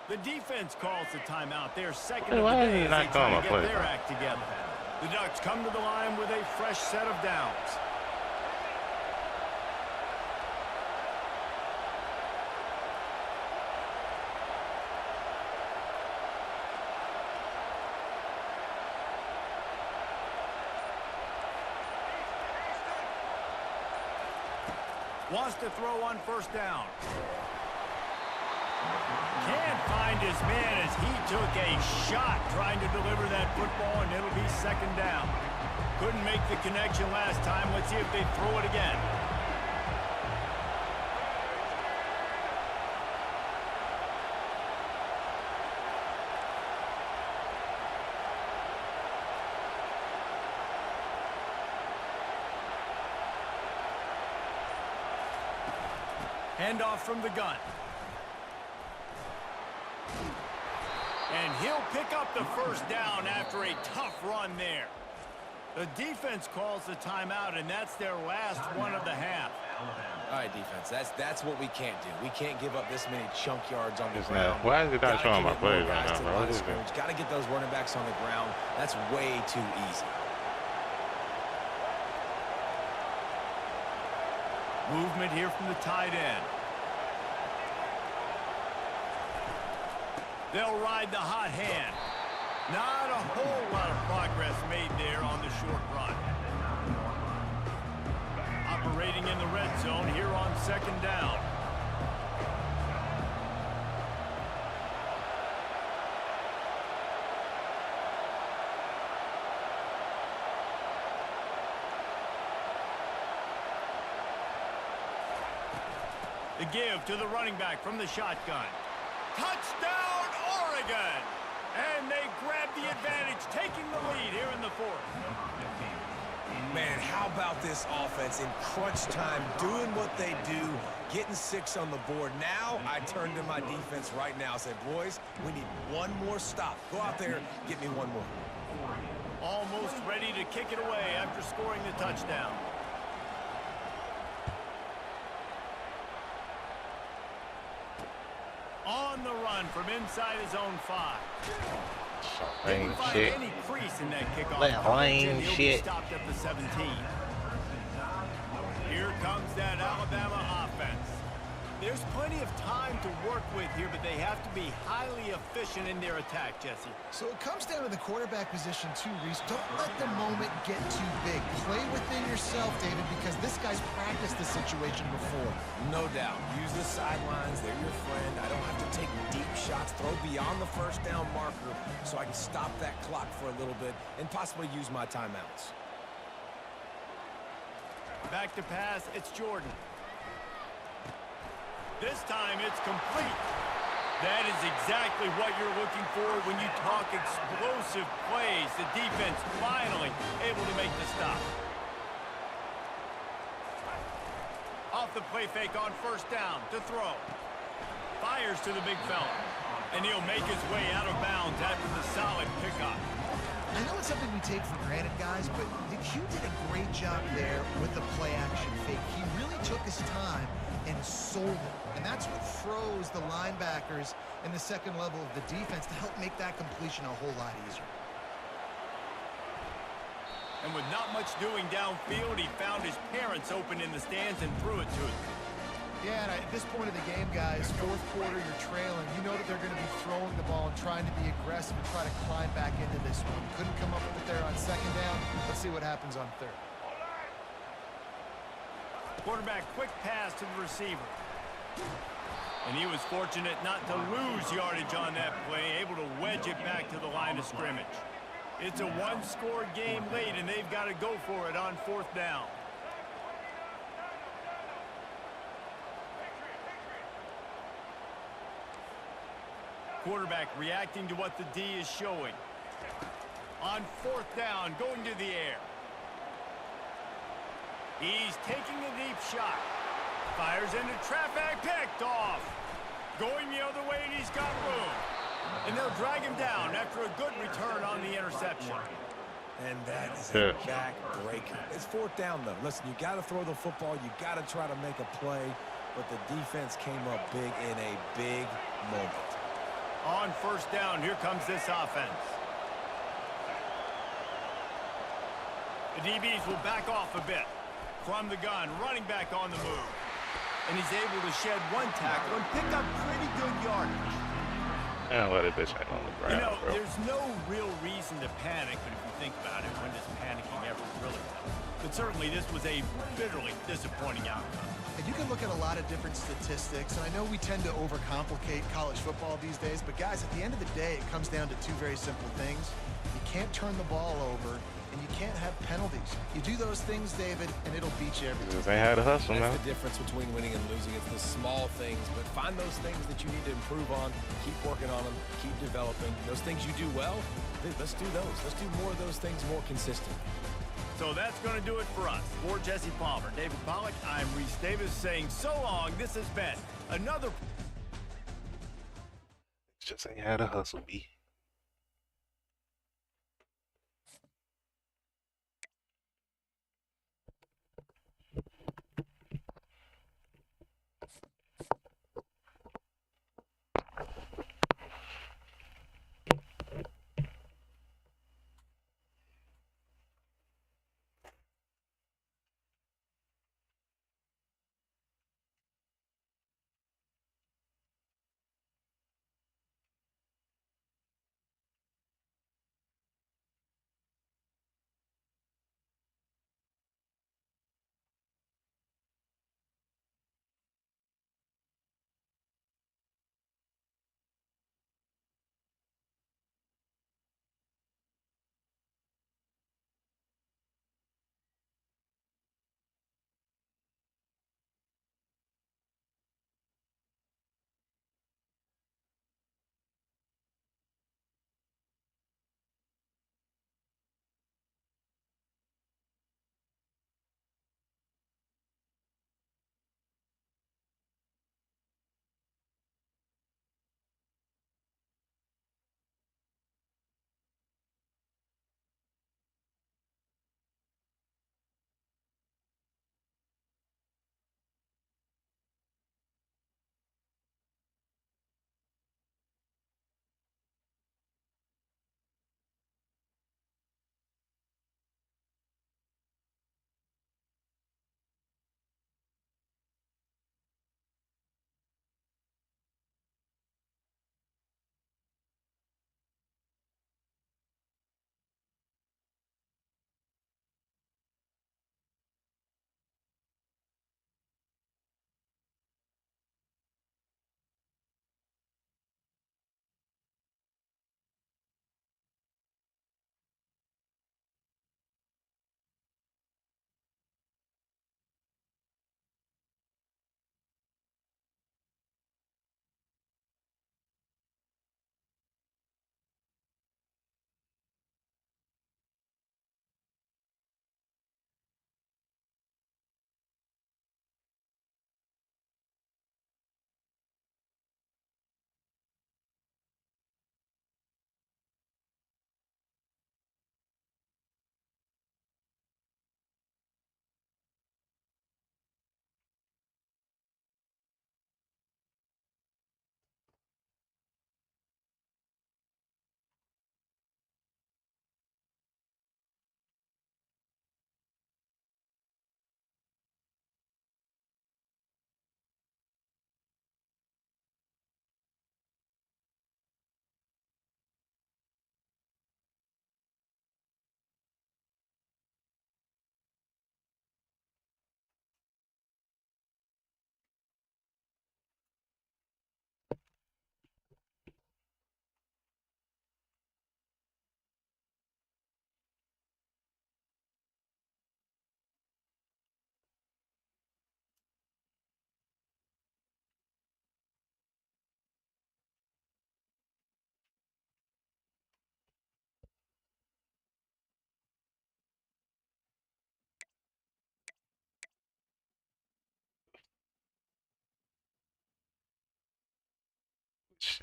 The defense calls the timeout. They're second of the day as they try to get their act together. The Ducks come to the line with a fresh set of downs. Wants to throw on first down. Can't find his man as he took a shot trying to deliver that football, and it'll be second down. Couldn't make the connection last time. Let's see if they throw it again. Handoff from the gun. And he'll pick up the first down after a tough run there. The defense calls the timeout, and that's their last one of the half.
All right, defense, that's what we can't do. We can't give up this many chunk yards on the ground.
Why is it not showing my plays right now, bro?
Got to get those running backs on the ground. That's way too easy.
Movement here from the tight end. They'll ride the hot hand. Not a whole lot of progress made there on the short run. Operating in the red zone here on second down. The give to the running back from the shotgun. Touchdown, Oregon! And they grab the advantage, taking the lead here in the fourth.
Man, how about this offense in crunch time, doing what they do, getting 6 on the board. Now I turn to my defense right now and say, boys, we need one more stop. Go out there, get me one more.
Almost ready to kick it away after scoring the touchdown. On the run from inside his own 5. Didn't find any crease in that kickoff.
Lame shit.
Stopped at the 17. Here comes that Alabama offense. There's plenty of time to work with here, but they have to be highly efficient in their attack, Jesse.
So it comes down to the quarterback position too, Reese. Don't let the moment get too big. Play within yourself, David, because this guy's practiced the situation before.
No doubt. Use the sidelines. They're your friend. I don't have to take deep shots. Throw beyond the first down marker so I can stop that clock for a little bit and possibly use my timeouts.
Back to pass, it's Jordan. This time it's complete. That is exactly what you're looking for when you talk explosive plays. The defense finally able to make the stop. Off the play fake on first down to throw. Fires to the big fella. And he'll make his way out of bounds after the solid pickup.
I know it's something we take for granted, guys, but Q did a great job there with the play-action fake. He really took his time and sold it. And that's what froze the linebackers in the second level of the defense to help make that completion a whole lot easier.
And with not much doing downfield, he found his parents open in the stands and threw it to them.
Yeah, and at this point of the game, guys, fourth quarter, you're trailing. You know that they're going to be throwing the ball and trying to be aggressive and try to climb back into this one. Couldn't come up with it there on second down. Let's see what happens on third.
Quarterback quick pass to the receiver. And he was fortunate not to lose yardage on that play, able to wedge it back to the line of scrimmage. It's a one-score game late, and they've got to go for it on fourth down. Quarterback reacting to what the D is showing. On fourth down, going to the air. He's taking a deep shot. Fires into traffic, picked off. Going the other way, and he's got room. And they'll drag him down after a good return on the interception.
And that is a backbreaker. It's fourth down, though. Listen, you got to throw the football. You got to try to make a play. But the defense came up big in a big moment.
On first down, here comes this offense. The DBs will back off a bit. From the gun, running back on the move. And he's able to shed one tackle and pick up pretty good yardage.
And let it bitch hang on the ground,
You know,
bro.
there's no real reason to panic, but if you think about it, when does panicking ever really help? But certainly this was a bitterly disappointing outcome.
And you can look at a lot of different statistics, and I know we tend to overcomplicate college football these days, but guys, at the end of the day, it comes down to two very simple things. You can't turn the ball over, and you can't have penalties. You do those things, David, and it'll beat you every time.
They had to hustle, man.
That's the difference between winning and losing. It's the small things, but find those things that you need to improve on, keep working on them, keep developing. Those things you do well, let's do those. Let's do more of those things more consistently.
So that's going to do it for us. For Jesse Palmer, David Pollock, I'm Reese Davis saying so long. This has been another...
Just ain't had a hustle, B.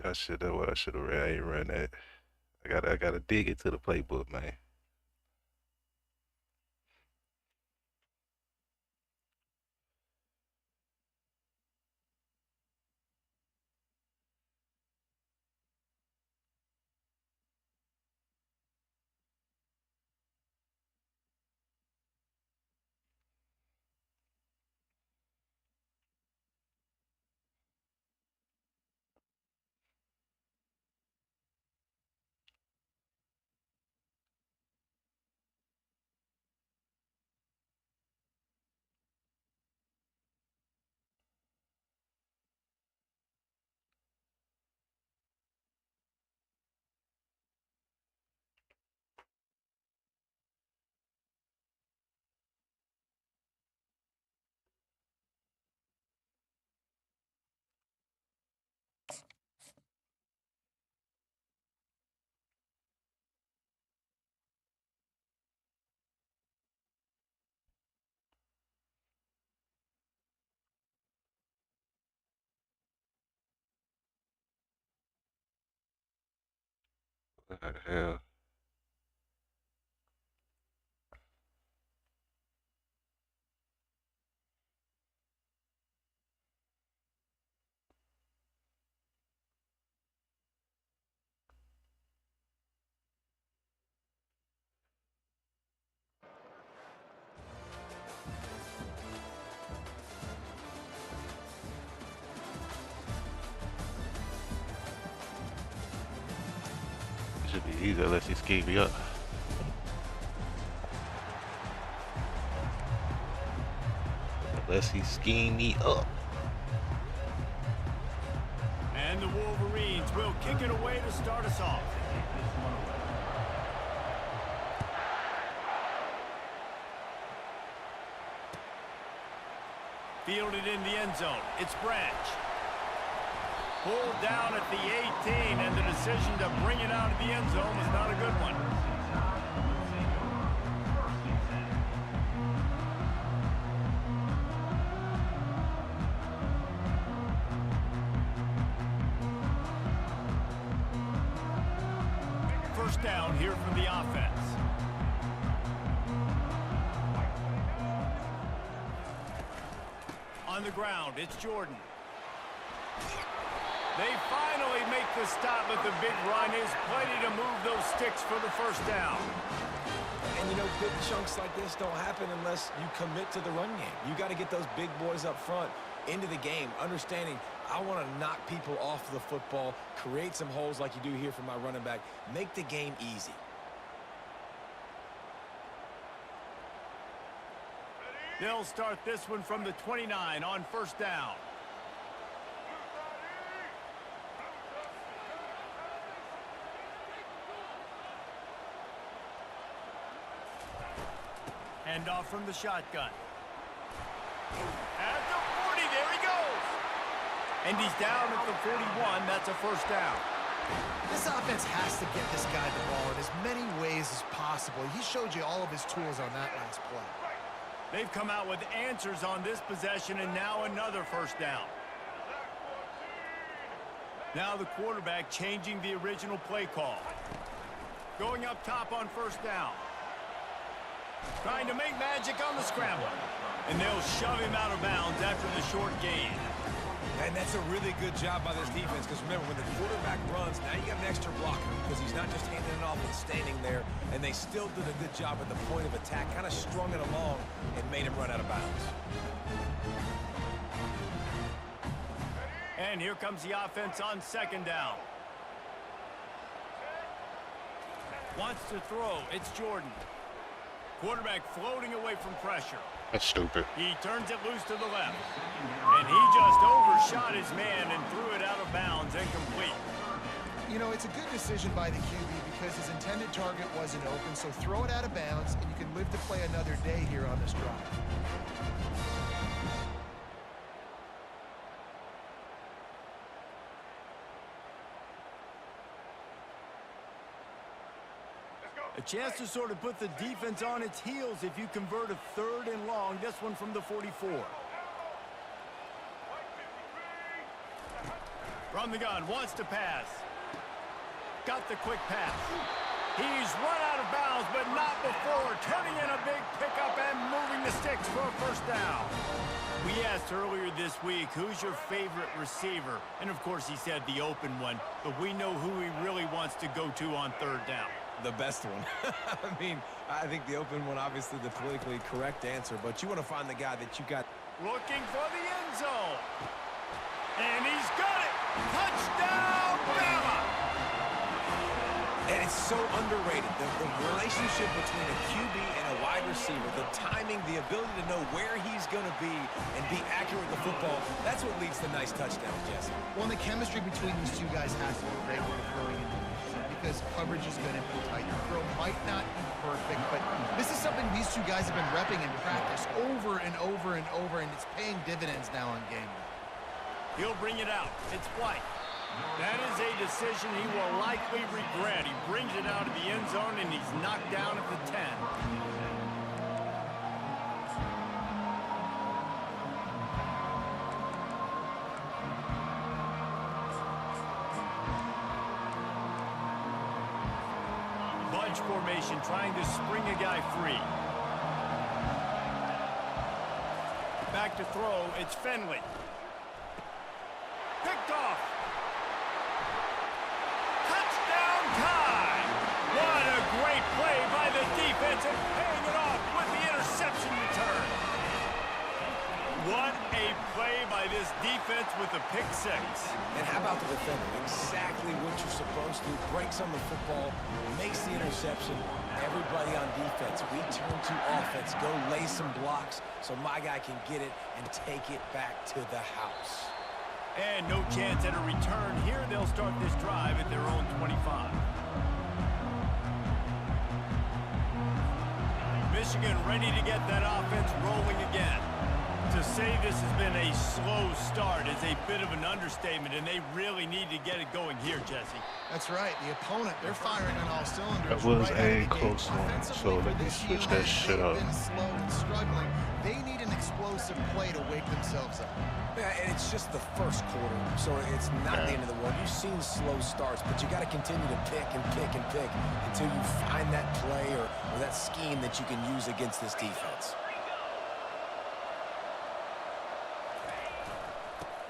I should have. What I should have ran. I ain't run that. I gotta dig into the playbook, man. What the hell? It should be easy unless he scheme me up. Unless he scheme me up.
And the Wolverines will kick it away to start us off. Fielded in the end zone. It's Branch. Pulled down at the 18, and the decision to bring it out of the end zone was not a good one. First down here from the offense. On the ground, it's Jordan. They finally make the stop, but the big run is plenty to move those sticks for the first down.
And, you know, big chunks like this don't happen unless you commit to the run game. You got to get those big boys up front into the game, understanding I want to knock people off the football, create some holes like you do here for my running back, make the game easy.
They'll start this one from the 29 on first down. Hand off from the shotgun. At the 40, there he goes. And he's down at the 41. That's a first down.
This offense has to get this guy the ball in as many ways as possible. He showed you all of his tools on that last play.
They've come out with answers on this possession, and now another first down. Now the quarterback changing the original play call. Going up top on first down. Trying to make magic on the scramble. And they'll shove him out of bounds after the short gain.
And that's a really good job by this defense, because remember, when the quarterback runs, now you got an extra blocker, because he's not just handing it off and standing there, and they still did a good job at the point of attack, kind of strung it along and made him run out of bounds.
And here comes the offense on second down. Wants to throw. It's Jordan. Quarterback floating away from pressure.
That's stupid.
He turns it loose to the left. And he just overshot his man and threw it out of bounds, incomplete.
You know, it's a good decision by the QB because his intended target wasn't open, so throw it out of bounds, and you can live to play another day here on this drive.
A chance to sort of put the defense on its heels if you convert a third and long. This one from the 44. From the gun, wants to pass. Got the quick pass. He's run out of bounds, but not before turning in a big pickup and moving the sticks for a first down. We asked earlier this week, who's your favorite receiver? And of course he said the open one, but we know who he really wants to go to on third down.
The best one. I mean, I think the open one, obviously the politically correct answer, but you want to find the guy that you got.
Looking for the end zone. And he's got it. Touchdown, Bama.
And it's so underrated. The relationship between a QB and a wide receiver, the timing, the ability to know where he's going to be and be accurate with the football, that's what leads to nice touchdowns, Jesse.
Well, the chemistry between these two guys has to be great when they're throwing into because coverage is going to be tight. Your throw might not be perfect, but this is something these two guys have been repping in practice over and over and over, and it's paying dividends now on game day.
He'll bring it out. It's White. That is a decision he will likely regret. He brings it out of the end zone, and he's knocked down at the 10. bunch formation, trying to spring a guy free. Back to throw, it's Finley. Picked off. Touchdown time! What a great play by the defense and paying it off with the interception return. What a play by this defense with the pick six.
And how about the defender? Exactly what you're supposed to. Breaks on the football, makes the interception. Everybody on defense, we turn to offense. Go lay some blocks so my guy can get it and take it back to the house.
And no chance at a return here. They'll start this drive at their own 25. Michigan ready to get that offense rolling again. To say this has been a slow start is a bit of an understatement, and they really need to get it going here, Jesse.
That's right. The opponent, they're firing on all cylinders.
That was
right
a close one, so let me switch that shit up.
They've been slow and struggling. They need an explosive play to wake themselves up.
Yeah, and it's just the first quarter, so it's not the end of the world. You've seen slow starts, but you got to continue to pick and pick and pick until you find that play or that scheme that you can use against this defense.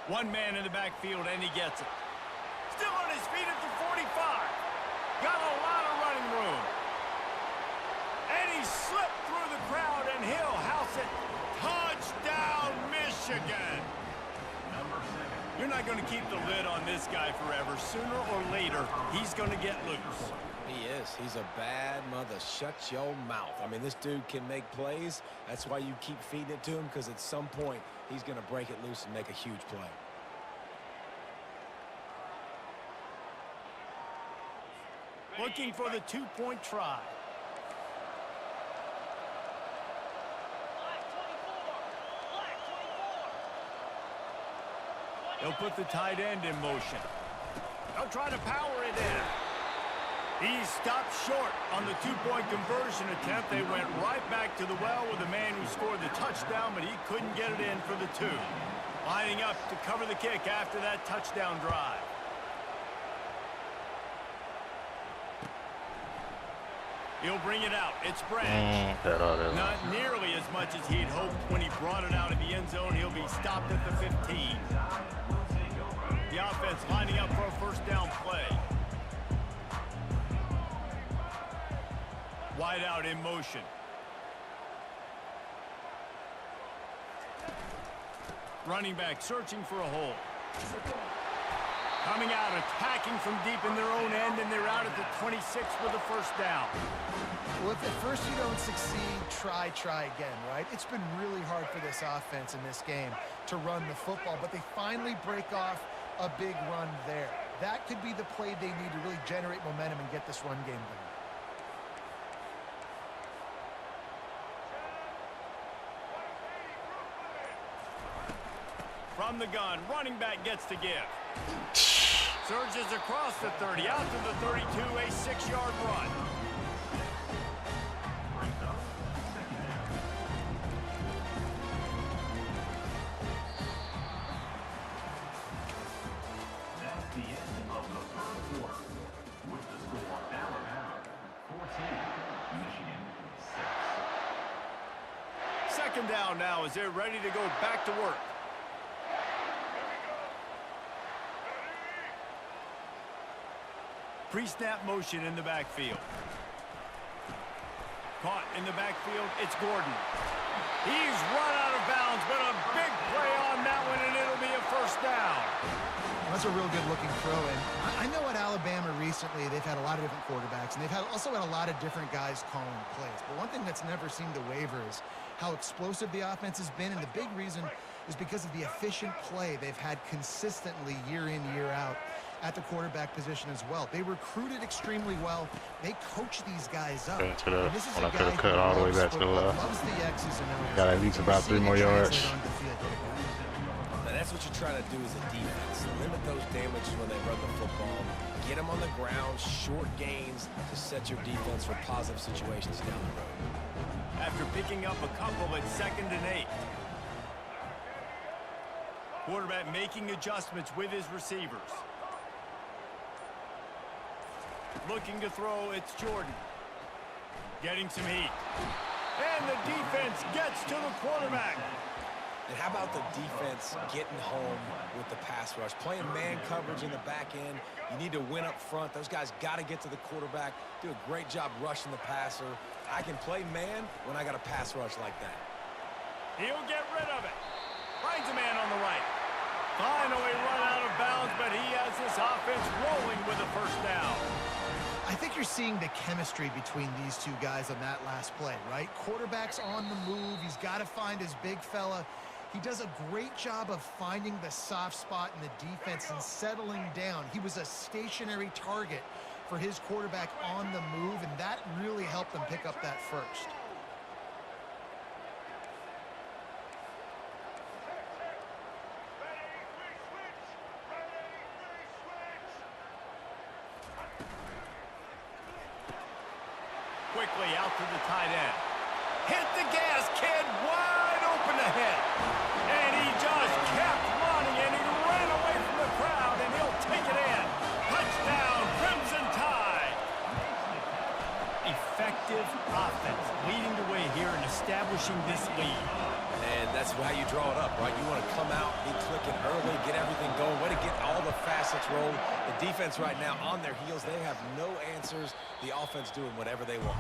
One man in the backfield, and he gets it. Still on his feet at the 45. Got a lot of running room. And he slipped through the crowd, and he'll house it. Touchdown, Michigan. You're not going to keep the lid on this guy forever. Sooner or later, he's going to get loose.
He is. He's a bad mother. Shut your mouth. I mean, this dude can make plays. That's why you keep feeding it to him, because at some point, he's going to break it loose and make a huge play.
Looking for the two-point try. They'll put the tight end in motion. They'll try to power it in. He stopped short on the two-point conversion attempt. They went right back to the well with the man who scored the touchdown, but he couldn't get it in for the two. Lining up to cover the kick after that touchdown drive. He'll bring it out. It's Branch. Not nearly as much as he'd hoped when he brought it out of the end zone. He'll be stopped at the 15. The offense lining up for a first down play. Wide out in motion. Running back searching for a hole. Coming out, attacking from deep in their own end, and they're out at the 26 with a first down.
Well, if at first you don't succeed, try again, right? It's been really hard for this offense in this game to run the football, but they finally break off a big run there. That could be the play they need to really generate momentum and get this run game going.
From the gun, running back gets to give. Surges across the 30, out to the 32, a 6-yard run.
That's the end of the first quarter. With the score, Alabama 14, Michigan 6.
Second down now as they're ready to go back to work. Pre-snap motion in the backfield. Caught in the backfield, it's Gordon. He's run out of bounds, but a big play on that one, and it'll be a first down.
That's a real good-looking throw, and I know at Alabama recently they've had a lot of different quarterbacks, and they've also had a lot of different guys calling plays. But one thing that's never seemed to waver is how explosive the offense has been, and the big reason is because of the efficient play they've had consistently year in, year out at the quarterback position as well. They recruited extremely well. They coach these guys up. This is
when
a
I could have
guy
cut all the way back to the left.
loves the X's and O's.
Got at least about 3 more yards.
Now that's what you're trying to do as a defense. Limit those damages when they run the football. Get them on the ground, short gains to set your defense for positive situations down the road.
After picking up a couple at 2nd and 8. Quarterback making adjustments with his receivers. Looking to throw, it's Jordan. Getting some heat. And the defense gets to the quarterback.
And how about the defense getting home with the pass rush? Playing man coverage in the back end. You need to win up front. Those guys got to get to the quarterback. Do a great job rushing the passer. I can play man when I got a pass rush like that.
He'll get rid of it. Finds a man on the right. Finally run out of bounds, but he has this offense rolling with a first down.
I think you're seeing the chemistry between these two guys on that last play, right? Quarterback's on the move. He's got to find his big fella. He does a great job of finding the soft spot in the defense and settling down. He was a stationary target for his quarterback on the move, and that really helped them pick up that first.
Quickly out to the tight end. Hit the gas, kid, wide open ahead. And he just kept running, and he ran away from the crowd, and he'll take it in. Touchdown, Crimson Tide. Effective offense, leading the way here and establishing this lead.
And that's how you draw it up, right? You want to come out, be clicking early, get everything going. Way to get all the facets rolled. The defense right now on their heels. They have no answers. The offense doing whatever they want.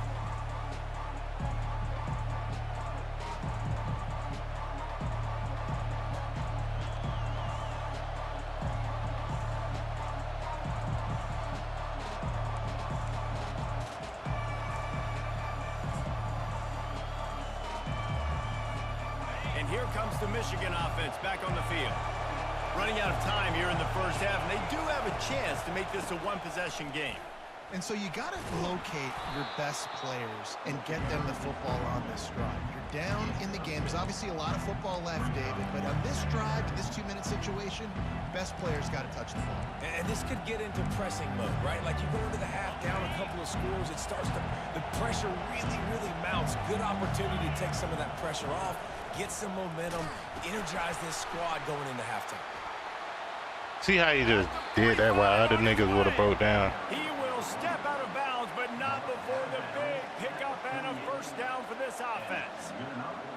And here comes the Michigan offense back on the field. Running out of time here in the first half, and they do have a chance to make this a one-possession game.
And so you got to locate your best players and get them the football on this drive. You're down in the game. There's obviously a lot of football left, David, but on this drive, this 2-minute situation, best players got to touch the ball.
And this could get into pressing mode, right? Like you go into the half, down a couple of scores, it starts to, the pressure really mounts. Good opportunity to take some of that pressure off, get some momentum, energize this squad going into halftime.
See how he just did that while other niggas would have broke down.
He will step out of bounds, but not before the big pickup and a first down for this offense.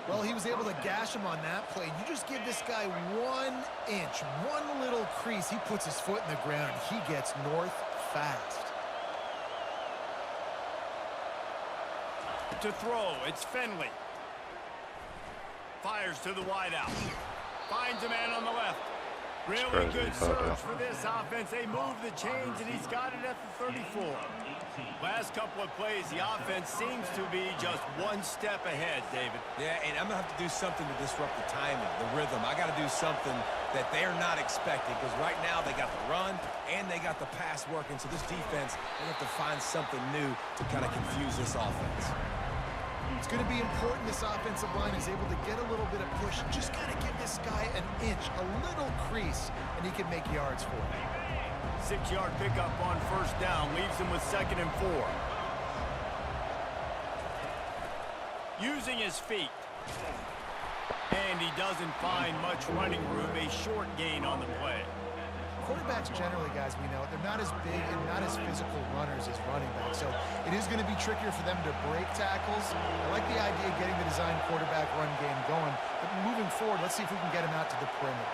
Well, he was able to gash him on that play. You just give this guy 1 inch, one little crease. He puts his foot in the ground. He gets north fast.
To throw, it's Finley. Fires to the wideout. Finds a man on the left. Really good surge for this offense. They move the chains, and he's got it at the 34. Last couple of plays, the offense seems to be just one step ahead, David.
Yeah, and I'm going to have to do something to disrupt the timing, the rhythm. I got to do something that they're not expecting, because right now they got the run and they got the pass working. So this defense, they have to find something new to kind of confuse this offense.
It's going to be important this offensive line is able to get a little bit of push. Just got to give this guy an inch, a little crease, and he can make yards for it.
6-yard pickup on first down leaves him with 2nd and 4. Using his feet. And he doesn't find much running room. A short gain on the play.
Quarterbacks generally, guys, we know, they're not as big and not as physical runners as running backs. So it is going to be trickier for them to break tackles. I like the idea of getting the design quarterback run game going. But moving forward, let's see if we can get him out to the perimeter.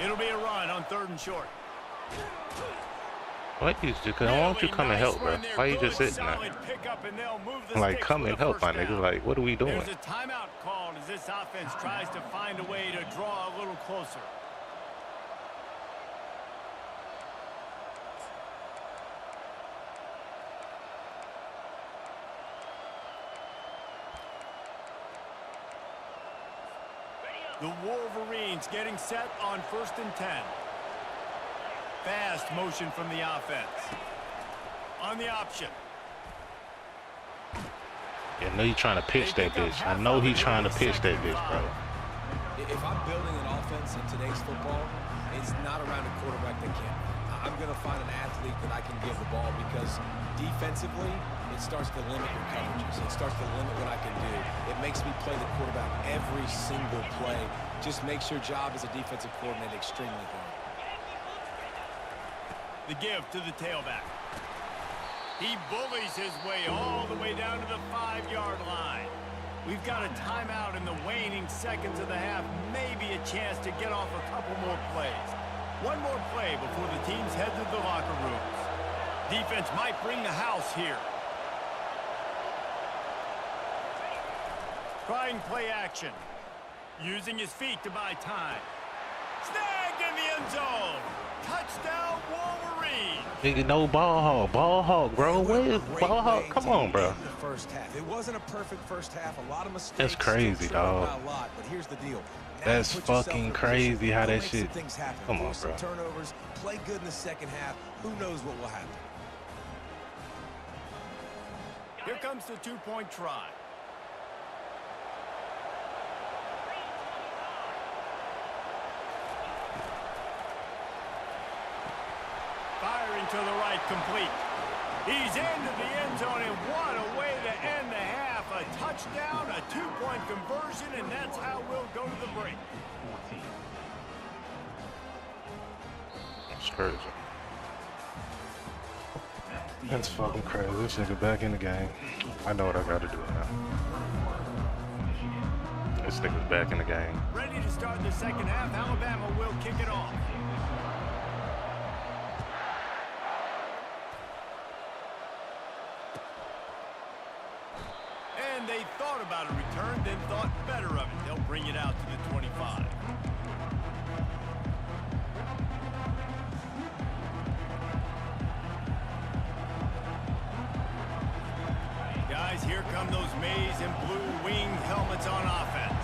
It'll be a run on 3rd and short.
Why don't you come and help, bro? Why you just sitting there? Like, come and help, my nigga. Like, what are we doing?
There's a timeout called as this offense tries to find a way to draw a little closer. The Wolverines getting set on 1st and 10. Fast motion from the offense. On the option.
Yeah, I know he's trying to pitch that bitch. I know he's trying to pitch that bitch, bro.
If I'm building an offense in today's football, it's not around a quarterback that can't. I'm going to find an athlete that I can give the ball because defensively, it starts to limit your coverages. It starts to limit what I can do. It makes me play the quarterback every single play. Just makes your job as a defensive coordinator extremely hard.
The give to the tailback. He bullies his way all the way down to the 5-yard line. We've got a timeout in the waning seconds of the half. Maybe a chance to get off a couple more plays. One more play before the teams head to the locker rooms. Defense might bring the house here. Trying play action. Using his feet to buy time. Snagged in the end zone. Touchdown, Wolverine.
Nigga, no ball hog, bro. Where's ball hog? Come on, bro.
First half. It wasn't a perfect first half. A lot of mistakes.
That's crazy, dog.
But here's the deal.
That's fucking crazy how that shit. Come on, bro.
Turnovers. Play good in the second half. Who knows what will happen?
Here comes the 2-point try. Firing to the right, complete. He's into the end zone, and what a way to end the half. A touchdown, a 2-point conversion, and that's how we'll go to the break.
That's crazy. That's fucking crazy. This nigga back in the game. I know what I gotta do now. This nigga's back in the game.
Ready to start the second half. Alabama will kick it off. And they thought about a return, then thought better of it. They'll bring it out to the 25. Guys, here come those maize and blue winged helmets on offense.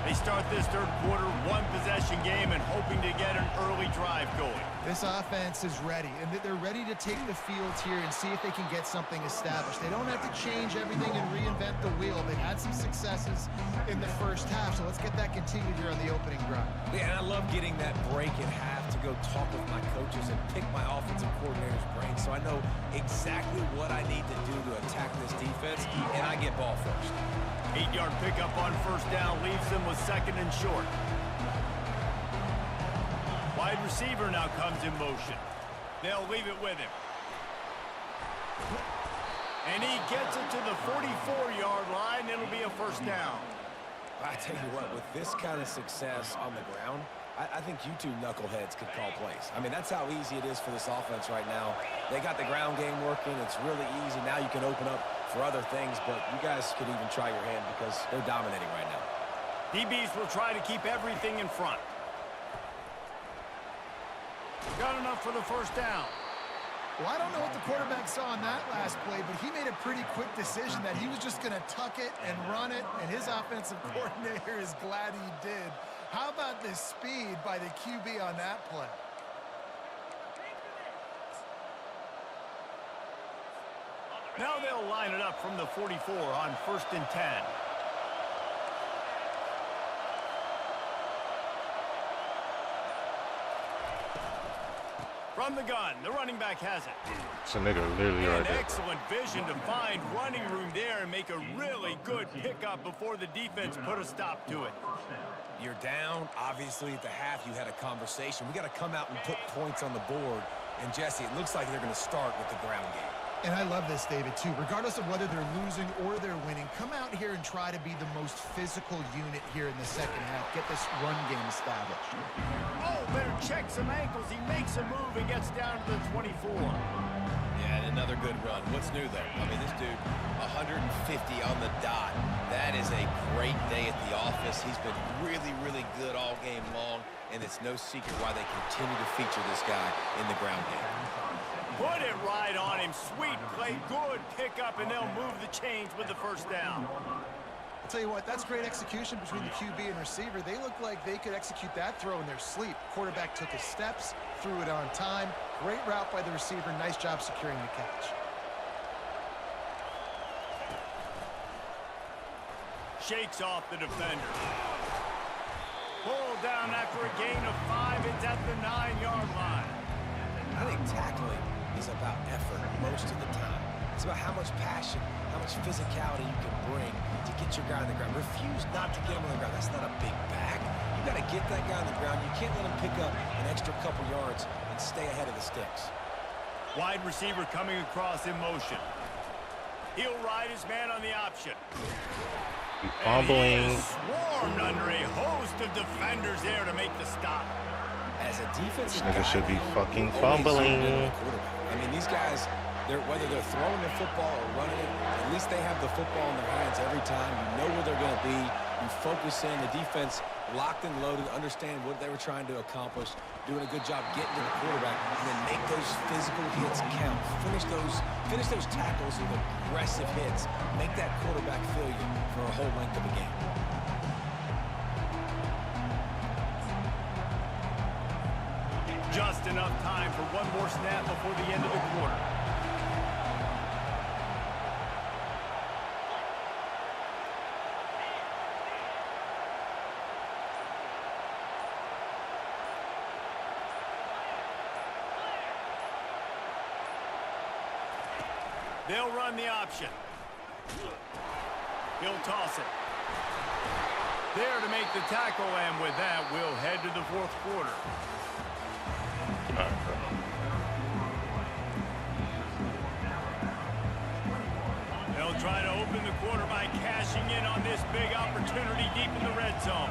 They start this third quarter, one-possession game, and hoping to get an early drive going.
This offense is ready, and they're ready to take the field here and see if they can get something established. They don't have to change everything and reinvent the wheel. They had some successes in the first half, so let's get that continued here on the opening drive.
Yeah, and I love getting that break at half to go talk with my coaches and pick my offensive coordinator's brain so I know exactly what I need to do to attack this defense, and I get ball first.
8-yard pickup on first down leaves them with second and short. Wide receiver now comes in motion. They'll leave it with him. And he gets it to the 44-yard line. It'll be a first down.
I tell you what, with this kind of success on the ground, I think you two knuckleheads could call plays. I mean, that's how easy it is for this offense right now. They got the ground game working. It's really easy. Now you can open up for other things, but you guys could even try your hand because they're dominating right now.
DBs will try to keep everything in front. Got enough for the first down.
Well, I don't know what the quarterback saw on that last play, but he made a pretty quick decision that he was just going to tuck it and run it, and his offensive coordinator is glad he did. How about the speed by the QB on that play?
Now they'll line it up from the 44 on 1st and 10. From the gun, the running back has it.
It's a nigga literally right there.
Excellent vision to find running room there and make a really good pickup before the defense put a stop to it.
You're down. Obviously, at the half, you had a conversation. We got to come out and put points on the board. And, Jesse, it looks like they're going to start with the ground game.
And I love this, David, too. Regardless of whether they're losing or they're winning, come out here and try to be the most physical unit here in the second half. Get this run game established.
Oh, better check some ankles. He makes a move and gets down to the 24.
Yeah, and another good run. What's new, though? I mean, this dude, 150 on the dot. That is a great day at the office. He's been really, really good all game long, and it's no secret why they continue to feature this guy in the ground game.
Put it right on him. Sweet play, good pickup, and they'll move the chains with the first down.
I'll tell you what, that's great execution between the QB and receiver. They look like they could execute that throw in their sleep. Quarterback took his steps, threw it on time. Great route by the receiver. Nice job securing the catch.
Shakes off the defender. Pulled down after a gain of 5. It's at the 9-yard line.
I think tackling is about effort most of the time. It's about how much passion, how much physicality you can bring to get your guy on the ground. Refuse not to get him on the ground. That's not a big back. You got to get that guy on the ground. You can't let him pick up an extra couple yards and stay ahead of the sticks.
Wide receiver coming across in motion. He'll ride his man on the option.
Fumbling.
And he is swarmed under a host of defenders there to make the stop.
As a defensive
Nigga
guy,
should be fucking
always
fumbling.
zoomed in on the quarterback. I mean, these guys, whether they're throwing the football or running it, at least they have the football in their hands every time. You know where they're going to be. You focus in. The defense locked and loaded, understand what they were trying to accomplish, doing a good job getting to the quarterback, and then make those physical hits count. Finish those tackles with aggressive hits. Make that quarterback feel you for a whole length of the game.
Just enough time for one more snap before the end of the quarter. They'll run the option. He'll toss it. There to make the tackle, and with that, we'll head to the fourth quarter. They'll try to open the quarter by cashing in on this big opportunity deep in the red zone.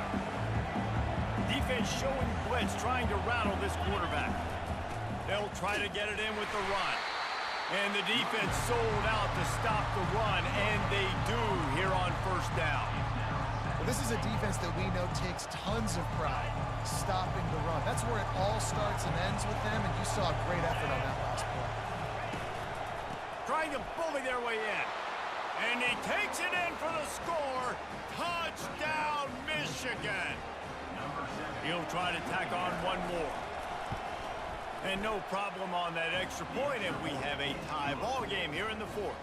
Defense showing blitz, trying to rattle this quarterback. They'll try to get it in with the run. And the defense sold out to stop the run, and they do here on first down.
Well, this is a defense that we know takes tons of pride stopping the run. That's where it all starts and ends with them, and you saw a great effort on that last play.
Trying to bully their way in. And he takes it in for the score. Touchdown, Michigan. He'll try to tack on one more. And no problem on that extra point, and we have a tie ball game here in the fourth.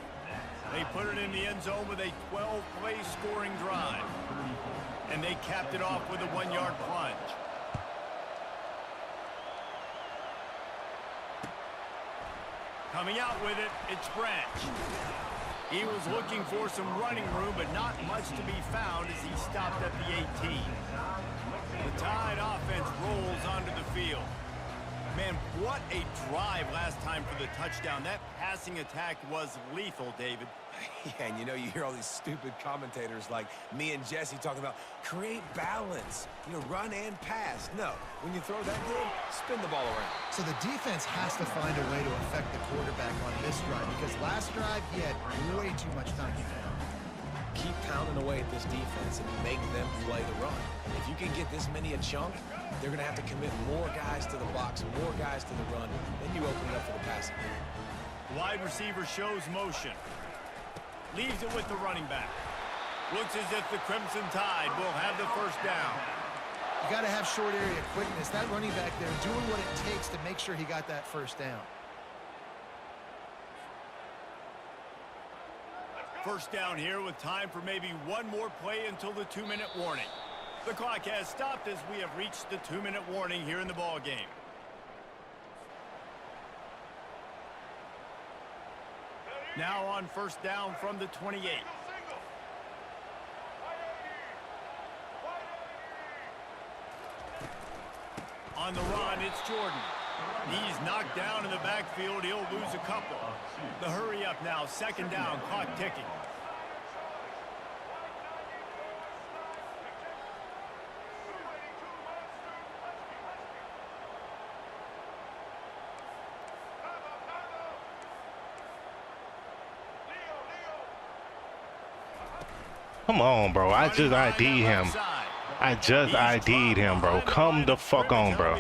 They put it in the end zone with a 12-play scoring drive. And they capped it off with a 1-yard plunge. Coming out with it, it's Branch. He was looking for some running room, but not much to be found as he stopped at the 18. The Tide offense rolls onto the field. Man, what a drive last time for the touchdown. That passing attack was lethal, David.
Yeah, and you know, you hear all these stupid commentators like me and Jesse talking about create balance, you know, run and pass. No, when you throw that good, spin the ball around.
So the defense has to find a way to affect the quarterback on this drive, because last drive he had way too much time to throw.
Keep pounding away at this defense and make them play the run. If you can get this many a chunk, they're going to have to commit more guys to the box, more guys to the run. Then you open it up for the passing game.
Wide receiver shows motion. Leaves it with the running back. Looks as if the Crimson Tide will have the first down.
You got to have short area quickness. That running back there doing what it takes to make sure he got that first down.
First down here with time for maybe one more play until the 2-minute warning. The clock has stopped as we have reached the 2-minute warning here in the ball game. Now on first down from the 28. On the run, it's Jordan. He's knocked down in the backfield. He'll lose a couple. The hurry up now. Second down. Clock ticking.
Come on, bro. I just ID'd him. I just ID'd him, bro. Come the fuck on, bro.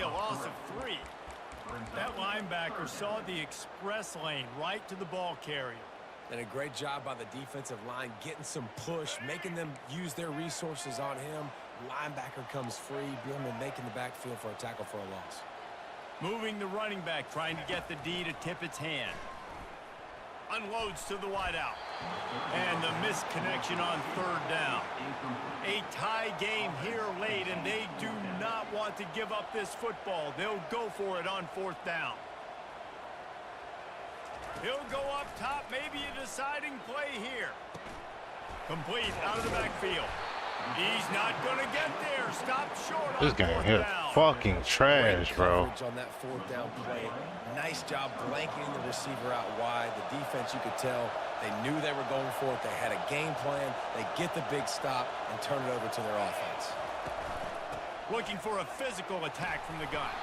That linebacker saw the express lane right to the ball carrier.
And a great job by the defensive line getting some push, making them use their resources on him. Linebacker comes free, Bierman making the backfield for a tackle for a loss.
Moving the running back, trying to get the D to tip its hand. Unloads to the wideout. And the misconnection on third down. A tie game here late, and they do not want to give up this football. They'll go for it on fourth down. He'll go up top, maybe a deciding play here. Complete out of the backfield. He's not going to get there. Stop short on
This game
fourth
here
down.
fucking trash,
Great
bro.
coverage on that fourth down play. Nice job blanketing the receiver out wide. The defense, you could tell, they knew they were going for it. They had a game plan. They get the big stop and turn it over to their offense.
Looking for a physical attack from the gun.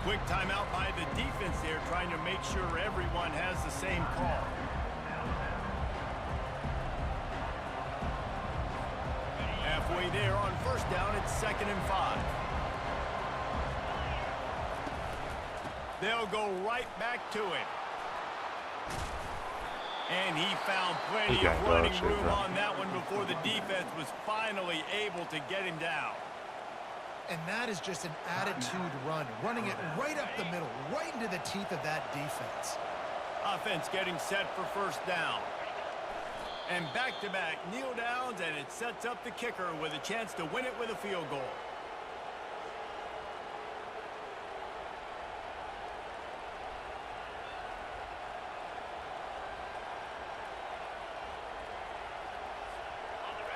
Quick timeout by the defense there, trying to make sure everyone has the same call. Halfway there on first down, it's 2nd and 5. They'll go right back to it. And he found plenty of running room on that one before the defense was finally able to get him down.
And that is just an attitude run, running it right up the middle, right into the teeth of that defense.
Offense getting set for first down. And back-to-back kneel downs, and it sets up the kicker with a chance to win it with a field goal.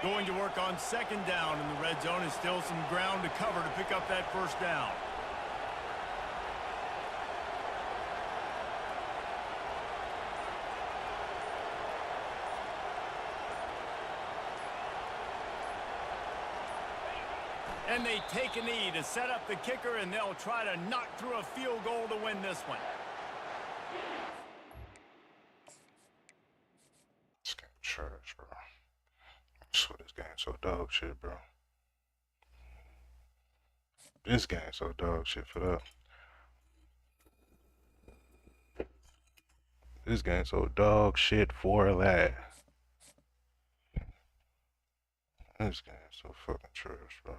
Going to work on 2nd down in the red zone, and still some ground to cover to pick up that first down. And they take a knee to set up the kicker, and they'll try to knock through a field goal to win this one.
This game trash, bro. I swear this game's so dog shit, bro. This game's so dog shit for that. This game's so dog shit for that. This game's so fucking trash, bro.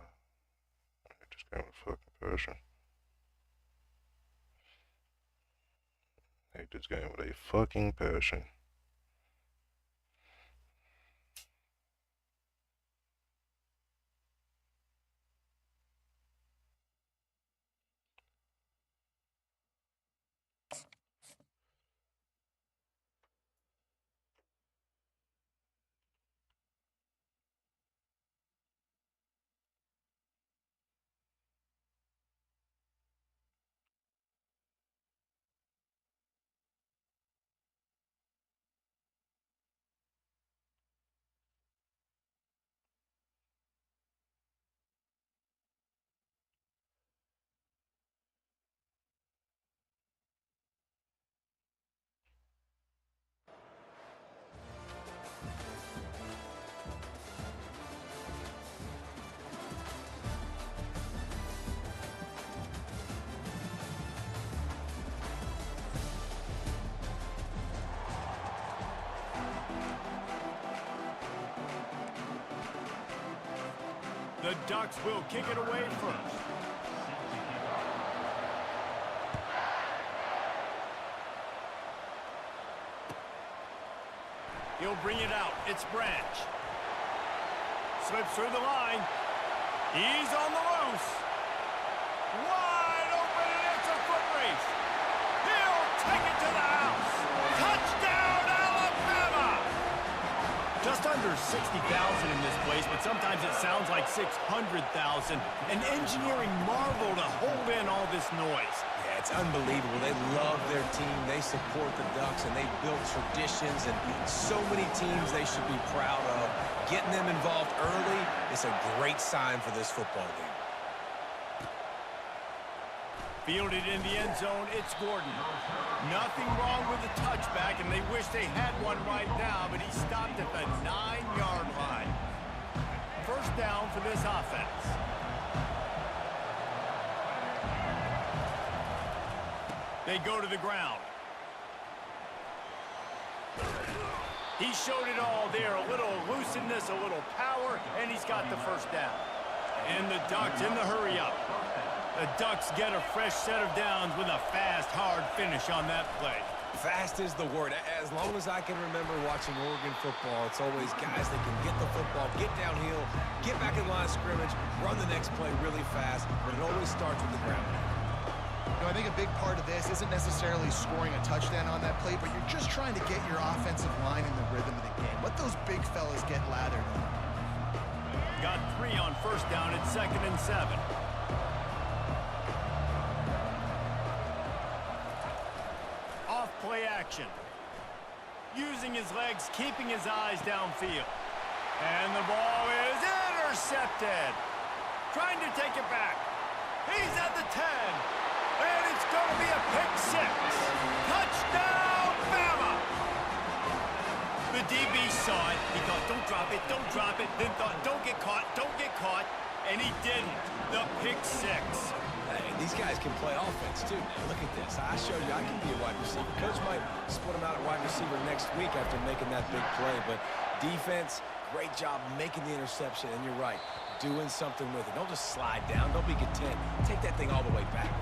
I hate this game with fucking passion. I hate this game with a fucking passion.
The Ducks will kick it away first. He'll bring it out. It's Branch. Slips through the line. He's on the loose. Wide open, and it's a foot race. He'll take it to the house. Touchdown, Alabama! Just under 60,000 in this place, but sometimes it sounds like 600,000. An engineering marvel to hold in all this noise.
Yeah, it's unbelievable. They love their team. They support the Ducks, and they built traditions and so many teams they should be proud of. Getting them involved early is a great sign for this football game.
Fielded in the end zone, it's Gordon. Nothing wrong with the touchback, and they wish they had one right now, but he stopped at the 9-yard line. First down for this offense. They go to the ground. He showed it all there, a little elusiveness, a little power, and he's got the first down. And the Ducks in the hurry up. The Ducks get a fresh set of downs with a fast, hard finish on that play.
Fast is the word. As long as I can remember watching Oregon football, it's always guys that can get the football, get downhill, get back in line of scrimmage, run the next play really fast, but it always starts with the ground.
I think a big part of this isn't necessarily scoring a touchdown on that play, but you're just trying to get your offensive line in the rhythm of the game. Let those big fellas get lathered on.
Got 3 on first down at 2nd and 7. Off play action. Using his legs, keeping his eyes downfield. And the ball is intercepted. Trying to take it back. He's at the 10. And it's going to be a pick 6. Touchdown, Bama! The DB saw it. He thought, don't drop it, don't drop it. Then thought, don't get caught, don't get caught. And he didn't. The pick 6.
Hey, these guys can play offense, too, man. Look at this. I showed you I can be a wide receiver. Coach might split him out at wide receiver next week after making that big play. But defense, great job making the interception. And you're right, doing something with it. Don't just slide down. Don't be content. Take that thing all the way back.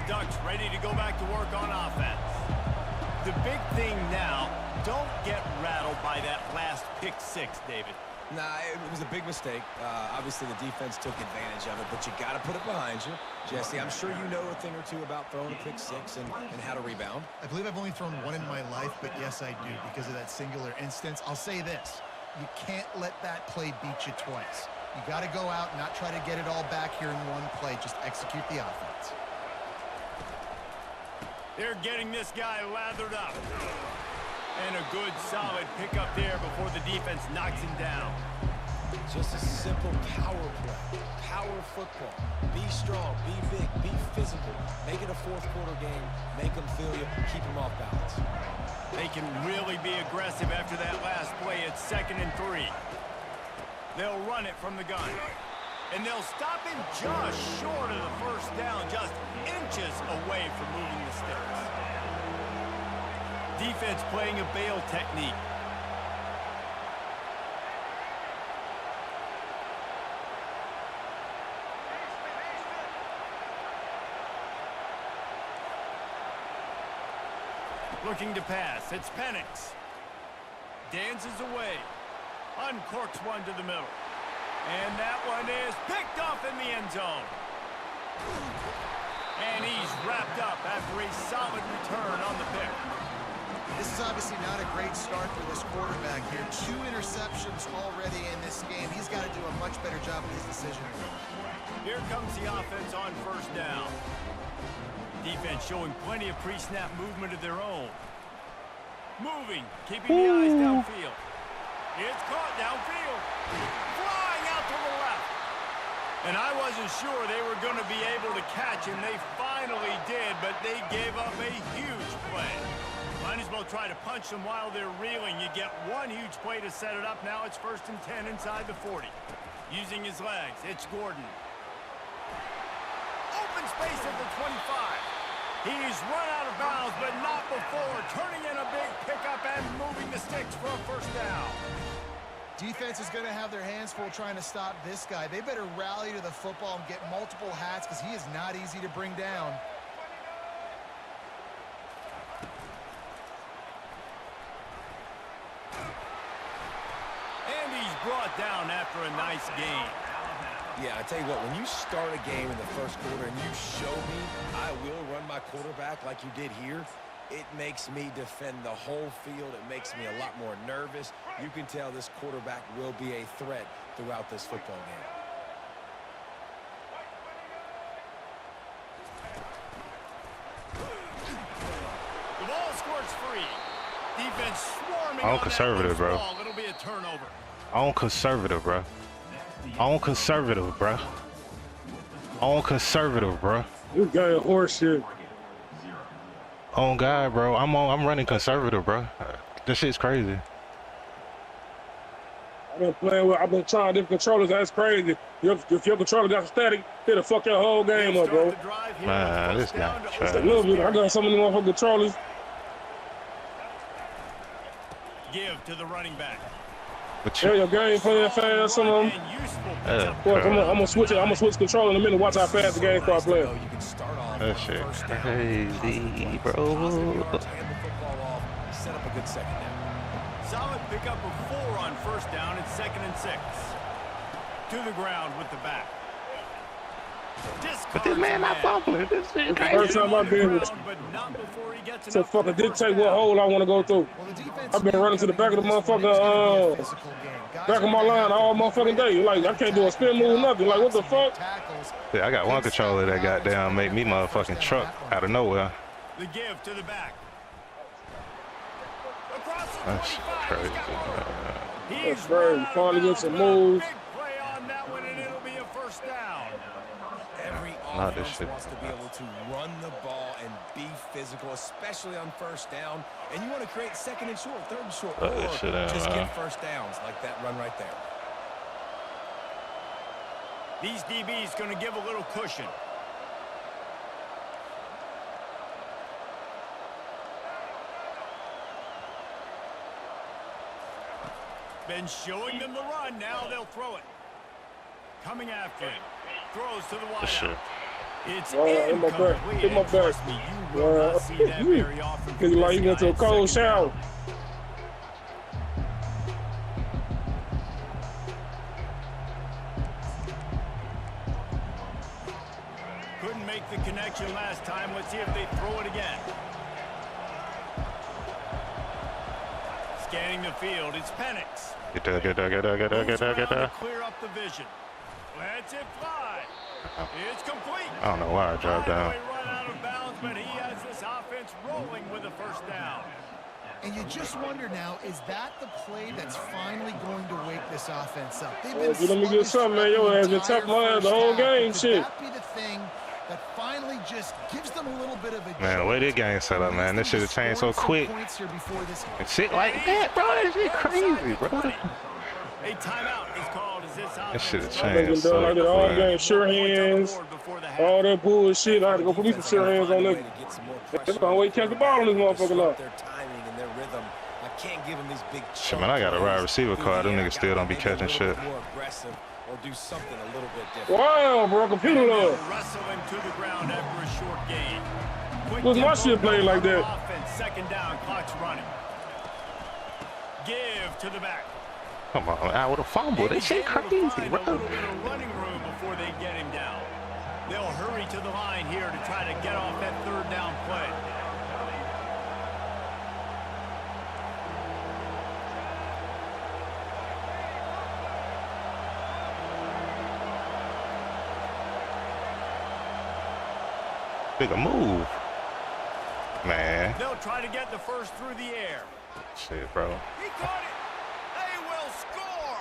Ducks ready to go back to work on offense. The big thing now, don't get rattled by that last pick 6, David.
Nah, it was a big mistake. Obviously, the defense took advantage of it, but you got to put it behind you. Jesse, I'm sure you know a thing or two about throwing a pick 6 and how to rebound.
I believe I've only thrown one in my life, but yes, I do because of that singular instance. I'll say this. You can't let that play beat you twice. You got to go out and not try to get it all back here in one play. Just execute the offense.
They're getting this guy lathered up. And a good, solid pickup there before the defense knocks him down.
Just a simple power play. Power football. Be strong, be big, be physical. Make it a fourth-quarter game. Make them feel you. Keep them off balance.
They can really be aggressive after that last play. It's 2nd and 3. They'll run it from the gun. And they'll stop him just short of the first down, just inches away from moving the sticks. Defense playing a bail technique. Looking to pass. It's Penix. Dances away. Uncorks one to the middle. And that one is picked off in the end zone. And he's wrapped up after a solid return on the pick.
This is obviously not a great start for this quarterback here. 2 interceptions already in this game. He's got to do a much better job with his decision.
Here comes the offense on first down. Defense showing plenty of pre-snap movement of their own. Moving, keeping the eyes downfield. It's caught downfield. Flying out to the left. And I wasn't sure they were going to be able to catch him. They finally did, but they gave up a huge play. Might as well try to punch them while they're reeling. You get one huge play to set it up. Now it's 1st and 10 inside the 40. Using his legs, it's Gordon. Open space at the 25. He's run out of bounds, but not before. Turning in a big pickup and moving the sticks for a first down.
Defense is going to have their hands full trying to stop this guy. They better rally to the football and get multiple hats because he is not easy to bring down.
And he's brought down after a nice game.
Yeah, I tell you what, when you start a game in the first quarter and you show me I will run my quarterback like you did here, it makes me defend the whole field. It makes me a lot more nervous. You can tell this quarterback will be a threat throughout this football game.
The ball squirts free. Defense swarming
I'm
on
conservative,
that loose
bro.
ball. It'll be a turnover.
On conservative, bro. On conservative, bro. On conservative, bro.
You got a horse shit.
On God, bro. I'm running conservative, bro. This shit's crazy.
I've been trying different controllers. That's crazy. If your controller got static, it'll fuck your whole game up, bro.
Man, this guy
Just a little bit. I got some of them motherfucking controllers.
Give to the running back.
But
Yeah,
you,
your game playing fast. Some of them.
And useful
Well, I'm
pickup.
gonna switch it. I'm gonna switch control in a minute. Watch how fast the game start playing.
You can start off
that
on
shit
first down.
crazy, bro.
Positive yards, hand the football off. Set up a good second down.
Solid pickup of 4 on first down. It's 2nd and 6. To the ground with the back.
But this man not fumbling. This shit
First
crazy.
time I've been with to fucking dictate what hole I want to go through.
Well, the defense
I've been running to the back of the motherfucker, back of my line all motherfucking day. Like, I can't do a spin move, nothing. Like, what the fuck?
Yeah, I got one controller that got down, make me motherfucking truck out of nowhere.
The give to the back. Across the
That shit
25,
crazy,
he's got
bro.
one.
That's right. Finally get some moves.
Big play on that one, and it'll be a first down.
Every
Not this
offense
shit.
wants to be able to run the ball and be physical, especially on first down. And you want to create second and short, third and short,
Let
or
this shit out,
just
man.
get first downs like that run right there.
These DBs going to give a little cushion. Been showing them the run. Now they'll throw it. Coming after it. Throws to the
This shit.
wideout. It's
in my back.
incomplete.
In my
And trust
back.
me, you will not see that very often.
Cause like you went to a cold shower.
Couldn't make the connection last time. Let's see if they throw it again. Scanning the field. It's Penix.
Get there, get there, get there, get there, get there, get there.
Clear up the vision. Lets it fly. It's complete.
I don't know why I dropped down.
Highway run out of bounds, but he has this offense rolling with a first down.
And you just wonder now, is that the play that's finally going to wake this offense up? They've been
Let me get something, man. Your ass been tapping my ass the whole game, shit.
Could that be the thing that finally just gives them a little bit of a
Man, the way this game set up, man, this shit have changed so quick. And shit like that, bro, that shit crazy, bro.
A timeout is called as this
This shit have
offense
I've been
changed
done
so
like that all
quick.
game. Sure hands, all that bullshit. I had to go put me some sure hands on that. That's the only way to catch the ball on this motherfucker now.
Their timing and their rhythm. I can't give them these big
Shit, man, I got a wide receiver card. Them niggas still don't be catching shit.
More aggressive or do something a little bit different.
Wow, bro, computer love.
wrestling to the ground after a short gain. Quick
Look, my
tempo
shit played like that.
Offense, second down, clock's running. Give to the back.
Come on, out with a fumble. This shit crazy,
A
bro.
little bit of running room before they get him down. They'll hurry to the line here to try to get off that third down play.
Bigger move. Man.
They'll try to get the first through the air.
Shit, bro.
He caught it. They will score.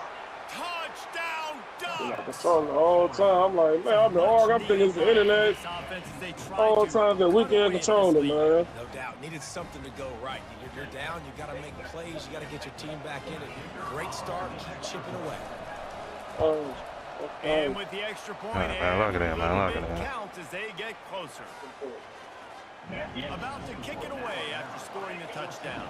Touchdown,
I
Ducks.
control the whole time. I'm like, man, I've been hard. I'm thinking it's the internet. All the time that weekend controller, man.
No doubt. Needed something to go right. You're down. You got to make plays. You got to get your team back in it. Great start. Keep chipping away.
And with the extra point,
Man, look at that, man. Look at that.
counts as they get closer. About to kick it away after scoring the touchdown.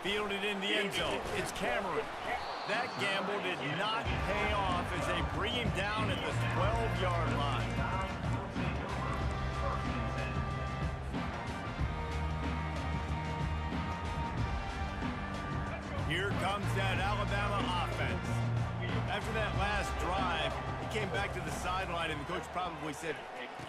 Fielded in the end zone. It's Cameron. That gamble did not pay off as they bring him down at the 12-yard line. Here comes that Alabama offense. After that last drive, he came back to the sideline, and the coach probably said,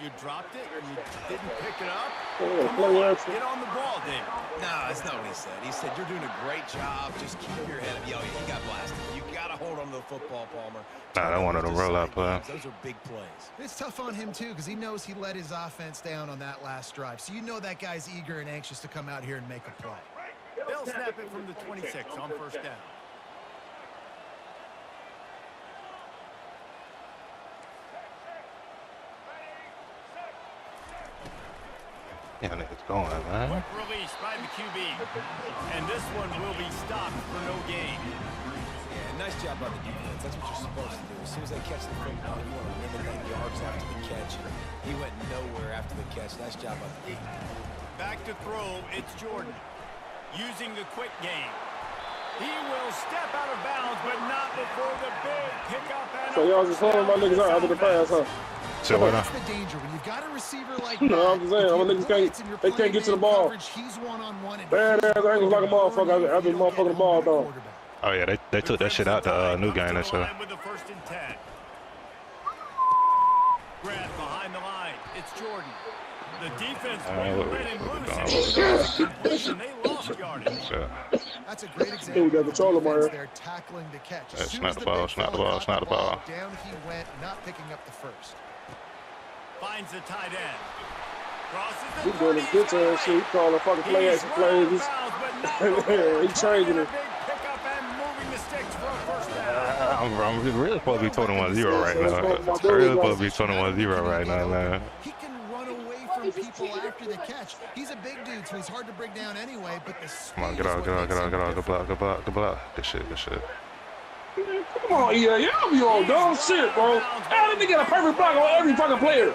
you dropped it? You didn't pick it up? Come on, get on the ball, David.
No, that's not what he said. He said, you're doing a great job. Just keep your head up. Yo, he got blasted. You got to hold on to the football, Palmer.
Nah, that one of them rollout plays.
Those are big plays.
It's tough on him, too, because he knows he let his offense down on that last drive. So you know that guy's eager and anxious to come out here and make a play.
They'll snap it from the 26 on first down.
Yeah, niggas going, man?
Quick release by the QB. And this one will be stopped for no gain.
Yeah, nice job by the defense. That's what you're supposed to do. As soon as they catch the football, you want to limit that yards after the catch. He went nowhere after the catch. Nice job by the defense.
Back to throw, it's Jordan. Using the quick game. He will step out of bounds, but not before the big pickup. And
So y'all just throwing my niggas out after the pass, huh?
So what?
That's the danger when you've got a receiver like
No,
that.
I'm just saying,
if
my
you
niggas
blitz
can't-
and you're
they can't
playing
get to the
man
ball.
coverage, he's one-on-one and
Bad
he's
ass angles like a motherfucker after the
you don't get
motherfucking ball,
open to the
dog.
quarterback.
Oh yeah, they took that shit out the new game. That's
With the 1st and 10. Grant behind the line. It's Jordan. The defense
what
let
we
him
doing?
loose. And they lost yardage.
so.
That's a great
Dude,
example.
got control of my
Defense
hair.
there tackling the catch. As
That's
soon
not
as
the
the
ball,
big
it's not the
fella
ball, it's
caught
not the ball.
Down he went, not picking up the first.
Finds the tight end. Crosses the
He doing his bitch ass shit. He calling fucking play action plays. He changing it.
I'm really supposed to be 21-0 right now. Really supposed to be 21-0 right now, man.
He can run away from people after the catch. He's a big dude, so he's hard to bring down anyway, but the speed
Come on, get out, get out, get out, get out. Good block, good block, good block. Good shit, good shit.
Come on, yeah, y'all be on dumb shit, bro. How did they get a perfect block on every fucking player?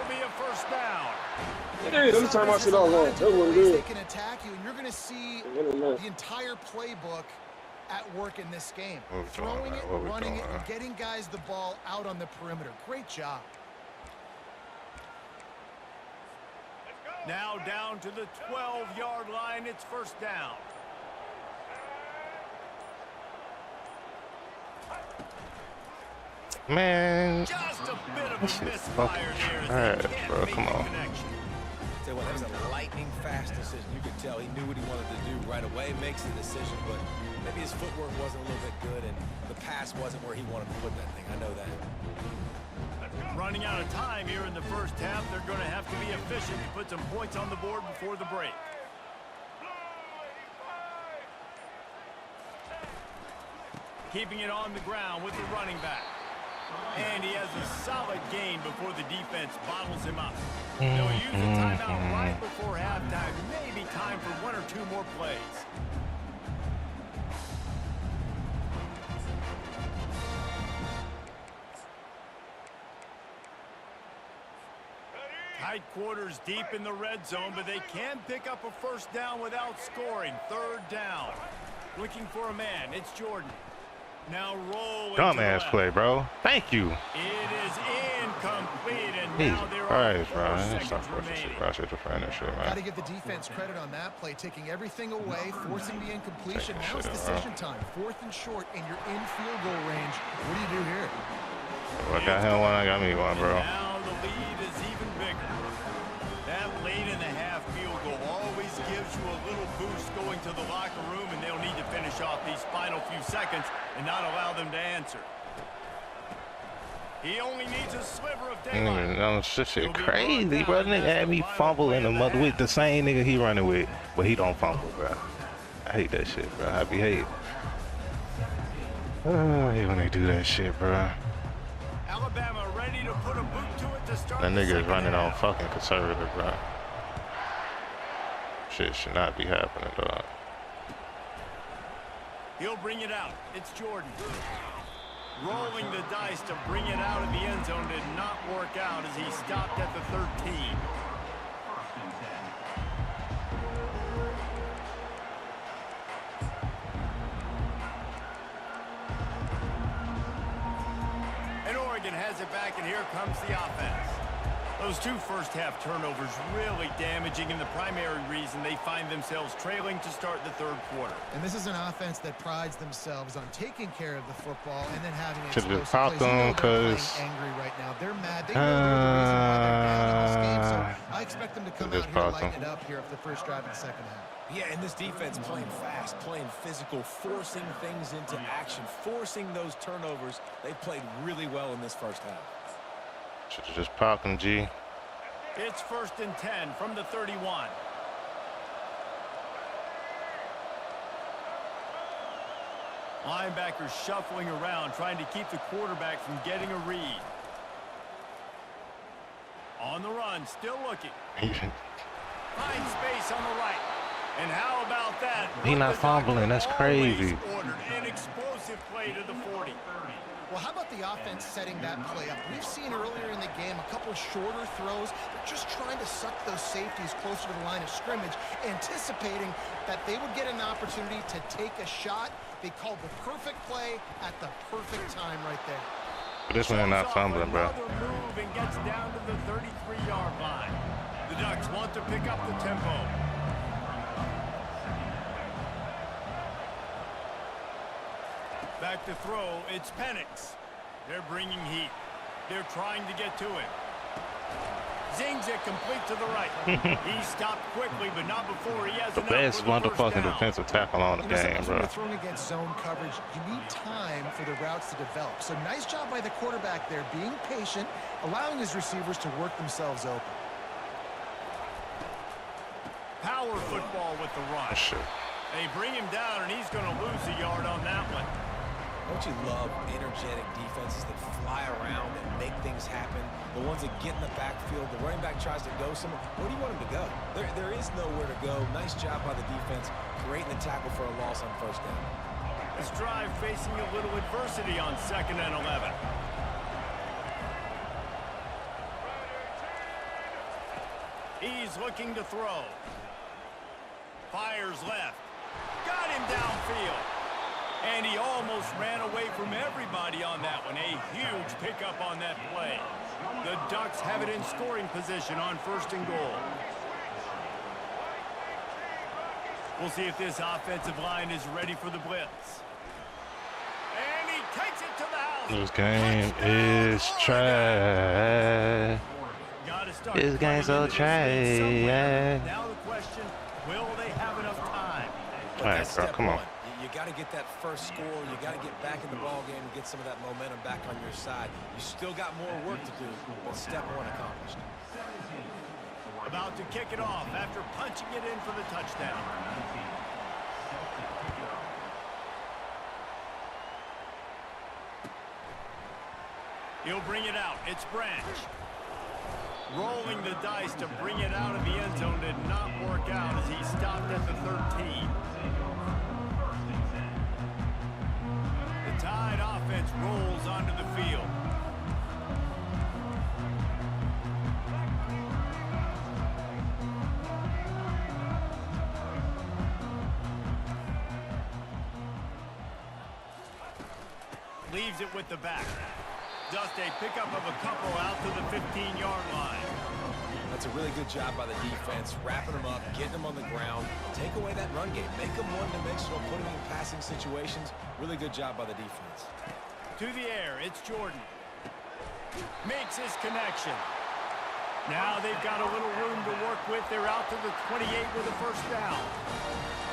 Yeah, let me turn my shit off, man. That's what it
They
is.
can attack you, and you're going to see the entire playbook at work in this game.
What we doing,
Throwing
man?
it,
What we
running
doing,
it,
man?
and getting guys the ball out on the perimeter. Great job.
Now down to the 12-yard line. It's 1st down.
Man,
Just a bit of
this
a
shit
misfire
fucking
there.
trash, bro. Come on.
Tell you what, that was a lightning fast decision. You could tell he knew what he wanted to do right away. Makes the decision, but maybe his footwork wasn't a little bit good, and the pass wasn't where he wanted to put that thing. I know that.
Running out of time here in the 1st half. They're going to have to be efficient to put some points on the board before the break. Keeping it on the ground with the running back. And he has a solid gain before the defense bottles him up. They'll use a timeout right before halftime. Maybe time for 1 or 2 more plays. Tight quarters deep in the red zone, but they can pick up a 1st down without scoring. 3rd down. Looking for a man. It's Jordan. Now rolling.
Dumbass play, bro. Thank you.
It is incomplete, and
Jesus
now there are
Christ,
4
bro. That's
seconds
not supposed to
remaining.
shit. Bro, shit to find that shit,
Got
man.
to give the defense credit on that play, taking everything away, forcing the incompletion.
Taking
Now it's
shit,
decision time. 4th and short, and you're in field goal range. What do you do here?
I got him one, I got me one, bro.
Now the lead is even bigger. That late in the half field goal always gives you a little boost going to the locker room, and they'll need to finish off these final few seconds and not allow them to answer. He only needs a sliver of daylight.
No, this shit crazy, bro. Nigga had me fumble in the mother with the same nigga he running with, but he don't fumble, bro. I hate that shit, bro. I be hating. I hate when they do that shit, bro.
Alabama ready to put a boot to it to start.
That
the
nigga is
second
running on
half.
fucking conservative, bro. Shit should not be happening, dog.
He'll bring it out. It's Jordan. Rolling the dice to bring it out of the end zone did not work out as he stopped at the 13.
1st and 10.
And Oregon has it back, and here comes the offense. Those 2 first-half turnovers really damaging, and the primary reason they find themselves trailing to start the 3rd quarter.
And this is an offense that prides themselves on taking care of the football and then having
Should've
explosive
just popped
plays. You know
them
they're playing
'cause-
angry right now. They're mad. They know they're the reason why they're down in this game. So I expect them to come out
Just
here and
popped
lighten
them.
it up here for the 1st drive of the 2nd half.
Yeah, and this defense playing fast, playing physical, forcing things into action, forcing those turnovers. They played really well in this 1st half.
Should've just popped him, G.
It's 1st and 10 from the 31. Linebackers shuffling around, trying to keep the quarterback from getting a read. On the run, still looking. Finds space on the right. And how about that?
He not fumbling. That's crazy.
Ordered an explosive play to the 40.
Well, how about the offense setting that play up? We've seen earlier in the game a couple shorter throws. They're just trying to suck those safeties closer to the line of scrimmage, anticipating that they would get an opportunity to take a shot. They called the perfect play at the perfect time right there.
But this one not fumbling, bro.
Move and gets down to the 33-yard line. The Ducks want to pick up the tempo. Back to throw, it's Penix. They're bringing heat. They're trying to get to him. Zings it complete to the right. He stopped quickly, but not before he has
the best motherfucking defensive tackle on the game, bro.
When you're throwing against zone coverage, you need time for the routes to develop. So nice job by the quarterback there, being patient, allowing his receivers to work themselves open.
Power football with the run. They bring him down, and he's going to lose a yard on that one.
Don't you love energetic defenses that fly around and make things happen? The ones that get in the backfield, the running back tries to go somewhere. Where do you want him to go? There is nowhere to go. Nice job by the defense, creating the tackle for a loss on first down.
This drive facing a little adversity on 2nd and 11. He's looking to throw. Fires left. Got him downfield. And he almost ran away from everybody on that one. A huge pickup on that play. The Ducks have it in scoring position on 1st and goal. We'll see if this offensive line is ready for the blitz. And he takes it to the house.
This game is trash. This game's so trash.
Now the question, will they have enough time?
All right, bro, come on.
You got to get that first score. You got to get back in the ball game and get some of that momentum back on your side. You still got more work to do, but step one accomplished.
About to kick it off after punching it in for the touchdown. He'll bring it out. It's Branch. Rolling the dice to bring it out of the end zone did not work out as he stopped at the 13. The Tide offense rolls onto the field. Leaves it with the back. Just a pickup of a couple out to the 15-yard line.
That's a really good job by the defense, wrapping them up, getting them on the ground. Take away that run game. Make them one-dimensional, put them in passing situations. Really good job by the defense.
To the air, it's Jordan. Makes his connection. Now they've got a little room to work with. They're out to the 28 with a first down.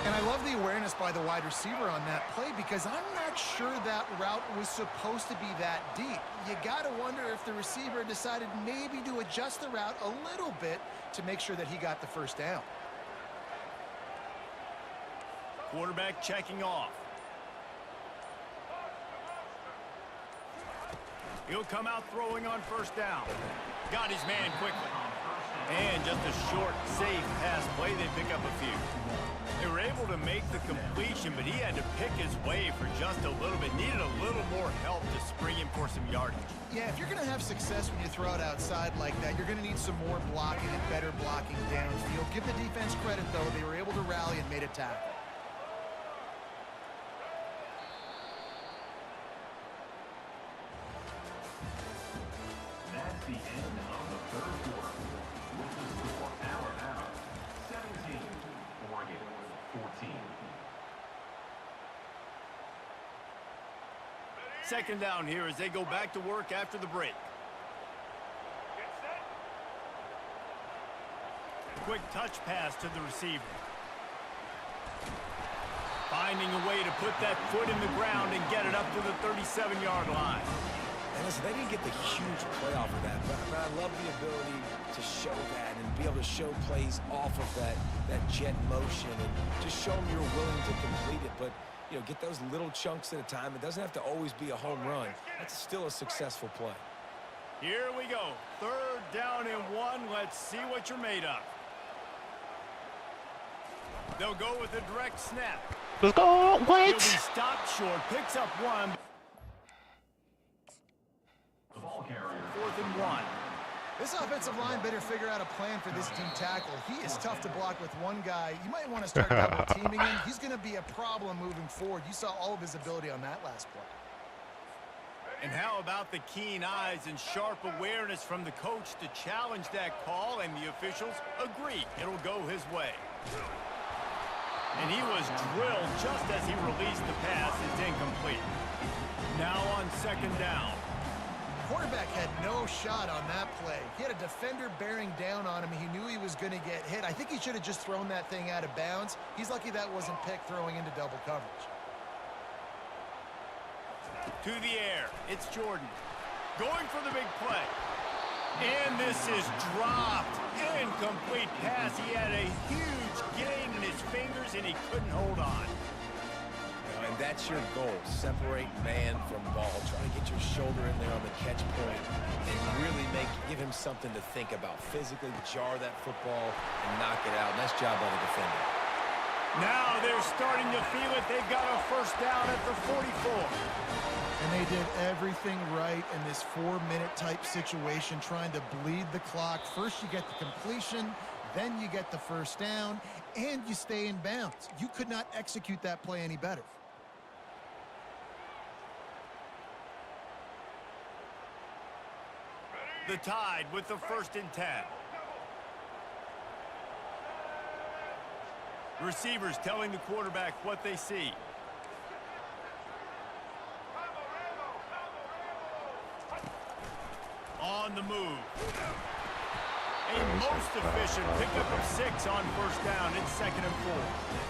And I love the awareness by the wide receiver on that play because I'm not sure that route was supposed to be that deep. You got to wonder if the receiver decided maybe to adjust the route a little bit to make sure that he got the first down.
Quarterback checking off. He'll come out throwing on first down. Got his man quickly. And just a short, safe pass play. They pick up a few. They were able to make the completion, but he had to pick his way for just a little bit. Needed a little more help to spring him for some yardage.
Yeah, if you're going to have success when you throw it outside like that, you're going to need some more blocking and better blocking downfield. Give the defense credit, though. They were able to rally and made a tackle.
That's the end of the third quarter. With the score, Alabama 17, Oregon 14.
Second down here as they go back to work after the break. Quick touch pass to the receiver. Finding a way to put that foot in the ground and get it up to the 37-yard line.
And listen, they didn't get the huge play off of that, but I love the ability to show that and be able to show plays off of that jet motion and just show them you're willing to complete it. But, you know, get those little chunks at a time. It doesn't have to always be a home run. That's still a successful play.
Here we go. Third down and 1. Let's see what you're made of. They'll go with a direct snap.
Let's go.
He'll
What?
be stopped short, picks up one.
The ball carrier.
4th and 1.
This offensive line better figure out a plan for this D tackle. He is tough to block with one guy. You might want to start double teaming him. He's going to be a problem moving forward. You saw all of his ability on that last play.
And how about the keen eyes and sharp awareness from the coach to challenge that call, and the officials agree it'll go his way. And he was drilled just as he released the pass. It's incomplete. Now on 2nd down.
Quarterback had no shot on that play. He had a defender bearing down on him. He knew he was going to get hit. I think he should have just thrown that thing out of bounds. He's lucky that wasn't picked throwing into double coverage.
To the air, it's Jordan. Going for the big play. And this is dropped. Incomplete pass. He had a huge gain in his fingers, and he couldn't hold on.
And that's your goal. Separate man from ball. Try to get your shoulder in there on the catch point and really give him something to think about. Physically jar that football and knock it out. Nice job by the defender.
Now they're starting to feel it. They've got a 1st down at the 44.
And they did everything right in this 4-minute type situation, trying to bleed the clock. First you get the completion, then you get the 1st down, and you stay in bounds. You could not execute that play any better.
The Tide with the 1st and 10. Receivers telling the quarterback what they see. On the move. A most efficient pickup of 6 on 1st down. It's 2nd and 4.
Man,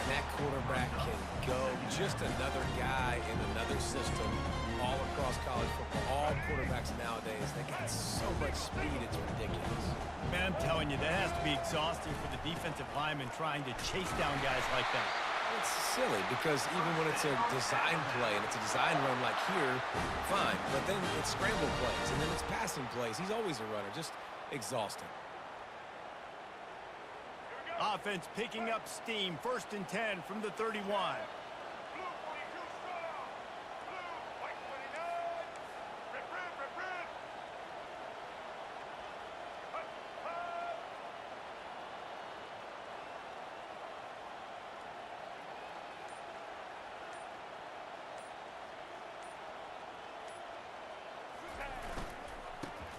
that quarterback can go. Just another guy in another system all across college football. All quarterbacks nowadays, they got so much speed, it's ridiculous.
Man, I'm telling you, that has to be exhausting for the defensive lineman trying to chase down guys like that.
It's silly because even when it's a design play and it's a design run like here, fine. But then it's scramble plays and then it's passing plays. He's always a runner. Just exhausting.
Offense picking up steam. 1st and 10 from the 31.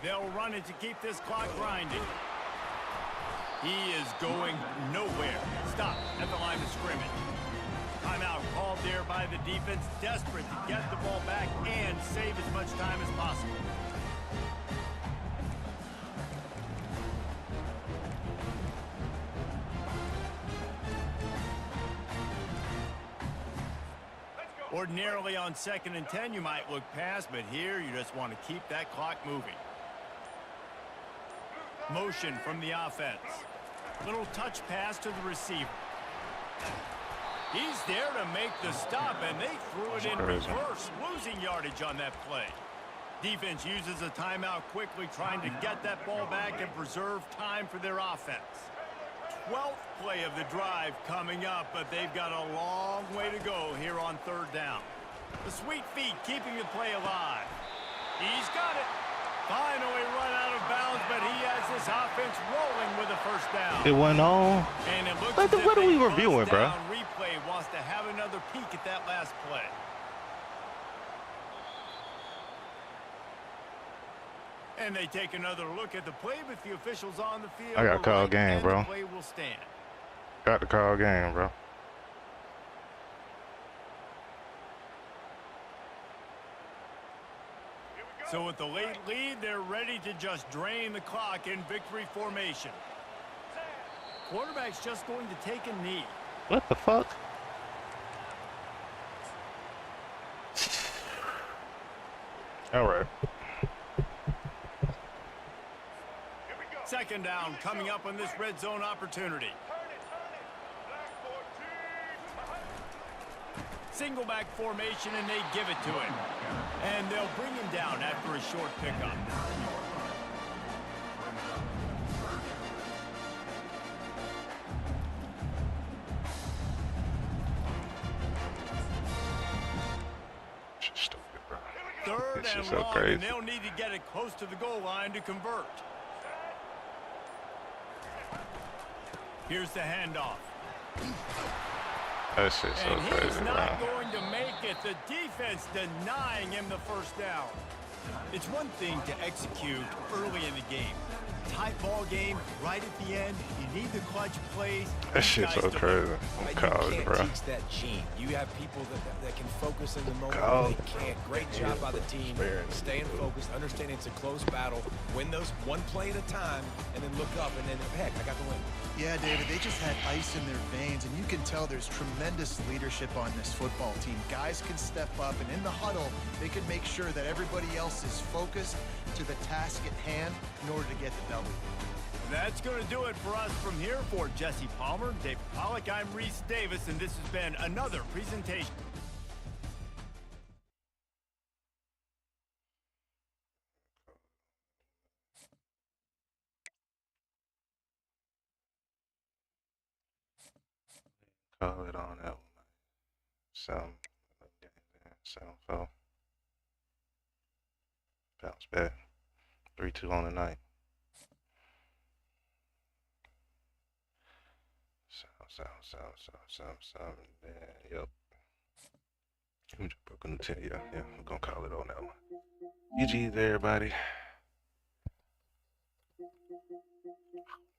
They'll run it to keep this clock grinding. He is going nowhere. Stop at the line of scrimmage. Timeout called there by the defense, desperate to get the ball back and save as much time as possible. Ordinarily on 2nd and 10, you might look past, but here you just want to keep that clock moving. Motion from the offense. Little touch pass to the receiver. He's there to make the stop, and they threw it in reverse, losing yardage on that play. Defense uses a timeout quickly, trying to get that ball back and preserve time for their offense. 12th play of the drive coming up, but they've got a long way to go here on 3rd down. The sweet feet keeping the play alive. He's got it. Finally run out of bounds, but he has this offense rolling with a 1st down.
It went on.
And it looks
What
as if
are we
a
reviewing, bro?
first down replay wants to have another peek at that last play. And they take another look at the play, but the officials on the field.
I got to call
right,
game,
and
bro.
The play will stand.
Got to call game, bro.
So with the late lead, they're ready to just drain the clock in victory formation. Quarterback's just going to take a knee.
What the fuck? All right.
2nd down coming up on this red zone opportunity. Single back formation, and they give it to him. And they'll bring him down after a short pickup. and
so
long,
crazy.
and they'll need to get it close to the goal line to convert. Here's the handoff.
That shit's so
And he's
crazy,
not
bro.
going to make it. The defense denying him the first down. It's one thing to execute early in the game. Tight ball game, right at the end. You need the clutch plays.
That shit's so crazy. I'm college,
you
bro.
can't teach that gene. You have people that can focus in the moment.
College.
They can't. Great job by the team. Staying focused, understanding it's a close battle. Win those one play at a time, and then look up, and then, heck, I got the win.
Yeah, David, they just had ice in their veins, and you can tell there's tremendous leadership on this football team. Guys can step up, and in the huddle, they can make sure that everybody else is focused to the task at hand in order to get the W.
That's going to do it for us from here. For Jesse Palmer, David Pollack, I'm Reese Davis, and this has been another presentation.
Call it on that one. Sound fell. Bounce back. 3-2 on the night. Sound. Yeah, yep. I'm just broken to yeah, I'm gonna call it on that one. GG's everybody.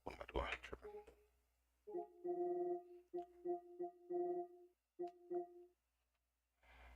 What am I doing? Tripping.